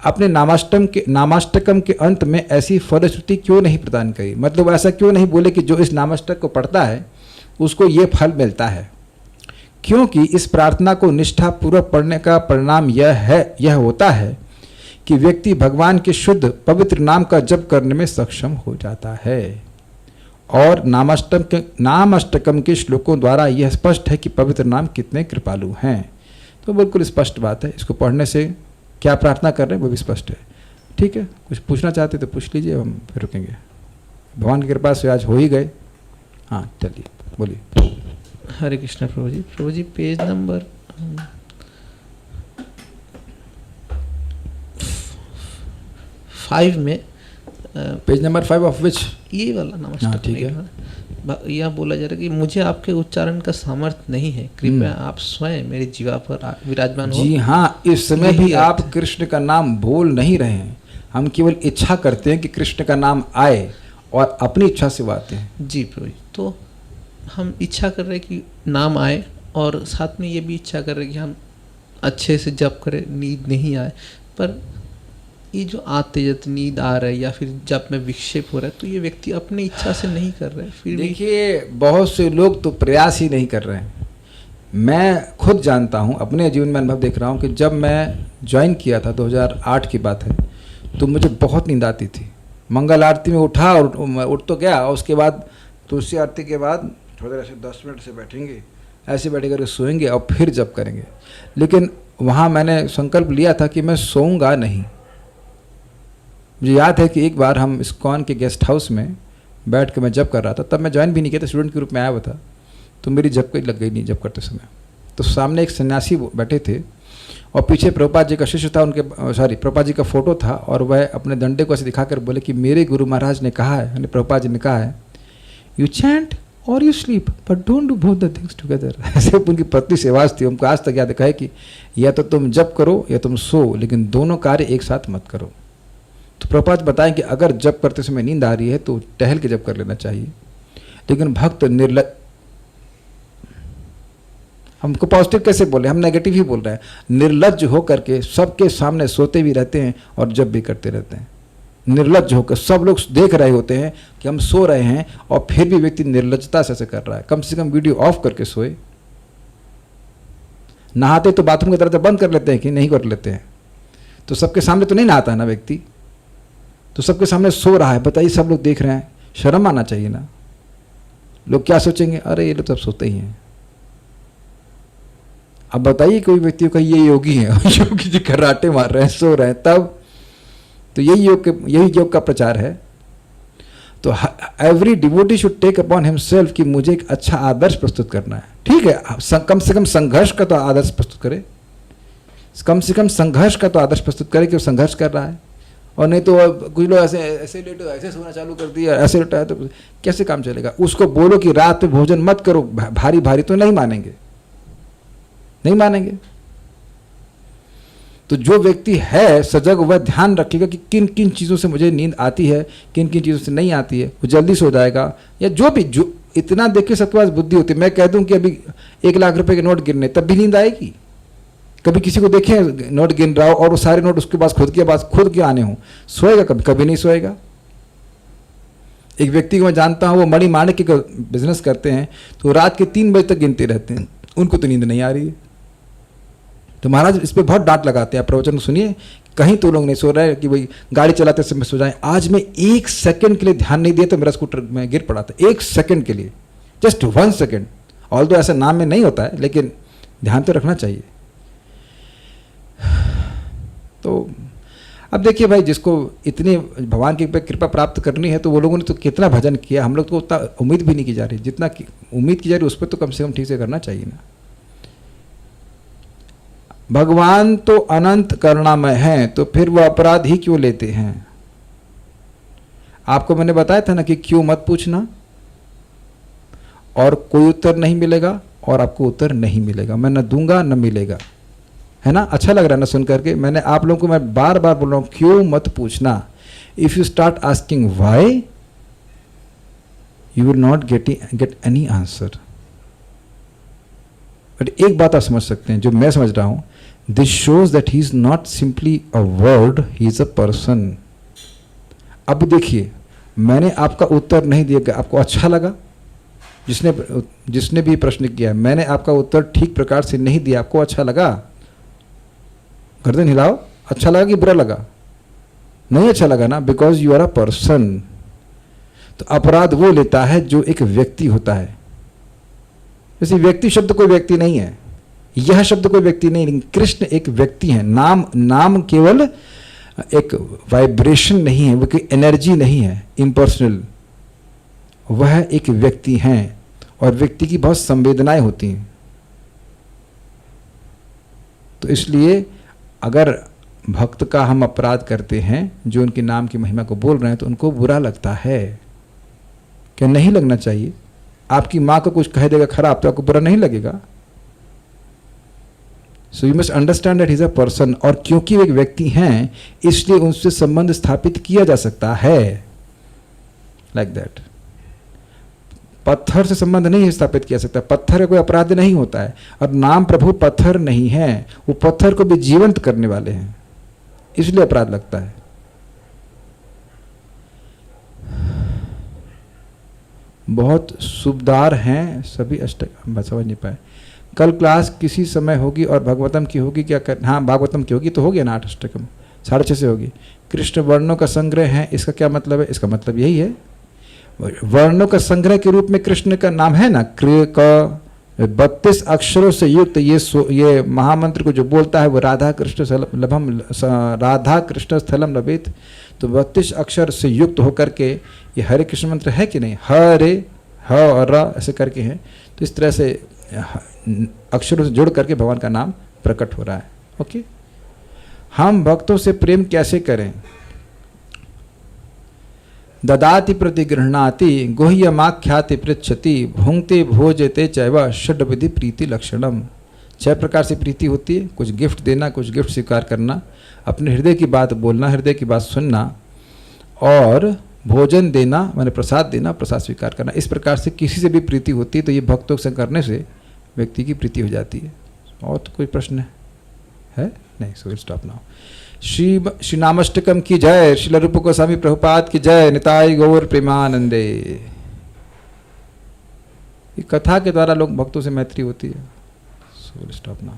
अपने नामाष्टकम के अंत में ऐसी फल श्रुति क्यों नहीं प्रदान करी? मतलब ऐसा क्यों नहीं बोले कि जो इस नामाष्टक को पढ़ता है उसको ये फल मिलता है? क्योंकि इस प्रार्थना को निष्ठापूर्वक पढ़ने का परिणाम यह होता है कि व्यक्ति भगवान के शुद्ध पवित्र नाम का जप करने में सक्षम हो जाता है। और नामाष्टकम के श्लोकों द्वारा यह स्पष्ट है कि पवित्र नाम कितने कृपालु हैं। तो बिल्कुल स्पष्ट बात है, इसको पढ़ने से क्या प्रार्थना कर रहे हैं वो भी स्पष्ट है। ठीक है, कुछ पूछना चाहते तो पूछ लीजिए, हम फिर रुकेंगे। भगवान की कृपा से आज हो ही गए। हाँ चलिए बोलिए। हरे कृष्णा प्रभु जी। प्रभु जी पेज नंबर 5 में पेज नंबर 5 ऑफ विच? ये वाला नमस्कार। हाँ ठीक है। यह बोला जा रहा है कि मुझे आपके उच्चारण का सामर्थ्य नहीं है, कृपया आप स्वयं मेरे जीवा पर विराजमान हो। जी हाँ, इस समय भी आप कृष्ण का नाम बोल नहीं रहे हैं। हम केवल इच्छा करते हैं कि कृष्ण का नाम आए और अपनी इच्छा से वो आते हैं। जी प्रभु जी, तो हम इच्छा कर रहे हैं कि नाम आए और साथ में ये भी इच्छा कर रहे हैं कि हम अच्छे से जप करें, नींद नहीं आए। पर ये जो आते जाते नींद आ रहा है या फिर जब में विक्षेप हो रहा है, तो ये व्यक्ति अपनी इच्छा से नहीं कर रहे। फिर देखिए, बहुत से लोग तो प्रयास ही नहीं कर रहे हैं। मैं खुद जानता हूँ, अपने जीवन में अनुभव देख रहा हूँ कि जब मैं ज्वाइन किया था 2008 की बात है, तो मुझे बहुत नींद आती थी। मंगल आरती में उठा और उठ तो गया, और उसके बाद तुलसी आरती के बाद थोड़ी देर ऐसे 10 मिनट से बैठेंगे, ऐसे बैठे करके सोएंगे और फिर जप करेंगे। लेकिन वहाँ मैंने संकल्प लिया था कि मैं सोऊंगा नहीं। मुझे याद है कि एक बार हम इस्कॉन के गेस्ट हाउस में बैठ के मैं जप कर रहा था, तब मैं ज्वाइन भी नहीं किया था, स्टूडेंट के रूप में आया हुआ था। तो मेरी जप कहीं लग गई नहीं जप करते समय। तो सामने एक सन्यासी बैठे थे और पीछे प्रभुपाद जी का शिष्य था, प्रभुपाद जी का फोटो था, और वह अपने डंडे को ऐसे दिखाकर बोले कि मेरे गुरु महाराज ने कहा है, यानी प्रभुपाद जी ने कहा है, यू चैंट और you sleep but don't do both the things together. ऐसे उनकी पत्नी से आवाज़ थी, उनको आज तक याद है कि या तो तुम जप करो या तुम सो, लेकिन दोनों कार्य एक साथ मत करो। तो प्रभुपाद बताएं कि अगर जप करते समय नींद आ रही है तो टहल के जप कर लेना चाहिए। लेकिन भक्त निर्लज, हमको पॉजिटिव कैसे बोले, हम नेगेटिव ही बोल रहे हैं। निर्लज्ज होकर के सबके सामने सोते भी रहते हैं और जप भी करते रहते हैं। निर्लज्ज होकर सब लोग देख रहे होते हैं कि हम सो रहे हैं और फिर भी व्यक्ति निर्लज्जता से कर रहा है। कम से कम वीडियो ऑफ करके सोए। नहाते तो बाथरूम का दरवाजा बंद कर लेते हैं कि नहीं कर लेते हैं, तो सबके सामने तो नहीं नहाता है ना व्यक्ति, तो सबके सामने सो रहा है। बताइए, सब लोग देख रहे हैं, शर्म आना चाहिए ना। लोग क्या सोचेंगे, अरे ये लोग सब सोते ही हैं। अब बताइए कोई व्यक्ति का ये योगी है, योगी जी कराटे मार रहे हैं, सो रहे हैं, तब तो यही योग का प्रचार है। तो every devotee should take upon himself कि मुझे एक अच्छा आदर्श प्रस्तुत करना है। ठीक है, कम से कम संघर्ष का तो आदर्श प्रस्तुत करे, कम से कम संघर्ष का तो आदर्श प्रस्तुत करे कि वो संघर्ष कर रहा है। और नहीं तो कुछ लोग ऐसे लेटो, ऐसे सोना चालू कर दिया, ऐसे लेटा है, तो कैसे काम चलेगा। उसको बोलो कि रात में भोजन मत करो, भारी भारी, तो नहीं मानेंगे, नहीं मानेंगे। तो जो व्यक्ति है सजग, वह ध्यान रखेगा कि किन किन चीज़ों से मुझे नींद आती है, किन किन चीज़ों से नहीं आती है, वो जल्दी सो जाएगा। या जो इतना देखिए, सबके पास बुद्धि होती है। मैं कह दूं कि अभी 1 लाख रुपए के नोट गिरने, तब भी नींद आएगी। कभी किसी को देखें नोट गिन रहा हो और वो सारे नोट उसके पास खुद के आने हों, सोएगा कभी? कभी नहीं सोएगा। एक व्यक्ति को मैं जानता हूँ, वो मणि माणिक्य का बिजनेस करते हैं, तो रात के 3 बजे तक गिनते रहते हैं, उनको तो नींद नहीं आ रही है। तो महाराज इस पर बहुत डांट लगाते हैं। आप प्रवचन सुनिए, कहीं तो लोग नहीं सो रहे कि भाई गाड़ी चलाते समय सो जाएं। आज मैं 1 सेकंड के लिए ध्यान नहीं दिया तो मेरा स्कूटर में गिर पड़ा था। 1 सेकंड के लिए, जस्ट 1 सेकंड। ऑल्दो ऐसा नाम में नहीं होता है, लेकिन ध्यान तो रखना चाहिए। तो अब देखिए भाई, जिसको इतनी भगवान की कृपा प्राप्त करनी है तो वो लोगों ने तो कितना भजन किया, हम लोग तो उतना उम्मीद भी नहीं की जा रही, जितना उम्मीद की जा रही उस पर तो कम से कम ठीक से करना चाहिए ना। भगवान तो अनंत करुणामय हैं, तो फिर वो अपराध ही क्यों लेते हैं? आपको मैंने बताया था ना कि क्यों मत पूछना, और कोई उत्तर नहीं मिलेगा और आपको उत्तर नहीं मिलेगा, मैं न दूंगा न मिलेगा, है ना। अच्छा लग रहा है ना सुन करके? मैंने आप लोगों को मैं बार बार बोल रहा हूं क्यों मत पूछना। If you start asking why, you will not get any answer. But एक बात आप समझ सकते हैं जो मैं समझ रहा हूं, this shows that he is not simply a word, he is a person. अब देखिए, मैंने आपका उत्तर नहीं दिया, आपको अच्छा लगा? जिसने भी प्रश्न किया, मैंने आपका उत्तर ठीक प्रकार से नहीं दिया, आपको अच्छा लगा? गर्दन हिलाओ। अच्छा लगा कि बुरा लगा? नहीं अच्छा लगा ना, because you are a person. तो अपराध वो लेता है जो एक व्यक्ति होता है। जैसे व्यक्ति शब्द कोई व्यक्ति नहीं है, यह शब्द कोई व्यक्ति नहीं, लेकिन कृष्ण एक व्यक्ति है। नाम केवल एक वाइब्रेशन नहीं है, वो कोई एनर्जी नहीं है इम्पर्सनल, वह एक व्यक्ति हैं और व्यक्ति की बहुत संवेदनाएं होती हैं। तो इसलिए अगर भक्त का हम अपराध करते हैं, जो उनके नाम की महिमा को बोल रहे हैं, तो उनको बुरा लगता है। क्या नहीं लगना चाहिए? आपकी माँ को कुछ कह देगा खराब तो आपको बुरा नहीं लगेगा? So you must understand that he is a person, और क्योंकि वो एक व्यक्ति हैं इसलिए उनसे संबंध स्थापित किया जा सकता है, लाइक दैट। पत्थर से संबंध नहीं स्थापित किया सकता, पत्थर कोई अपराध नहीं होता है, और नाम प्रभु पत्थर नहीं है, वो पत्थर को भी जीवंत करने वाले हैं, इसलिए अपराध लगता है। बहुत शुभदार हैं सभी अष्टकम, समझ नहीं पाए। कल क्लास किसी समय होगी और भागवतम की होगी क्या कर? हाँ, भागवतम की होगी तो हो गया ना 8 अष्टकम, 6:30 से होगी। कृष्ण वर्णों का संग्रह है, इसका क्या मतलब है? इसका मतलब यही है, वर्णों का संग्रह के रूप में कृष्ण का नाम है ना। 32 अक्षरों से युक्त ये महामंत्र को जो बोलता है वो राधा कृष्ण स्थलम लभेत, तो 32 अक्षर से युक्त होकर के ये हरे कृष्ण मंत्र है कि नहीं? हरे ह और र ऐसे करके हैं, तो इस तरह से अक्षरों से जुड़ करके भगवान का नाम प्रकट हो रहा है। ओके, हम भक्तों से प्रेम कैसे करें? ददाति प्रतिगृह्णाति गुह्यमाख्याति पृच्छति भुंक्ते भोजते चैव षड्विधि प्रीति लक्षणम। 6 प्रकार से प्रीति होती है, कुछ गिफ्ट देना, कुछ गिफ्ट स्वीकार करना, अपने हृदय की बात बोलना, हृदय की बात सुनना, और भोजन देना माने प्रसाद देना, प्रसाद स्वीकार करना। इस प्रकार से किसी से भी प्रीति होती है, तो ये भक्तों से करने से व्यक्ति की प्रीति हो जाती है। और तो कोई प्रश्न है? नहीं, so will stop now. Shri Namashtakam की जय, श्रील रूप गोस्वामी प्रभुपाद की जय, निताई गौर प्रेमानंदे। कथा के द्वारा लोग भक्तों से मैत्री होती है। सो विल स्टॉप नाउ।